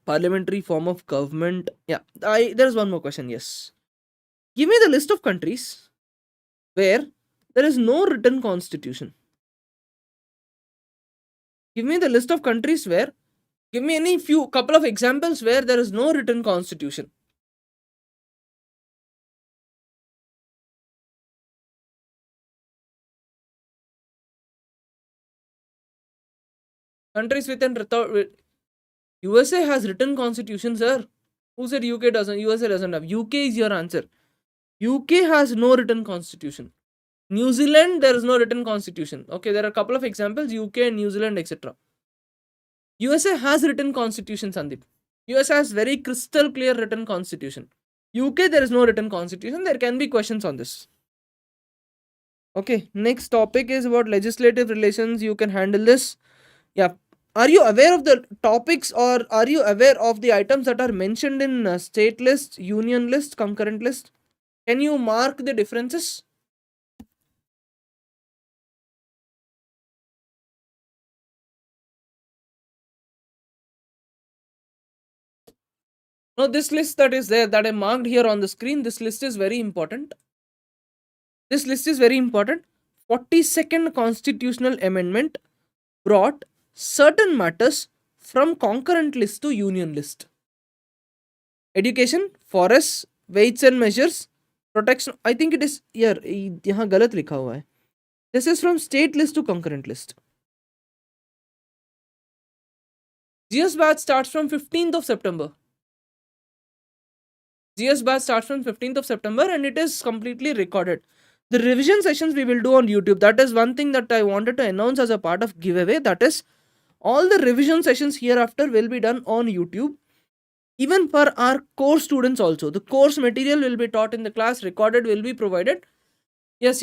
Parliamentary form of government. Yeah, there's one more question. Yes. Give me the list of countries where there is no written constitution. Give me the list of countries where, give me any few couple of examples where there is no written constitution. Countries with an USA has written constitution, sir. Who said UK doesn't? USA doesn't have. UK is your answer. UK has no written constitution. New Zealand, there is no written constitution. Okay, there are a couple of examples, UK and New Zealand, etc. USA has written constitution, Sandeep. USA has very crystal clear written constitution. UK, there is no written constitution. There can be questions on this. Okay, next topic is about legislative relations. You can handle this. Yeah. Are you aware of the topics, or are you aware of the items that are mentioned in state list, union list, concurrent list? Can you mark the differences? No, this list that is there, that I marked here on the screen, this list is very important. This list is very important. 42nd constitutional amendment brought certain matters from concurrent list to union list. Education, forests, weights and measures, protection. I think it is here. यहाँ गलत लिखा हुआ है. This is from state list to concurrent list. GS batch starts from 15th of September. GS batch starts from 15th of September and it is completely recorded. The revision sessions we will do on YouTube. That is one thing that I wanted to announce as a part of giveaway. That is, all the revision sessions hereafter will be done on YouTube. Even for our course students also. The course material will be taught in the class. Recorded will be provided. Yes.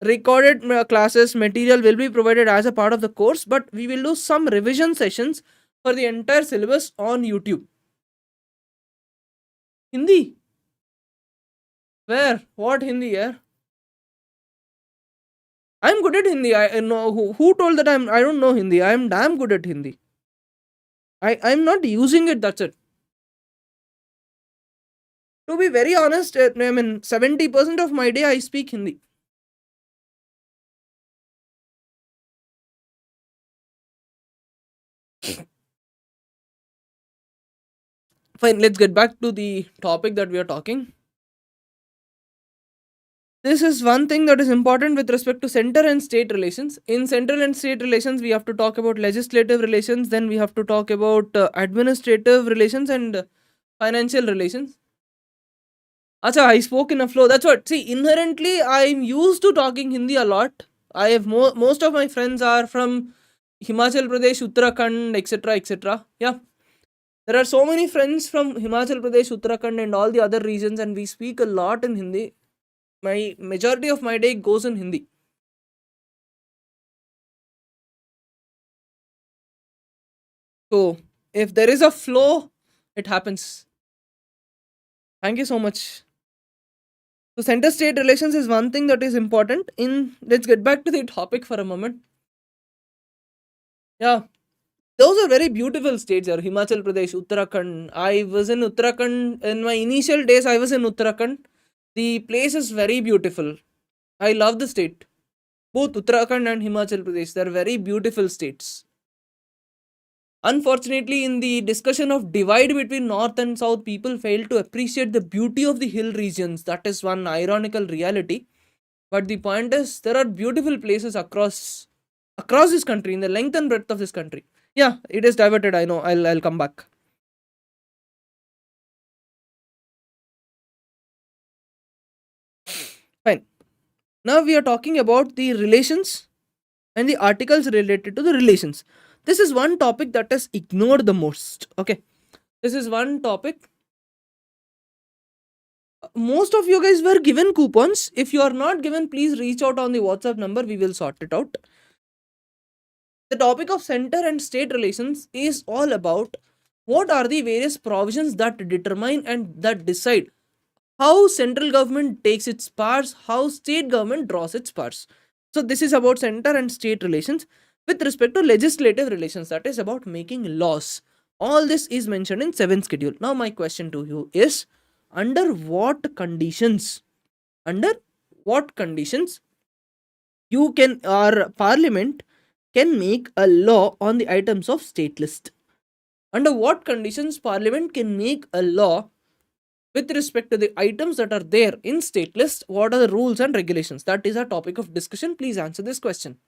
Recorded classes material will be provided as a part of the course. But we will do some revision sessions for the entire syllabus on YouTube. Hindi? Where? What Hindi here? I'm good at Hindi. I know who told that I don't know Hindi. I am damn good at Hindi. I'm not using it, that's it. To be very honest, I mean 70% of my day I speak Hindi. Fine, let's get back to the topic that we are talking. This is one thing that is important with respect to center and state relations. In central and state relations, we have to talk about legislative relations, then we have to talk about administrative relations and financial relations. Acha, I spoke in a flow. That's what. See, inherently, I'm used to talking Hindi a lot. I have most of my friends are from Himachal Pradesh, Uttarakhand, etc., etc. Yeah. There are so many friends from Himachal Pradesh, Uttarakhand, and all the other regions, and we speak a lot in Hindi. My majority of my day goes in Hindi. So, if there is a flow, it happens. Thank you so much. So, center state relations is one thing that is important. Let's get back to the topic for a moment. Yeah. Those are very beautiful states here. Himachal Pradesh, Uttarakhand. I was in Uttarakhand. In my initial days, I was in Uttarakhand. The place is very beautiful. I love the state. Both Uttarakhand and Himachal Pradesh. They're very beautiful states. Unfortunately, in the discussion of divide between north and south, people fail to appreciate the beauty of the hill regions. That is one ironical reality. But the point is, there are beautiful places across this country, in the length and breadth of this country. Yeah, it is diverted. I know. I'll come back. Fine. Now we are talking about the relations and the articles related to the relations. This is one topic that is ignored the most. Okay. This is one topic. Most of you guys were given coupons. If you are not given, please reach out on the WhatsApp number. We will sort it out. The topic of center and state relations is all about what are the various provisions that determine and that decide how central government takes its parts, how state government draws its parts. So this is about center and state relations. With respect to legislative relations, that is about making laws. All this is mentioned in 7th schedule. Now my question to you is, under what conditions you can, or parliament can make a law on the items of state list? Under what conditions parliament can make a law with respect to the items that are there in state list? What are the rules and regulations? That is a topic of discussion. Please answer this question.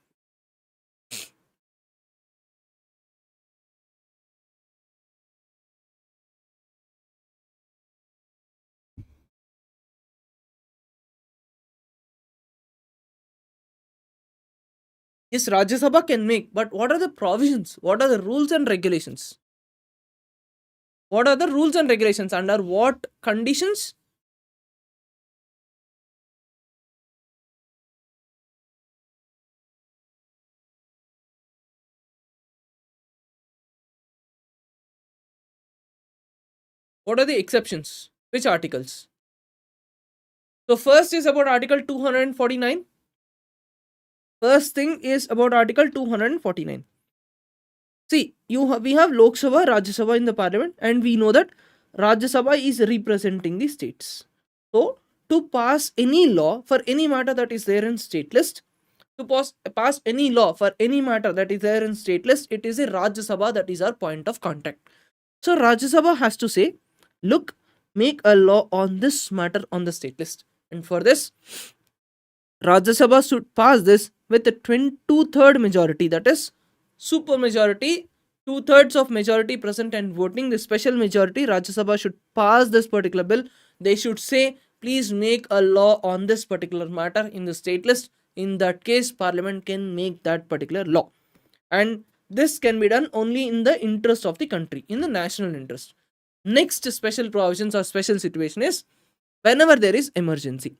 Yes, Rajya Sabha can make, but what are the provisions? What are the rules and regulations? What are the rules and regulations? Under what conditions? What are the exceptions? Which articles? So first is about Article 249. First thing is about Article 249. See, we have Lok Sabha, Rajya Sabha in the parliament, and we know that Rajya Sabha is representing the states. So, to pass any law for any matter that is there in state list, to pass any law for any matter that is there in state list, it is a Rajya Sabha that is our point of contact. So, Rajya Sabha has to say, look, make a law on this matter on the state list. And for this, Rajya Sabha should pass this with a 2/3 majority, that is super majority, 2/3 of majority present and voting. The special majority, Rajya Sabha should pass this particular bill. They should say, please make a law on this particular matter in the state list. In that case, Parliament can make that particular law. And this can be done only in the interest of the country, in the national interest. Next special provisions or special situation is whenever there is emergency.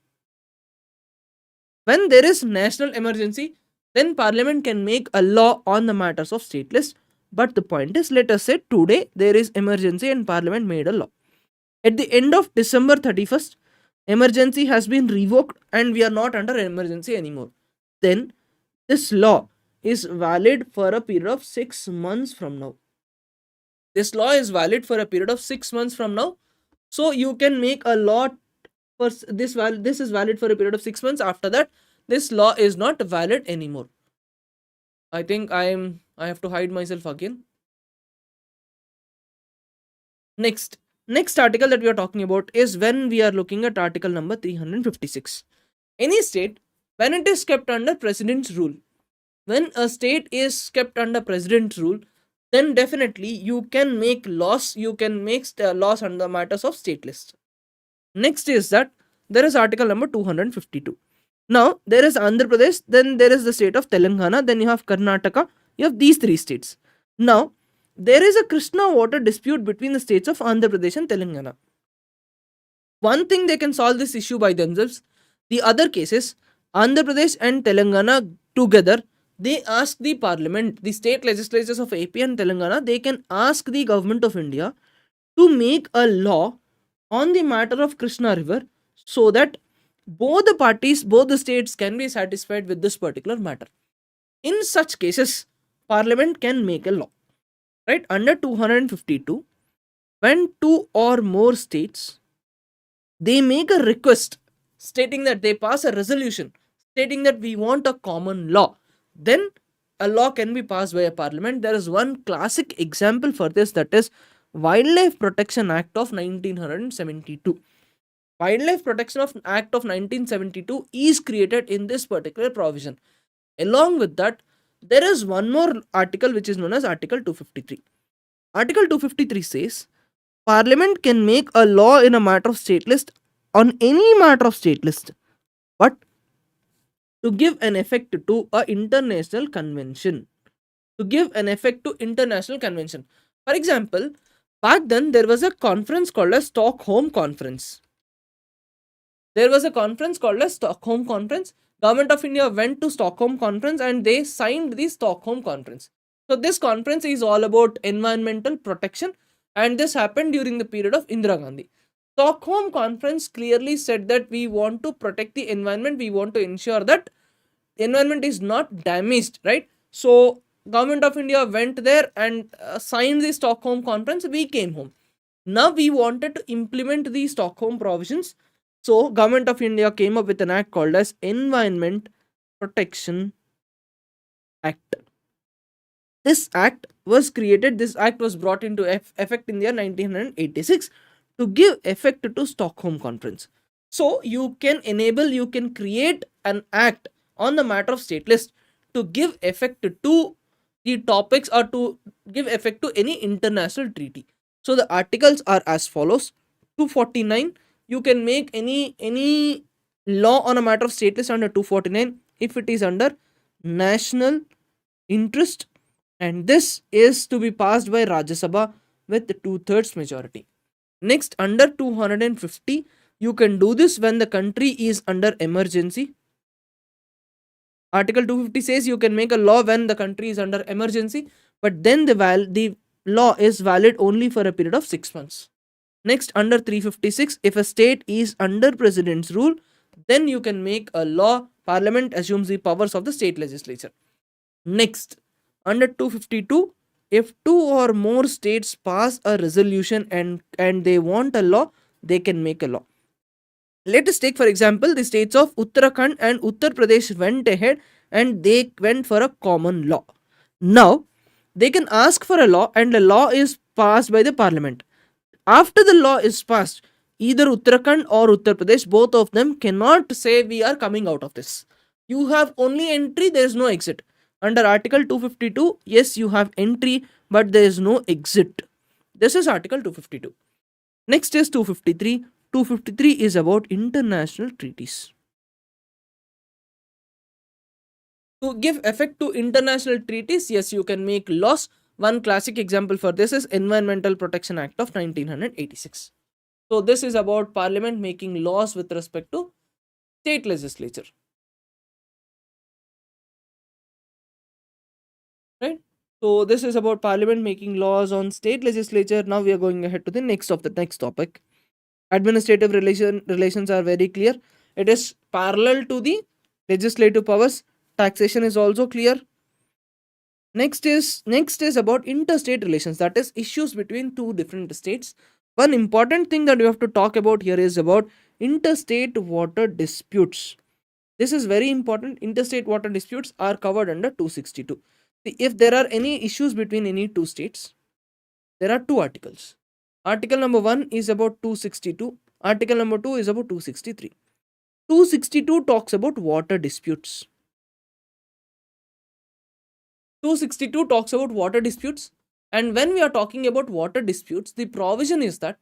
When there is national emergency, then Parliament can make a law on the matters of state list. But the point is, let us say today there is emergency and Parliament made a law. At the end of December 31st, emergency has been revoked and we are not under emergency anymore. Then this law is valid for a period of 6 months from now. This law is valid for a period of 6 months from now. So you can make a law for this is valid for a period of 6 months. After that, this law is not valid anymore. I think I have to hide myself again. Next article that we are talking about is when we are looking at article number 356. Any state, when it is kept under president's rule, when a state is kept under president's rule, then definitely you can make laws. You can make laws on the matters of state list. Next is that there is article number 252. Now there is Andhra Pradesh, then there is the state of Telangana, then you have Karnataka, you have these three states. Now there is a Krishna water dispute between the states of Andhra Pradesh and Telangana. One thing, they can solve this issue by themselves. The other cases, Andhra Pradesh and Telangana together, they ask the parliament, the state legislatures of AP and Telangana, they can ask the government of India to make a law on the matter of Krishna river so that both the parties, both the states can be satisfied with this particular matter. In such cases, Parliament can make a law. Right? Under 252, when two or more states, they make a request stating that they pass a resolution stating that we want a common law, then a law can be passed by a parliament. There is one classic example for this, that is Wildlife Protection Act of 1972. Wildlife Protection Act of 1972 is created in this particular provision. Along with that, there is one more article which is known as Article 253. Article 253 says, Parliament can make a law in a matter of state list on any matter of state list, but to give an effect to a international convention. To give an effect to international convention. For example, back then there was a conference called as Stockholm Conference. There was a conference called as Stockholm Conference. Government of India went to Stockholm Conference and they signed the Stockholm Conference. So this conference is all about environmental protection, and this happened during the period of Indira Gandhi. Stockholm Conference clearly said that we want to protect the environment, we want to ensure that environment is not damaged, right? So Government of India went there and signed the Stockholm Conference. We came home. Now we wanted to implement the Stockholm provisions. So Government of India came up with an act called as Environment Protection Act. This act was created, this act was brought into effect in the year 1986 to give effect to Stockholm Conference. So you can create an act on the matter of state list to give effect to the topics or to give effect to any international treaty. So the articles are as follows. 249, you can make any law on a matter of state list under 249 if it is under national interest, and this is to be passed by Rajya Sabha with 2/3 majority. Next, under 250, you can do this when the country is under emergency. Article 250 says you can make a law when the country is under emergency, but then the law is valid only for a period of 6 months. Next, under 356, if a state is under president's rule, then you can make a law. Parliament assumes the powers of the state legislature. Next, under 252, if two or more states pass a resolution and they want a law, they can make a law. Let us take, for example, the states of Uttarakhand and Uttar Pradesh went ahead and they went for a common law. Now, they can ask for a law and the law is passed by the parliament. After the law is passed, either Uttarakhand or Uttar Pradesh, both of them cannot say we are coming out of this. You have only entry, there is no exit. Under Article 252, yes, you have entry, but there is no exit. This is Article 252. Next is 253. 253 is about international treaties. To give effect to international treaties, yes, you can make laws. One classic example for this is Environmental Protection Act of 1986. So this is about Parliament making laws with respect to state legislature. Right? So this is about Parliament making laws on state legislature. Now we are going ahead to the next topic. Administrative relations are very clear. It is parallel to the legislative powers. Taxation is also clear. Next is about interstate relations, that is issues between two different states. One important thing that you have to talk about here is about interstate water disputes. This is very important. Interstate water disputes are covered under 262. See, if there are any issues between any two states, there are two articles. Article number 1 is about 262. Article number 2 is about 263. 262 talks about water disputes. 262 talks about water disputes, and when we are talking about water disputes, the provision is that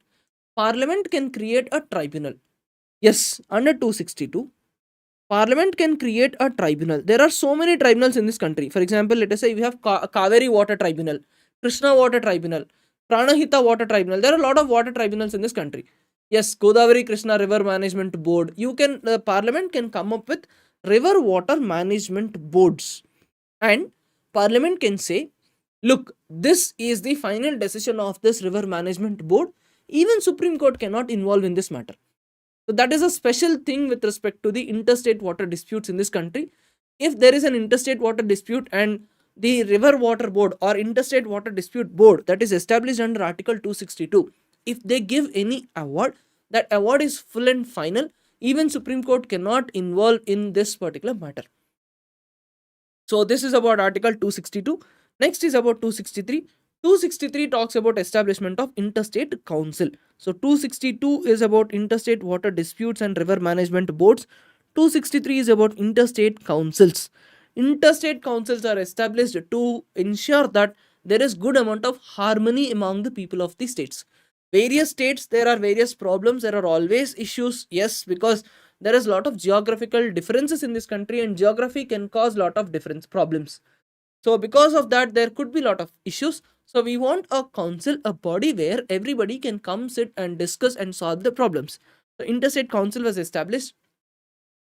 Parliament can create a tribunal. Yes, under 262, Parliament can create a tribunal. There are so many tribunals in this country. For example, let us say we have Kaveri Water Tribunal, Krishna Water Tribunal, Pranahita Water Tribunal. There are a lot of water tribunals in this country. Yes, Godavari Krishna River Management Board. The Parliament can come up with river water management boards, and Parliament can say, look, this is the final decision of this river management board. Even Supreme Court cannot involve in this matter. So that is a special thing with respect to the interstate water disputes in this country. If there is an interstate water dispute and the river water board or interstate water dispute board that is established under Article 262, if they give any award, that award is full and final. Even Supreme Court cannot involve in this particular matter. So this is about Article 262. Next is about 263. 263 talks about establishment of interstate council. So 262 is about interstate water disputes and river management boards. 263 is about interstate councils. Interstate councils are established to ensure that there is good amount of harmony among the people of the states. Various states, there are various problems, there are always issues. Yes, because there is a lot of geographical differences in this country, and geography can cause a lot of different problems. So because of that, there could be a lot of issues. So we want a council, a body where everybody can come, sit and discuss and solve the problems. So interstate council was established.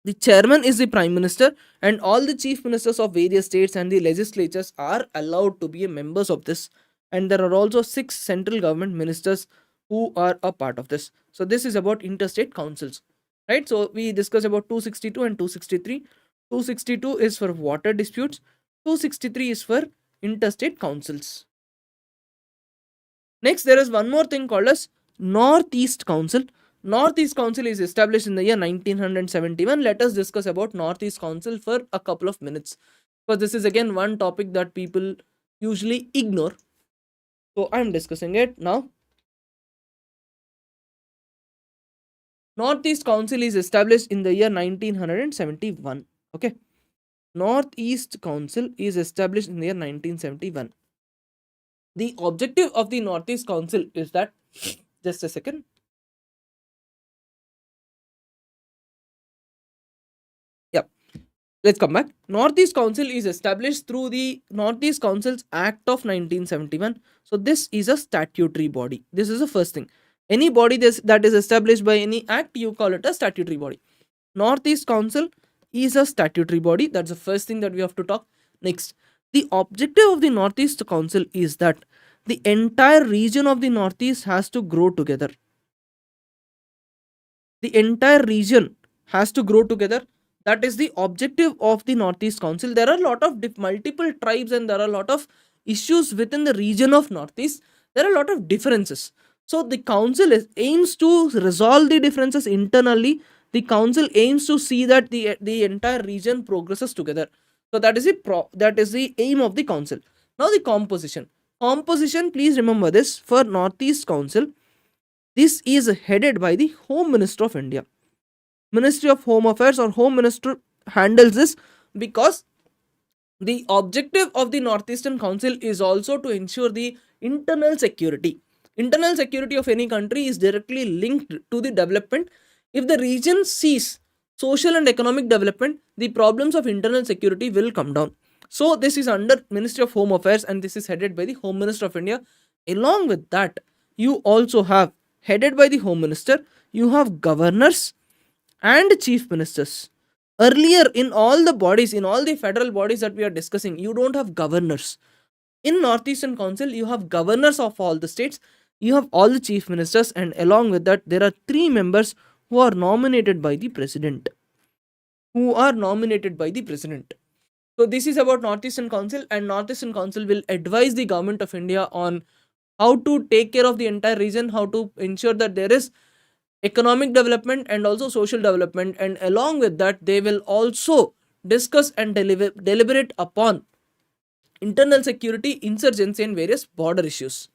The chairman is the prime minister, and all the chief ministers of various states and the legislatures are allowed to be members of this. And there are also 6 central government ministers who are a part of this. So this is about interstate councils, right? So we discussed about 262 and 263. 262 is for water disputes. 263 is for interstate councils. Next, there is one more thing called as Northeast Council. Northeast Council is established in the year 1971. Let us discuss about Northeast Council for a couple of minutes, because this is again one topic that people usually ignore. So I am discussing it now. Northeast Council is established in the year 1971. Okay. Northeast Council is established in the year 1971. The objective of the Northeast Council is that, just a second. Yeah. Let's come back. Northeast Council is established through the Northeast Council's Act of 1971. So this is a statutory body. This is the first thing. Any body that is established by any act, you call it a statutory body. Northeast Council is a statutory body. That's the first thing that we have to talk. Next, the objective of the Northeast Council is that the entire region of the Northeast has to grow together. The entire region has to grow together. That is the objective of the Northeast Council. There are a lot of multiple tribes and there are a lot of issues within the region of Northeast. There are a lot of differences. So the council aims to resolve the differences internally. The council aims to see that the entire region progresses together. So that is the aim of the council. Now the composition. Composition, please remember this, for Northeast Council, this is headed by the Home Minister of India. Ministry of Home Affairs or Home Minister handles this, because the objective of the Northeastern Council is also to ensure the internal security. Internal security of any country is directly linked to the development. If the region sees social and economic development, the problems of internal security will come down. So this is under Ministry of Home Affairs and this is headed by the Home Minister of India. Along with that, you also have, headed by the Home Minister, you have governors and chief ministers. Earlier, in all the bodies, in all the federal bodies that we are discussing, you don't have governors. In Northeastern Council, you have governors of all the states, you have all the chief ministers, and along with that, there are 3 members who are nominated by the president. So this is about Northeastern Council, and Northeastern Council will advise the government of India on how to take care of the entire region, how to ensure that there is economic development and also social development, and along with that they will also discuss and deliberate upon internal security, insurgency and various border issues,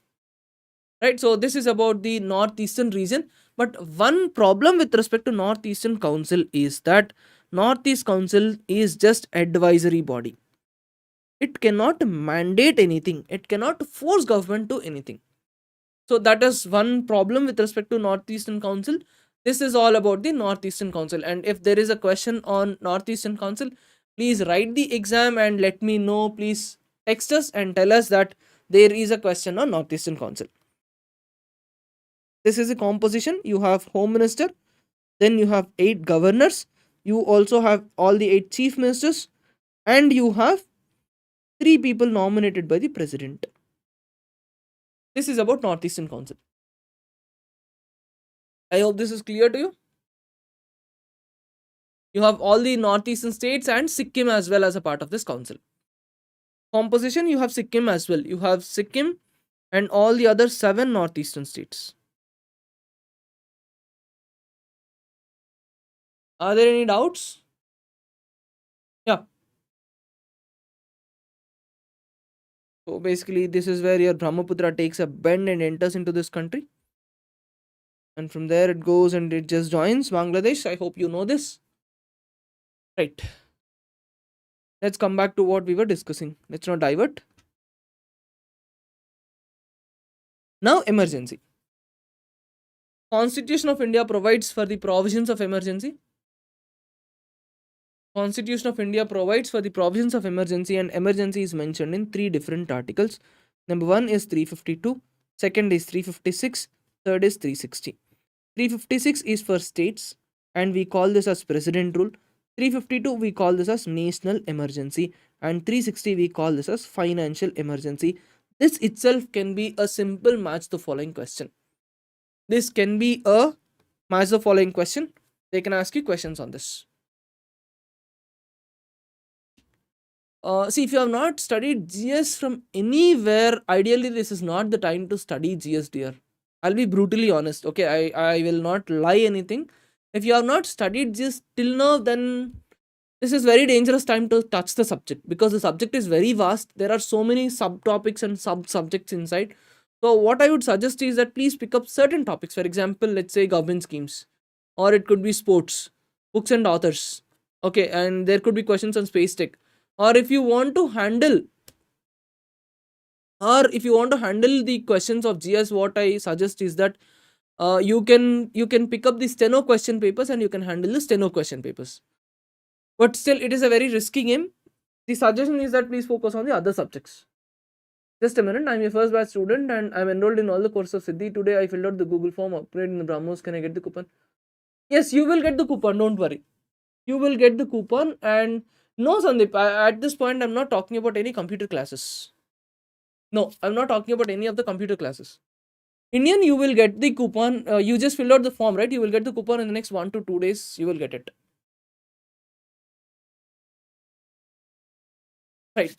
right? So this is about the Northeastern region. But one problem with respect to Northeastern Council is that Northeast Council is just advisory body. It cannot mandate anything, it cannot force government to anything. So that is one problem with respect to Northeastern Council. This is all about the Northeastern Council. And if there is a question on Northeastern Council, please write the exam and let me know. Please text us and tell us that there is a question on Northeastern Council. This is a composition. You have Home Minister, then you have 8 governors, you also have all the 8 chief ministers, and you have 3 people nominated by the president. This is about Northeastern Council. I hope this is clear to you. You have all the Northeastern states and Sikkim as well as a part of this council. Composition, you have Sikkim as well. You have Sikkim and all the other 7 Northeastern states. Are there any doubts? Yeah. So basically, this is where your Brahmaputra takes a bend and enters into this country. And from there it goes and it just joins Bangladesh. I hope you know this. Right. Let's come back to what we were discussing. Let's not divert. Now, emergency. Constitution of India provides for the provisions of emergency. Constitution of India provides for the provisions of emergency, and emergency is mentioned in 3 different articles. Number 1 is 352, second is 356, third is 360. 356 is for states and we call this as president rule. 352 we call this as national emergency, and 360 we call this as financial emergency. This itself can be a simple match the following question. This can be a match the following question. They can ask you questions on this. See, if you have not studied GS from anywhere, ideally this is not the time to study GS, dear. I'll be brutally honest. Okay, I will not lie anything. If you have not studied GS till now, then this is very dangerous time to touch the subject, because the subject is very vast. There are so many subtopics and sub-subjects inside. So what I would suggest is that please pick up certain topics. For example, let's say government schemes, or it could be sports, books and authors. Okay, and there could be questions on space tech. Or if you want to handle the questions of GS, what I suggest is that you can pick up the Steno question papers and you can handle the Steno question papers. but still it is a very risky game. The suggestion is that please focus on the other subjects. Just a minute, I'm a first batch student and I'm enrolled in all the courses of Siddhi. Today I filled out the Google form, upgrade in the Brahmos. Can I get the coupon? Yes, you will get the coupon, don't worry. You will get the coupon. And no, Sandeep, at this point I'm not talking about any computer classes. No, I'm not talking about any of the computer classes. Indian, you will get the coupon. You just filled out the form, right? You will get the coupon in the next 1 to 2 days. You will get it. Right.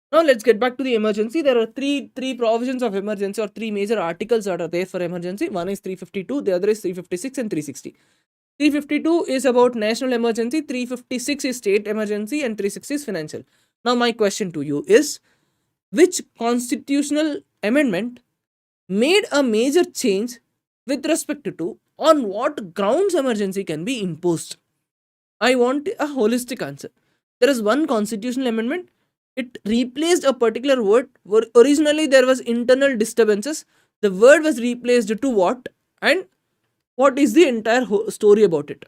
Now let's get back to the emergency. There are three provisions of emergency, or three major articles that are there for emergency. One is 352, the other is 356 and 360. 352 is about national emergency, 356 is state emergency, and 360 is financial. Now my question to you is, which constitutional amendment made a major change with respect to on what grounds emergency can be imposed? I want a holistic answer. There is one constitutional amendment. It replaced a particular word. Originally, there was internal disturbances. The word was replaced to what? And what is the entire story about it?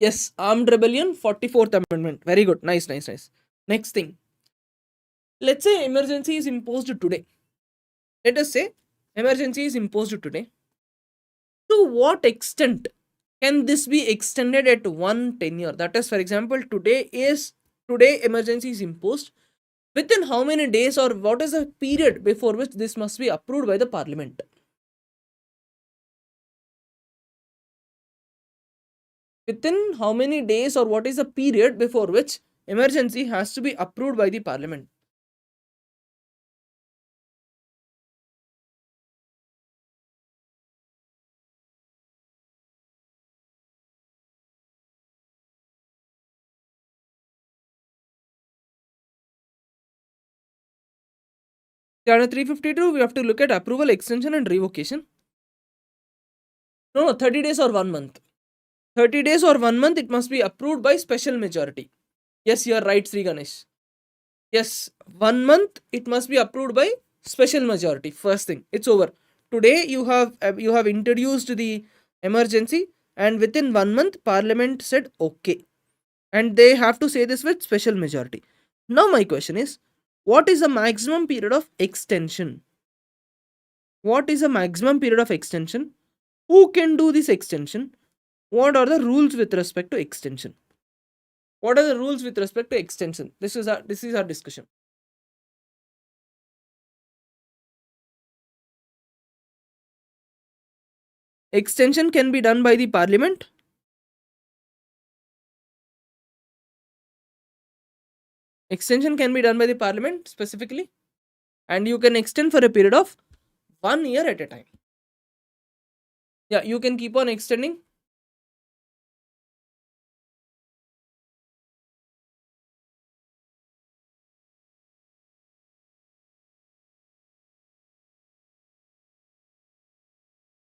Yes, Armed Rebellion, 44th Amendment. Very good. Nice, nice, nice. Next thing. Let's say emergency is imposed today. Let us say emergency is imposed today. To what extent can this be extended at one tenure? That is, for example, today emergency is imposed. Within how many days, or what is the period before which this must be approved by the parliament? Within how many days, or what is the period before which emergency has to be approved by the parliament? Under 352, we have to look at approval, extension, and revocation. No, 30 days or 1 month. 30 days or 1 month, it must be approved by special majority. Yes, you are right, Sri Ganesh. Yes, 1 month, it must be approved by special majority. First thing, it's over. Today, you have introduced the emergency, and within 1 month, Parliament said okay, and they have to say this with special majority. Now, my question is, what is the maximum period of extension? What is the maximum period of extension? Who can do this extension? What are the rules with respect to extension? What are the rules with respect to extension? This is our discussion. Extension can be done by the parliament. Extension can be done by the parliament specifically, and you can extend for a period of 1 year at a time. Yeah, you can keep on extending.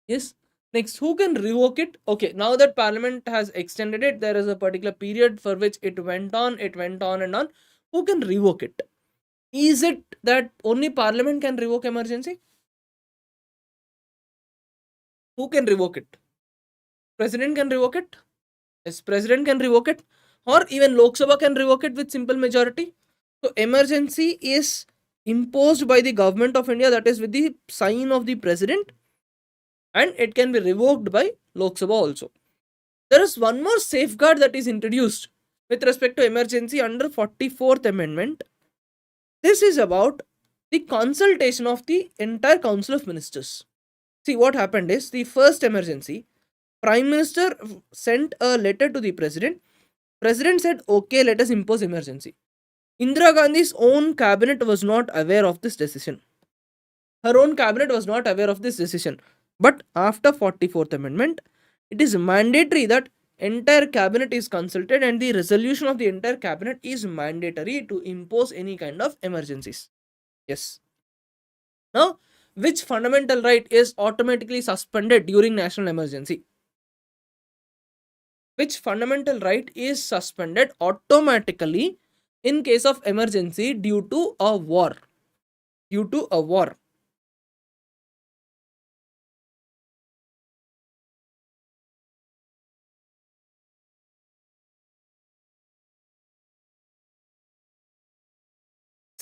Yes. Next, who can revoke it? Okay, now that parliament has extended it, there is a particular period for which it went on and on. Who can revoke it? Is it that only parliament can revoke emergency? Who can revoke it? President can revoke it? Yes, president can revoke it. Or even Lok Sabha can revoke it with simple majority. So emergency is imposed by the government of India, that is with the sign of the president, and it can be revoked by Lok Sabha also. There is one more safeguard that is introduced with respect to emergency under 44th Amendment. This is about the consultation of the entire Council of Ministers. See, what happened is, the first emergency, Prime Minister sent a letter to the President. President said, okay, let us impose emergency. Indira Gandhi's own cabinet was not aware of this decision. Her own cabinet was not aware of this decision. But after 44th Amendment, it is mandatory that entire cabinet is consulted, and the resolution of the entire cabinet is mandatory to impose any kind of emergencies. Yes. Now, which fundamental right is automatically suspended during national emergency? Which fundamental right is suspended automatically in case of emergency due to a war? Due to a war.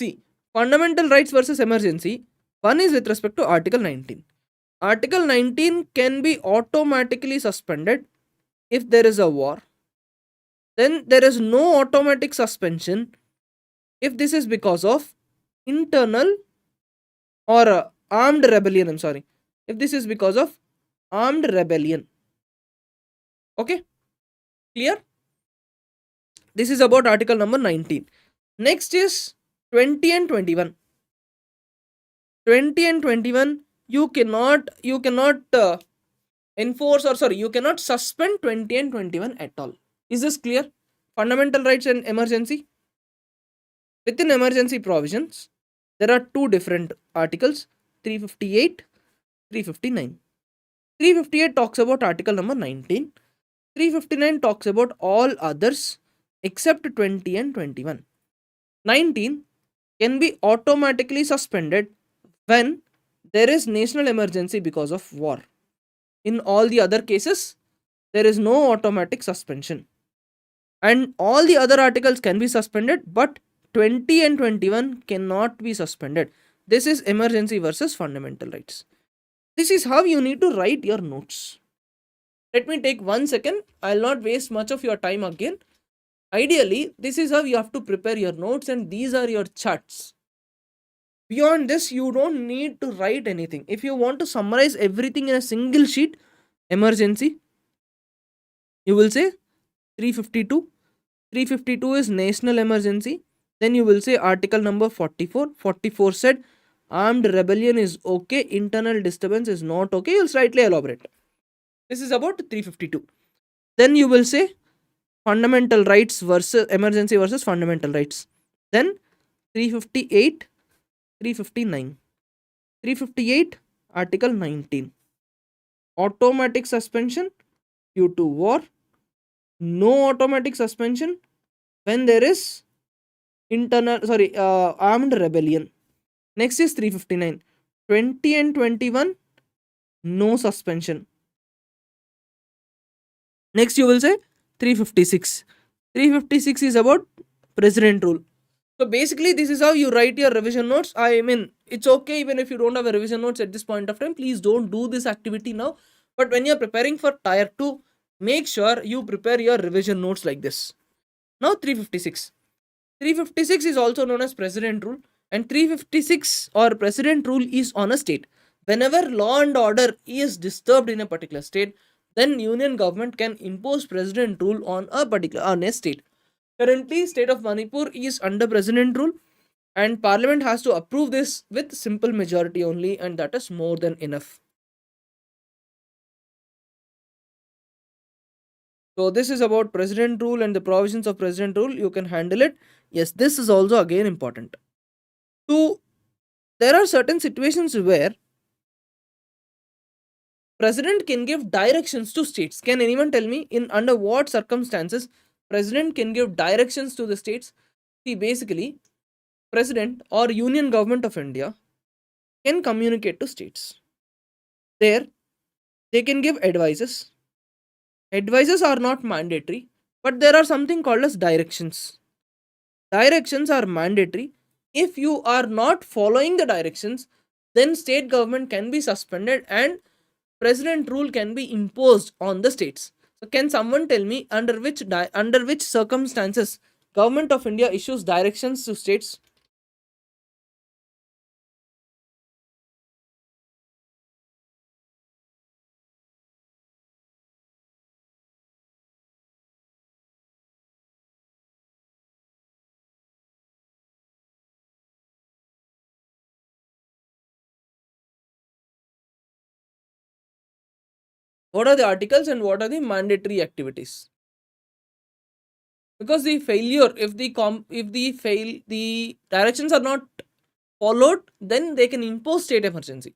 See, fundamental rights versus emergency. One is with respect to Article 19. Article 19 can be automatically suspended if there is a war. Then there is no automatic suspension if this is because of internal or armed rebellion. I'm sorry. If this is because of armed rebellion. Okay, clear? This is about article number 19. Next is 20 and 21. 20 and 21, you cannot enforce, or sorry, you cannot suspend 20 and 21 at all. Is this clear? Fundamental rights and emergency. Within emergency provisions, there are two different articles, 358, 359. 358 talks about article number 19. 359 talks about all others except 20 and 21. 19 can be automatically suspended when there is national emergency because of war. In all the other cases, there is no automatic suspension. And all the other articles can be suspended, but 20 and 21 cannot be suspended. This is emergency versus fundamental rights. This is how you need to write your notes. Let me take 1 second. I'll not waste much of your time again. Ideally, this is how you have to prepare your notes, and these are your charts. Beyond this, you don't need to write anything. If you want to summarize everything in a single sheet, emergency, you will say 352. 352 is national emergency. Then you will say article number 44. 44 said armed rebellion is okay, internal disturbance is not okay. You'll slightly elaborate. This is about 352. Then you will say fundamental rights versus emergency versus fundamental rights. Then 358, 359. 358, article 19. Automatic suspension due to war. No automatic suspension when there is armed rebellion. Next is 359. 20 and 21, no suspension. Next you will say 356. 356 is about president rule. So basically this is how you write your revision notes. I mean, it's okay even if you don't have a revision notes at this point of time. Please don't do this activity now. But when you're preparing for tier 2, make sure you prepare your revision notes like this. Now 356. 356 is also known as president rule, and 356 or president rule is on a state. Whenever law and order is disturbed in a particular state, then union government can impose president rule on a state. Currently, state of Manipur is under president rule, and parliament has to approve this with simple majority only, and that is more than enough. So this is about president rule and the provisions of president rule. You can handle it. Yes, this is also again important. So there are certain situations where president can give directions to states. Can anyone tell me in under what circumstances president can give directions to the states? See, basically, president or union government of India can communicate to states. There, they can give advices. Advices are not mandatory, but there are something called as directions. Directions are mandatory. If you are not following the directions, then state government can be suspended and president rule can be imposed on the states. So can someone tell me under which circumstances government of India issues directions to states? What are the articles and what are the mandatory activities? Because the failure, if the directions are not followed, then they can impose state emergency.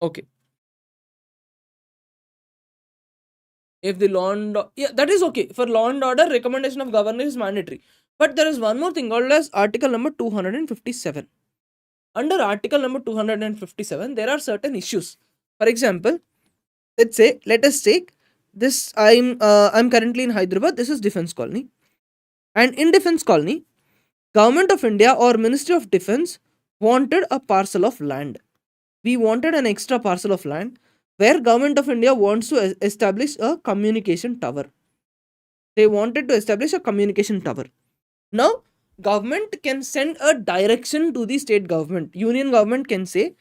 Okay. If the law and that is okay. For law and order, recommendation of governor is mandatory. But there is one more thing called as article number 257. Under article number 257, there are certain issues. For example, Let us take this. I'm currently in Hyderabad. This is Defense Colony, and in Defense Colony, Government of India or Ministry of Defense wanted a parcel of land. We wanted an extra parcel of land where Government of India wants to establish a communication tower. They wanted to establish a communication tower. Now, government can send a direction to the state government. Union government can say,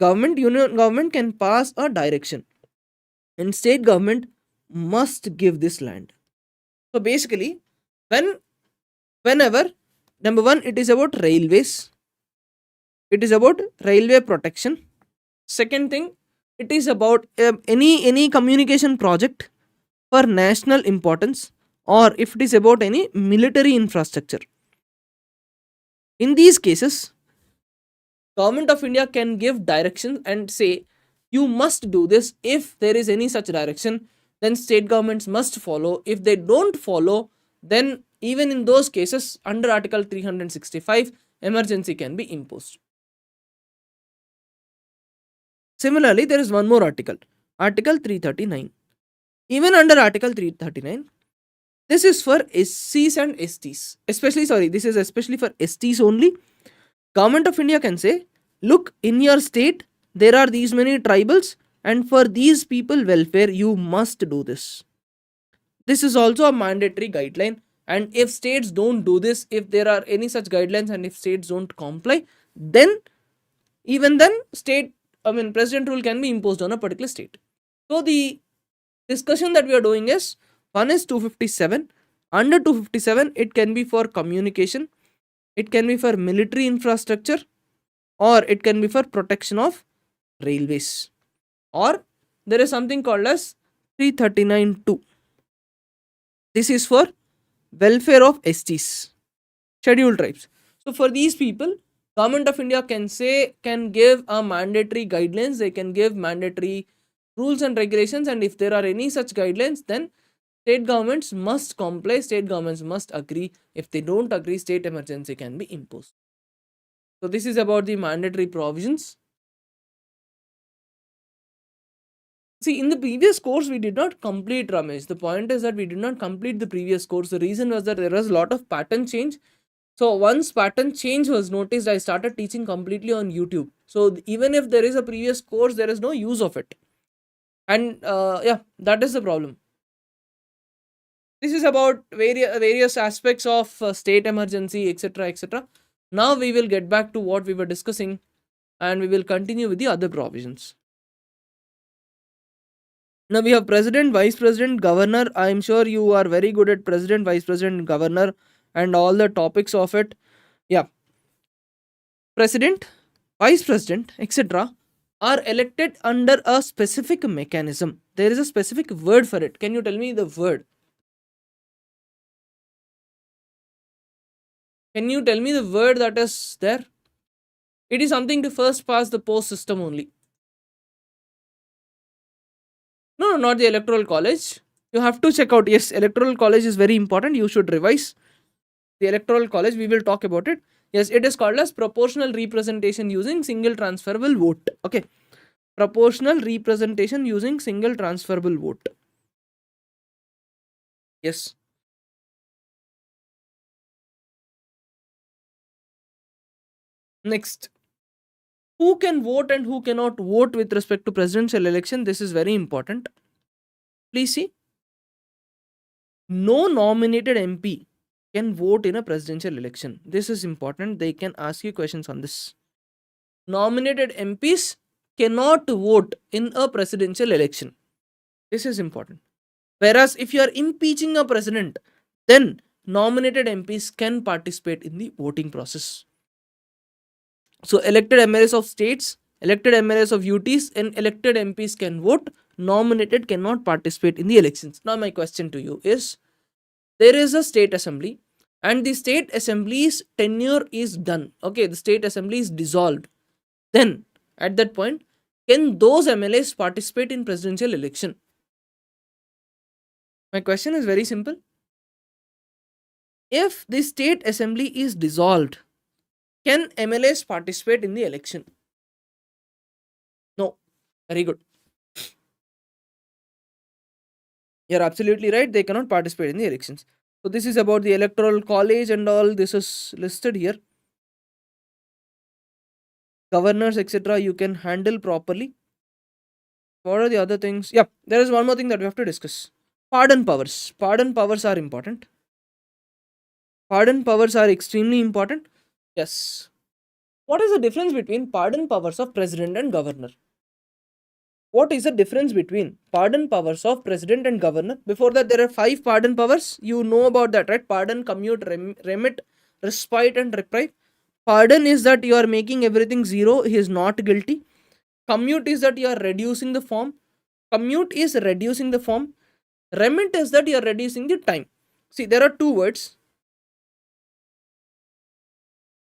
union government can pass a direction, and state government must give this land. So basically, when whenever, number one, it is about railways, it is about railway protection. Second thing, it is about any communication project for national importance, or if it is about any military infrastructure. In these cases, Government of India can give direction and say you must do this. If there is any such direction, then state governments must follow. If they don't follow, then even in those cases, under Article 365, emergency can be imposed. Similarly, there is one more article, Article 339. Even under Article 339, this is for SCs and STs. This is especially for STs only. Government of India can say, look, in your state, there are these many tribals, and for these people welfare, you must do this. This is also a mandatory guideline, and if states don't do this, if there are any such guidelines and if states don't comply, then even then president rule can be imposed on a particular state. So the discussion that we are doing is, one is 257. Under 257, it can be for communication, it can be for military infrastructure, or it can be for protection of railways, or there is something called as 339(2). This is for welfare of STs, scheduled tribes. So for these people, Government of India can give a mandatory guidelines, they can give mandatory rules and regulations, and if there are any such guidelines, then state governments must comply, state governments must agree. If they don't agree, state emergency can be imposed. So this is about the mandatory provisions. See, in the previous course, we did not complete, Ramesh. The point is that we did not complete the previous course. The reason was that there was a lot of pattern change. So once pattern change was noticed, I started teaching completely on YouTube. So even if there is a previous course, there is no use of it. And yeah, that is the problem. This is about various aspects of state emergency, etc., etc. Now we will get back to what we were discussing, and we will continue with the other provisions. Now we have president, vice president, governor. I am sure you are very good at president, vice president, governor, and all the topics of it. Yeah. President, vice president, etc. are elected under a specific mechanism. There is a specific word for it. Can you tell me the word? Can you tell me the word that is there? It is something to first pass the post system only. No, not the electoral college. You have to check out. Yes, electoral college is very important. You should revise the electoral college. We will talk about it. Yes, it is called as proportional representation using single transferable vote. Okay. Proportional representation using single transferable vote. Yes. Next. Who can vote and who cannot vote with respect to presidential election? This is very important. Please see. No nominated MP can vote in a presidential election. This is important. They can ask you questions on this. Nominated MPs cannot vote in a presidential election. This is important. Whereas if you are impeaching a president, then nominated MPs can participate in the voting process. So elected MLAs of states, elected MLAs of UTs, and elected MPs can vote. Nominated cannot participate in the elections. Now my question to you is, there is a state assembly and the state assembly's tenure is done. Okay, the state assembly is dissolved. Then at that point, can those MLAs participate in presidential election? My question is very simple. If the state assembly is dissolved, can MLAs participate in the election? No. Very good. You're absolutely right. They cannot participate in the elections. So this is about the electoral college and all. This is listed here. Governors, etc. You can handle properly. What are the other things? Yeah, there is one more thing that we have to discuss. Pardon powers. Pardon powers are important. Pardon powers are extremely important. Yes. What is the difference between pardon powers of president and governor? What is the difference between pardon powers of president and governor? Before that, there are 5 pardon powers. You know about that, right? Pardon, commute, remit, respite, and reprieve. Pardon is that you are making everything zero. He is not guilty. Commute is that you are reducing the form. Commute is reducing the form. Remit is that you are reducing the time. See, there are 2 words.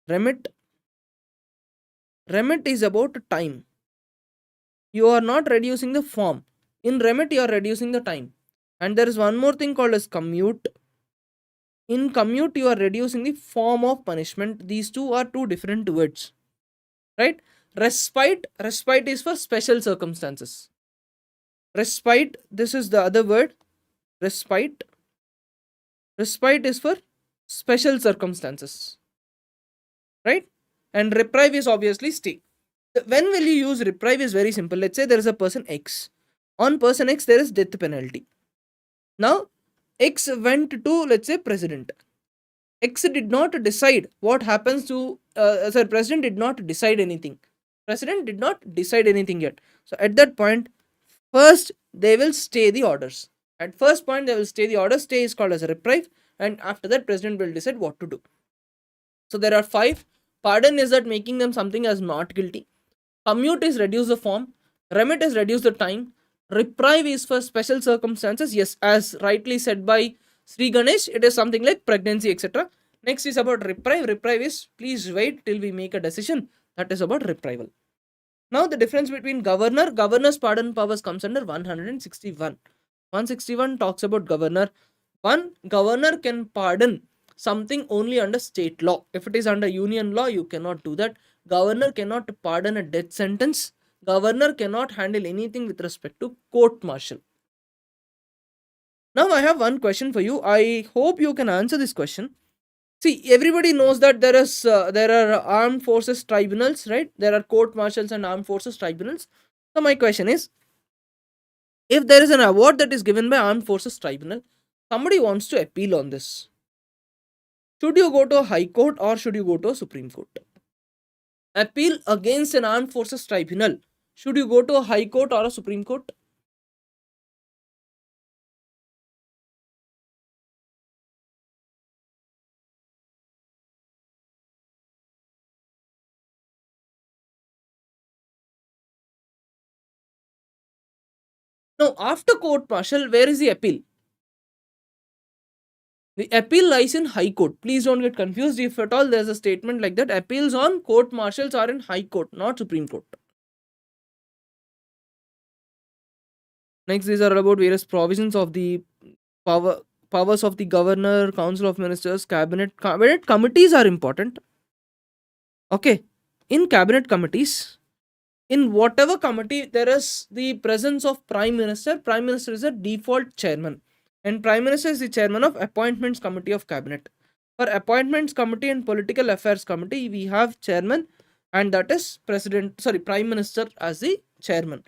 Remit. Remit is about time. You are not reducing the form. In remit, you are reducing the time. And there is one more thing called as commute. In commute, you are reducing the form of punishment. These two are 2 different words. Right? Respite. Respite is for special circumstances. Respite, this is the other word. Respite. Respite is for special circumstances. Right? And reprieve is obviously stay. When will you use reprieve is very simple. Let's say there is a person X. On person X, there is death penalty. Now, X went to, let's say, president. X did not decide what happens to, president did not decide anything. President did not decide anything yet. So, at that point, first, they will stay the orders. At first point, they will stay the orders. Stay is called as a reprieve. And after that, president will decide what to do. So, there are 5. Pardon is that making them something as not guilty. Commute is reduce the form. Remit is reduce the time. Reprieve is for special circumstances. Yes, as rightly said by Sri Ganesh, it is something like pregnancy, etc. Next is about reprieve. Reprieve is please wait till we make a decision. That is about reprival. Now the difference between governor. Governor's pardon powers comes under 161. 161 talks about governor. One, governor can pardon something only under state law. If it is under union law, you cannot do that. Governor cannot pardon a death sentence. Governor cannot handle anything with respect to court martial. Now I have one question for you. I hope you can answer this question. See, everybody knows that there are armed forces tribunals, right? There are court martials and armed forces tribunals. So my question is, if there is an award that is given by armed forces tribunal, somebody wants to appeal on this. Should you go to a high court or should you go to a Supreme Court? Appeal against an armed forces tribunal. Should you go to a high court or a Supreme Court? No, after court martial, where is the appeal? The appeal lies in high court. Please don't get confused. If at all there's a statement like that, appeals on court martials are in high court, not Supreme Court. Next, these are about various provisions of the powers of the governor, council of ministers, cabinet. Cabinet committees are important. Okay, in cabinet committees, in whatever committee there is the presence of prime minister. Prime minister is a default chairman, and prime minister is the chairman of appointments committee of cabinet. For appointments committee and political affairs committee, we have chairman, and that is prime minister as the chairman.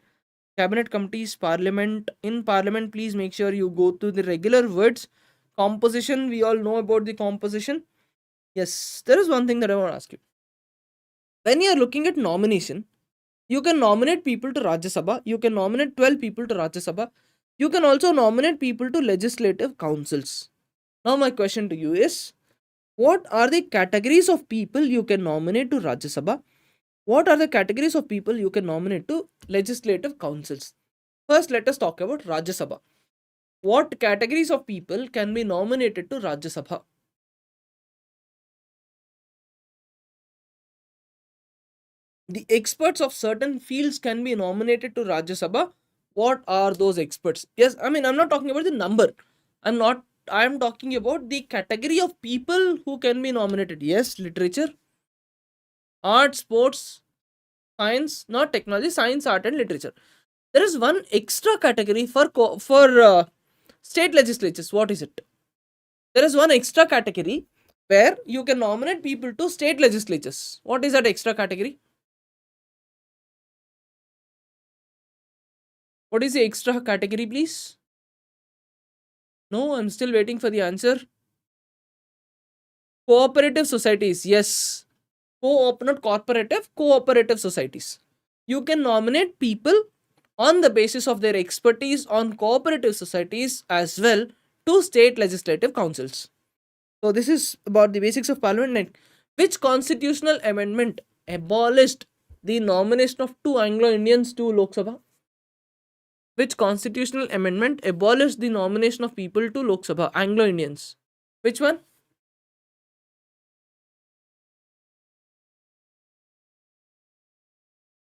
Cabinet committees, parliament. In parliament, please make sure you go to the regular words. Composition, we all know about the composition. Yes, there is one thing that I want to ask you. When you are looking at nomination, you can nominate people to Rajya Sabha. You can nominate 12 people to Rajya Sabha. You can also nominate people to legislative councils. Now my question to you is, what are the categories of people you can nominate to Rajya Sabha? What are the categories of people you can nominate to legislative councils? First, let us talk about Rajya Sabha. What categories of people can be nominated to Rajya Sabha? The experts of certain fields can be nominated to Rajya Sabha. What are those experts? Yes, I mean, I'm not talking about the number. I am talking about the category of people who can be nominated. Yes, literature, art, sports, science, not technology, science, art, and literature. There is one extra category for state legislatures. What is it? There is one extra category where you can nominate people to state legislatures. What is that extra category? What is the extra category, please? No, I'm still waiting for the answer. Cooperative societies. Yes. Not corporative, cooperative societies. You can nominate people on the basis of their expertise on cooperative societies as well to state legislative councils. So, this is about the basics of parliament. Which constitutional amendment abolished the nomination of two Anglo Indians to Lok Sabha? Which constitutional amendment abolished the nomination of people to Lok Sabha? Anglo Indians. Which one?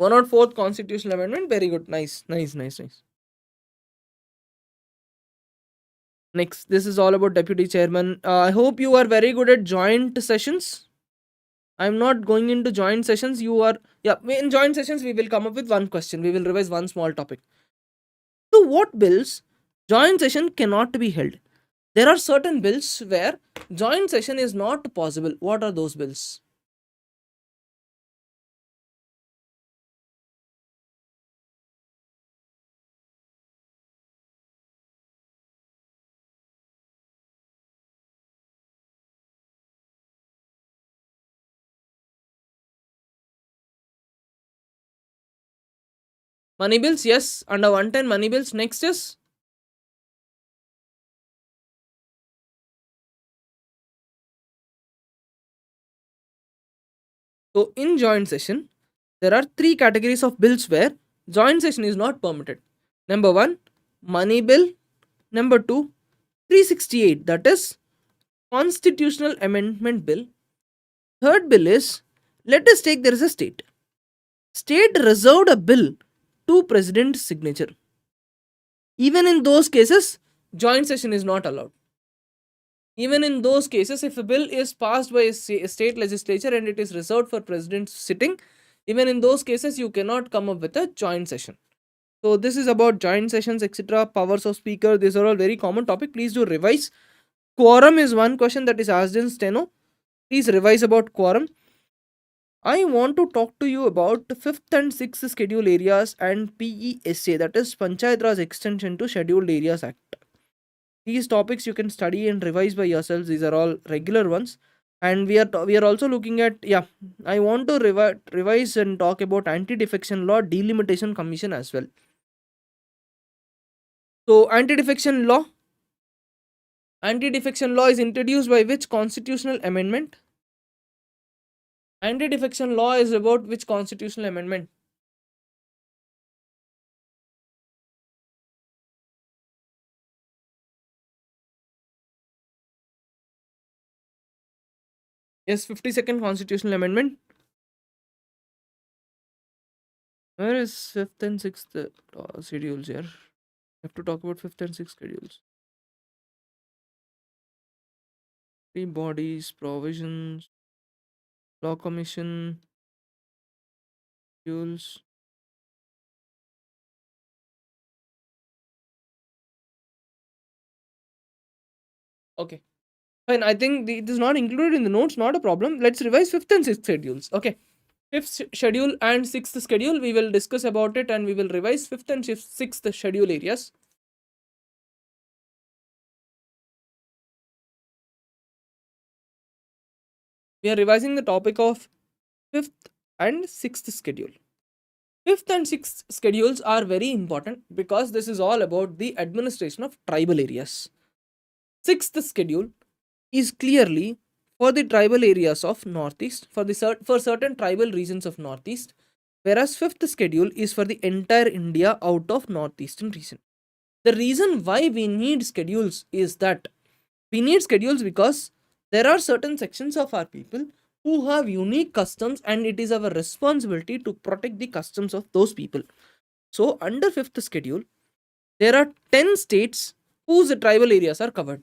104th constitutional amendment. Very good. Nice. Next, this is all about deputy chairman. I hope you are very good at joint sessions. I'm not going into joint sessions. You are, yeah, in joint sessions, we will come up with one question. We will revise one small topic. So, what bills joint session cannot be held? There are certain bills where joint session is not possible. What are those bills? Money bills, yes. Under 110 money bills. Next is so in joint session, there are three categories of bills where joint session is not permitted. Number one, money bill. Number two, 368, that is constitutional amendment bill. Third bill is, let us take there is a state. State reserved a bill to president's signature. Even in those cases, joint session is not allowed. Even in those cases, if a bill is passed by a state legislature and it is reserved for president's sitting, even in those cases, you cannot come up with a joint session. So this is about joint sessions, etc. Powers of speaker. These are all very common topic. Please do revise. Quorum is one question that is asked in Steno. Please revise about quorum. I want to talk to you about the 5th and 6th schedule areas and PESA, that is Panchayat Raj Extension to Scheduled Areas Act. These topics you can study and revise by yourselves. These are all regular ones. And we are also looking at, I want to revise and talk about Anti-Defection Law Delimitation Commission as well. So Anti-Defection Law is introduced by which constitutional amendment? Anti-defection law is about which constitutional amendment? Yes, 52nd constitutional amendment. Where is 5th and 6th schedules here? I have to talk about 5th and 6th schedules. Three bodies, provisions, law commission, schedules. Okay. Fine, I think it is not included in the notes, not a problem. Let's revise 5th and 6th schedules. Okay. 5th schedule and 6th schedule, we will discuss about it and we will revise 5th and 6th schedule areas. We are revising the topic of 5th and 6th schedule. 5th and 6th schedules are very important because this is all about the administration of tribal areas. 6th schedule is clearly for the tribal areas of Northeast, for certain tribal regions of Northeast, whereas 5th schedule is for the entire India out of Northeastern region. The reason why we need schedules is that we need schedules because there are certain sections of our people who have unique customs and it is our responsibility to protect the customs of those people. So under 5th schedule, there are 10 states whose tribal areas are covered.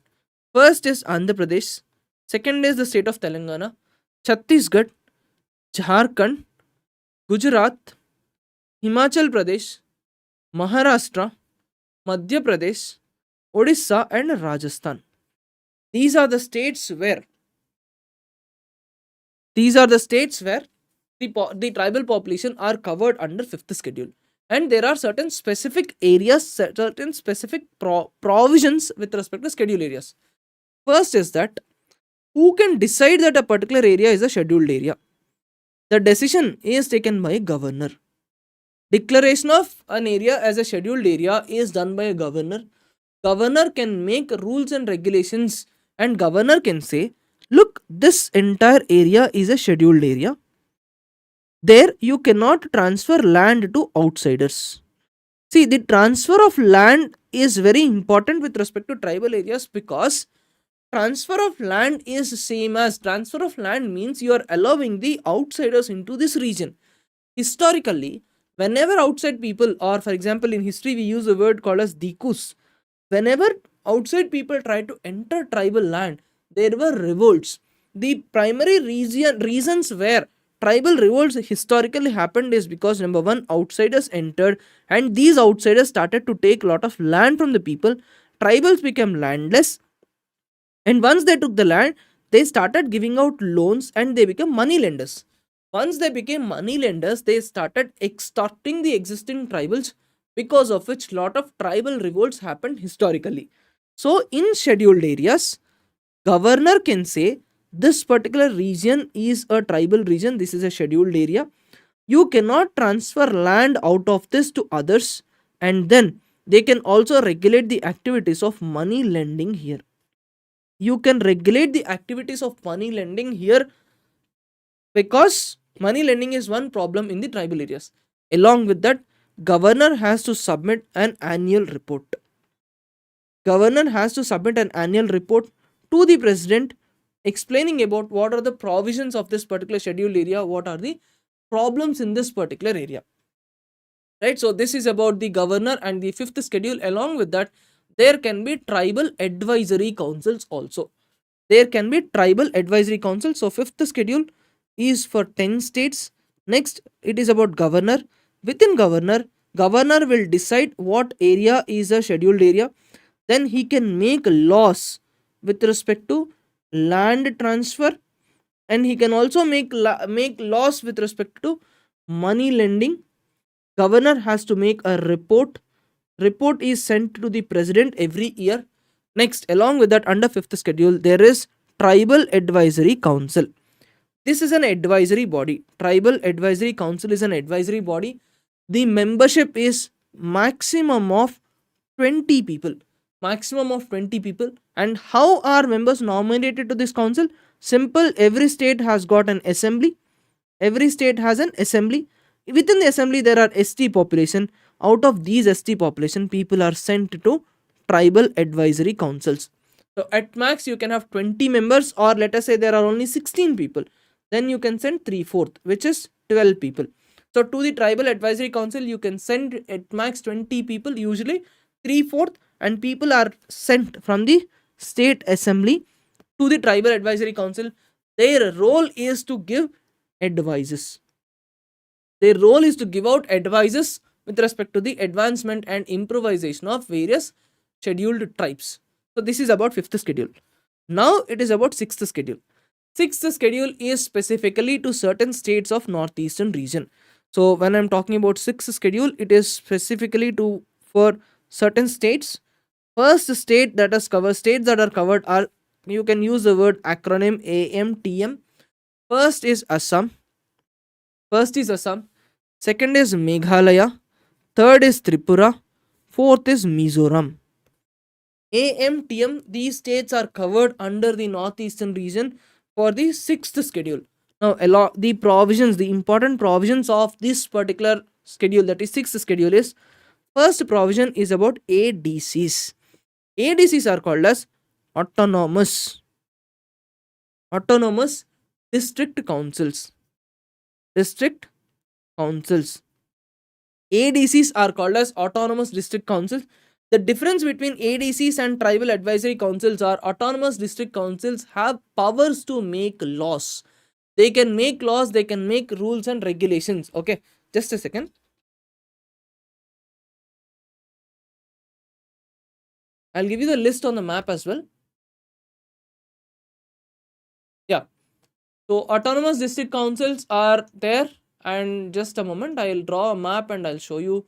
First is Andhra Pradesh, second is the state of Telangana, Chhattisgarh, Jharkhand, Gujarat, Himachal Pradesh, Maharashtra, Madhya Pradesh, Odisha, and Rajasthan. These are the states where the tribal population are covered under fifth schedule, and there are certain specific areas, certain specific provisions with respect to schedule areas. First is that who can decide that a particular area is a scheduled area? The decision is taken by a governor. Declaration of an area as a scheduled area is done by a governor. Governor can make rules and regulations, and governor can say, look, this entire area is a scheduled area. There you cannot transfer land to outsiders. See, the transfer of land is very important with respect to tribal areas, because transfer of land is same as transfer of land means you are allowing the outsiders into this region. Historically, whenever outside people, or for example in history we use a word called as dikus, whenever outside people try to enter tribal land, there were revolts. The primary reasons where tribal revolts historically happened is because, number one, outsiders entered, and these outsiders started to take a lot of land from the people. Tribals became landless, and once they took the land, they started giving out loans and they became money lenders. Once they became money lenders, they started extorting the existing tribals, because of which lot of tribal revolts happened historically. So in scheduled areas, governor can say this particular region is a tribal region, this is a scheduled area. You cannot transfer land out of this to others, and then they can also regulate the activities of money lending here. You can regulate the activities of money lending here, because money lending is one problem in the tribal areas. Along with that, governor has to submit an annual report. Governor has to submit an annual report to the president, explaining about what are the provisions of this particular scheduled area, what are the problems in this particular area. Right, so this is about the governor and the fifth schedule. Along with that, there can be tribal advisory councils also. There can be tribal advisory councils. So fifth schedule is for 10 states. Next, it is about governor. Within governor, governor will decide what area is a scheduled area. Then he can make laws with respect to land transfer, and he can also make laws with respect to money lending. Governor has to make a report. Report is sent to the president every year. Next, along with that, under fifth schedule, there is tribal advisory council. This is an advisory body. Tribal advisory council is an advisory body. The membership is maximum of 20 people. Maximum of 20 people. And how are members nominated to this council? Simple. Every state has got an assembly. Every state has an assembly. Within the assembly, there are ST population. Out of these ST population, people are sent to tribal advisory councils. So at max, you can have 20 members, or let us say there are only 16 people. Then you can send 3/4, which is 12 people. So to the tribal advisory council, you can send at max 20 people, usually 3/4, and people are sent from the state assembly to the tribal advisory council. Their role is to give advices. Their role is to give out advices with respect to the advancement and improvisation of various scheduled tribes. So this is about fifth schedule. Now it is about sixth schedule. Sixth schedule is specifically to certain states of northeastern region. So when I'm talking about sixth schedule, it is specifically to for certain states. First state that is covered, states that are covered are, you can use the word acronym AMTM. First is Assam. Second is Meghalaya. Third is Tripura. Fourth is Mizoram. AMTM, these states are covered under the northeastern region for the sixth schedule. Now, the provisions, the important provisions of this particular schedule, that is sixth schedule, is first provision is about ADCs. ADCs are called as autonomous district councils. ADCs are called as autonomous district councils. The difference between ADCs and tribal advisory councils are autonomous district councils have powers to make laws. They can make laws, they can make rules and regulations. Okay, just a second. I'll give you the list on the map as well. Yeah. So autonomous district councils are there, and just a moment, I'll draw a map and I'll show you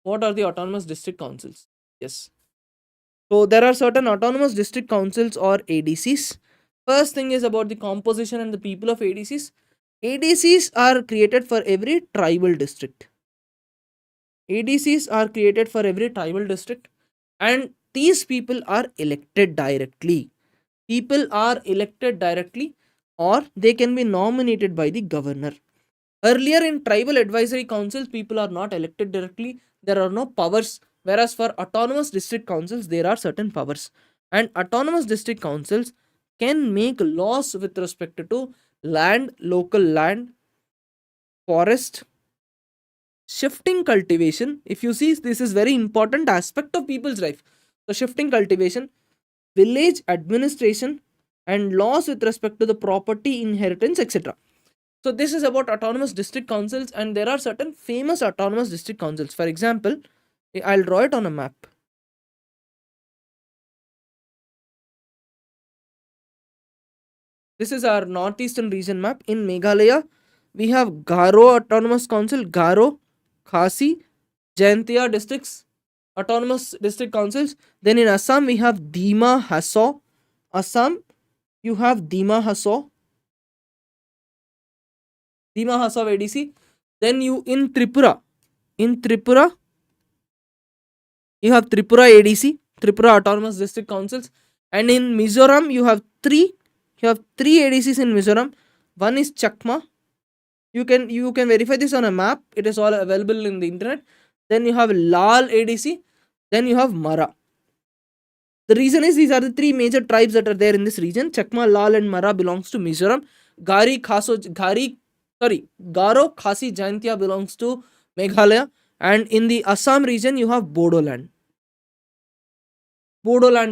what are the autonomous district councils. Yes. So there are certain autonomous district councils or ADCs. First thing is about the composition and the people of ADCs. ADCs are created for every tribal district. ADCs are created for every tribal district, and these people are elected directly. People are elected directly, or they can be nominated by the governor. Earlier in tribal advisory councils, people are not elected directly, there are no powers, whereas for autonomous district councils, there are certain powers. And autonomous district councils can make laws with respect to land, local land, forest, shifting cultivation. If you see, this is very important aspect of people's life. So shifting cultivation, village administration, and laws with respect to the property inheritance, etc. So this is about autonomous district councils, and there are certain famous autonomous district councils. For example, I'll draw it on a map. This is our northeastern region map. In Meghalaya, we have Garo Autonomous Council, Garo, Khasi, Jaintia districts, autonomous district councils. Then in Assam, we have Dima Hasso. Assam, you have Dima Hasso, Dima Hasso ADC. Then you in Tripura, you have Tripura ADC, Tripura Autonomous District Councils, and in Mizoram you have three. You have three ADCs in Mizoram. One is Chakma. You can verify this on a map. It is all available in the internet. Then you have Lal ADC. Then you have Mara. The reason is these are the three major tribes that are there in this region. Chakma, Lal, and Mara belongs to Mizoram. Garo, Khasi, Jaintia belongs to Meghalaya. And in the Assam region, you have Bodoland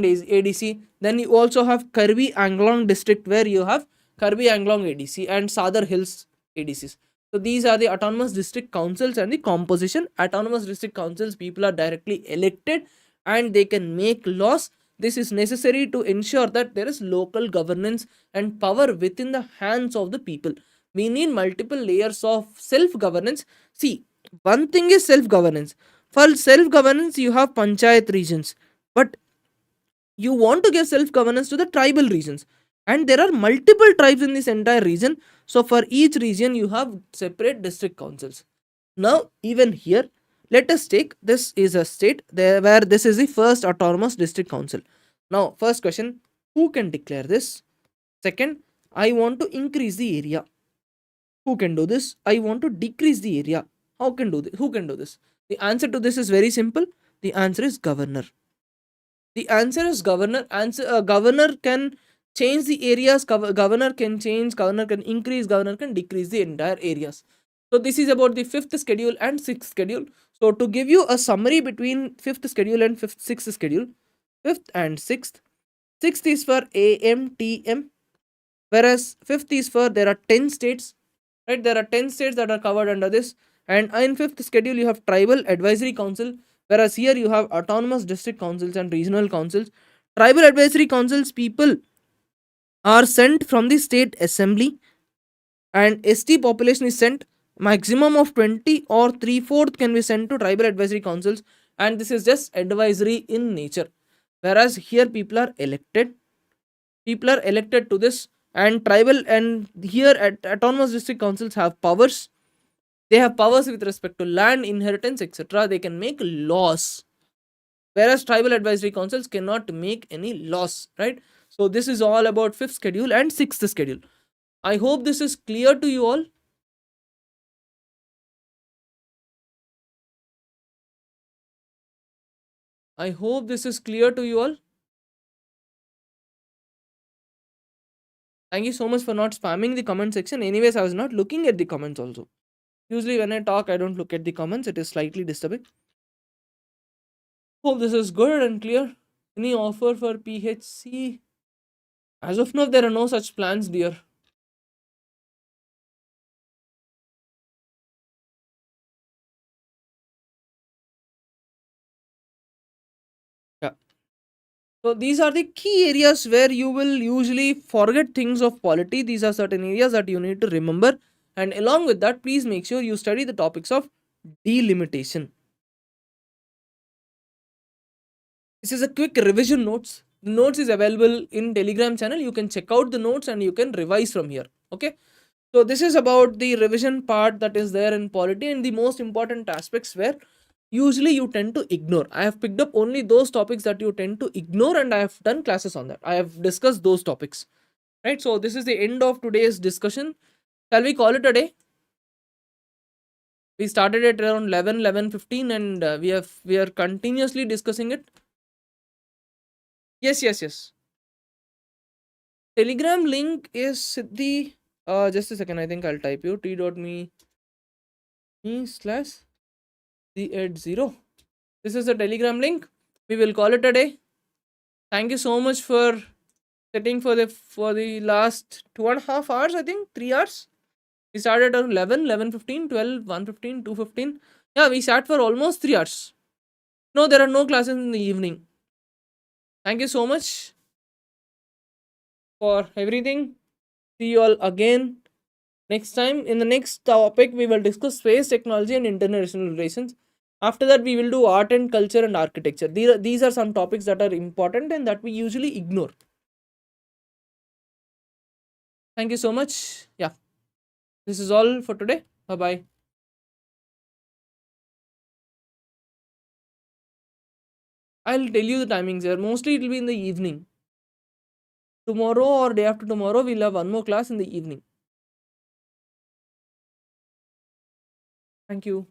is ADC. Then you also have Karbi Anglong district where you have Karbi Anglong ADC and Sadar Hills ADCs. So these are the autonomous district councils and the composition. Autonomous district councils, people are directly elected and they can make laws. This is necessary to ensure that there is local governance and power within the hands of the people. We need multiple layers of self governance. See, one thing is self governance. For self governance, you have panchayat regions, but you want to give self governance to the tribal regions, and there are multiple tribes in this entire region. So for each region you have separate district councils. Now even here, let us take this is a state there where this is the first autonomous district council. Now first question, who can declare this? Second, I want to increase the area. Who can do this? I want to decrease the area. Who can do this? The answer to this is very simple. The answer is governor. The answer is governor. Governor can change the areas. Governor can change. Governor can increase. Governor can decrease the entire areas. So this is about the fifth schedule and sixth schedule. So to give you a summary between fifth schedule and sixth schedule, fifth and sixth. Sixth is for AMTM, whereas fifth is for there are 10 states. Right, there are 10 states that are covered under this. And in fifth schedule you have tribal advisory council, whereas here you have autonomous district councils and regional councils. Tribal advisory councils people are sent from the state assembly, and ST population is sent. Maximum of 20 or 3/4 can be sent to tribal advisory councils, and this is just advisory in nature. Whereas here people are elected to this, and tribal and here at autonomous district councils have powers. They have powers with respect to land inheritance, etc. They can make laws, whereas tribal advisory councils cannot make any laws, right? So this is all about fifth schedule and sixth schedule. I hope this is clear to you all. I hope this is clear to you all. Thank you so much for not spamming the comment section. Anyways, I was not looking at the comments also. Usually when I talk, I don't look at the comments. It is slightly disturbing. Hope this is good and clear. Any offer for PHC? As of now, there are no such plans, dear. Yeah. So these are the key areas where you will usually forget things of polity. These are certain areas that you need to remember. And along with that, please make sure you study the topics of delimitation. This is a quick revision notes. The notes is available in Telegram channel. You can check out the notes and you can revise from here. Okay. So this is about the revision part that is there in polity, and the most important aspects where usually you tend to ignore. I have picked up only those topics that you tend to ignore, and I have done classes on that. I have discussed those topics. Right. So this is the end of today's discussion. Shall we call it a day? We started at around 11:15, and we are continuously discussing it. Yes, yes, yes. Telegram link is Siddhi. Just a second. I think I'll type you t.me /the80. This is the Telegram link. We will call it a day. Thank you so much for sitting for the last 2.5 hours. I think 3 hours. We started at 11, 11:15, 12, 1:15, 2:15. Yeah, we sat for almost 3 hours. No, there are no classes in the evening. Thank you so much for everything. See you all again next time. In the next topic, we will discuss space technology and international relations. After that, we will do art and culture and architecture. These are some topics that are important and that we usually ignore. Thank you so much. Yeah, this is all for today. Bye bye. I'll tell you the timings here. Mostly it will be in the evening. Tomorrow or day after tomorrow, we'll have one more class in the evening. Thank you.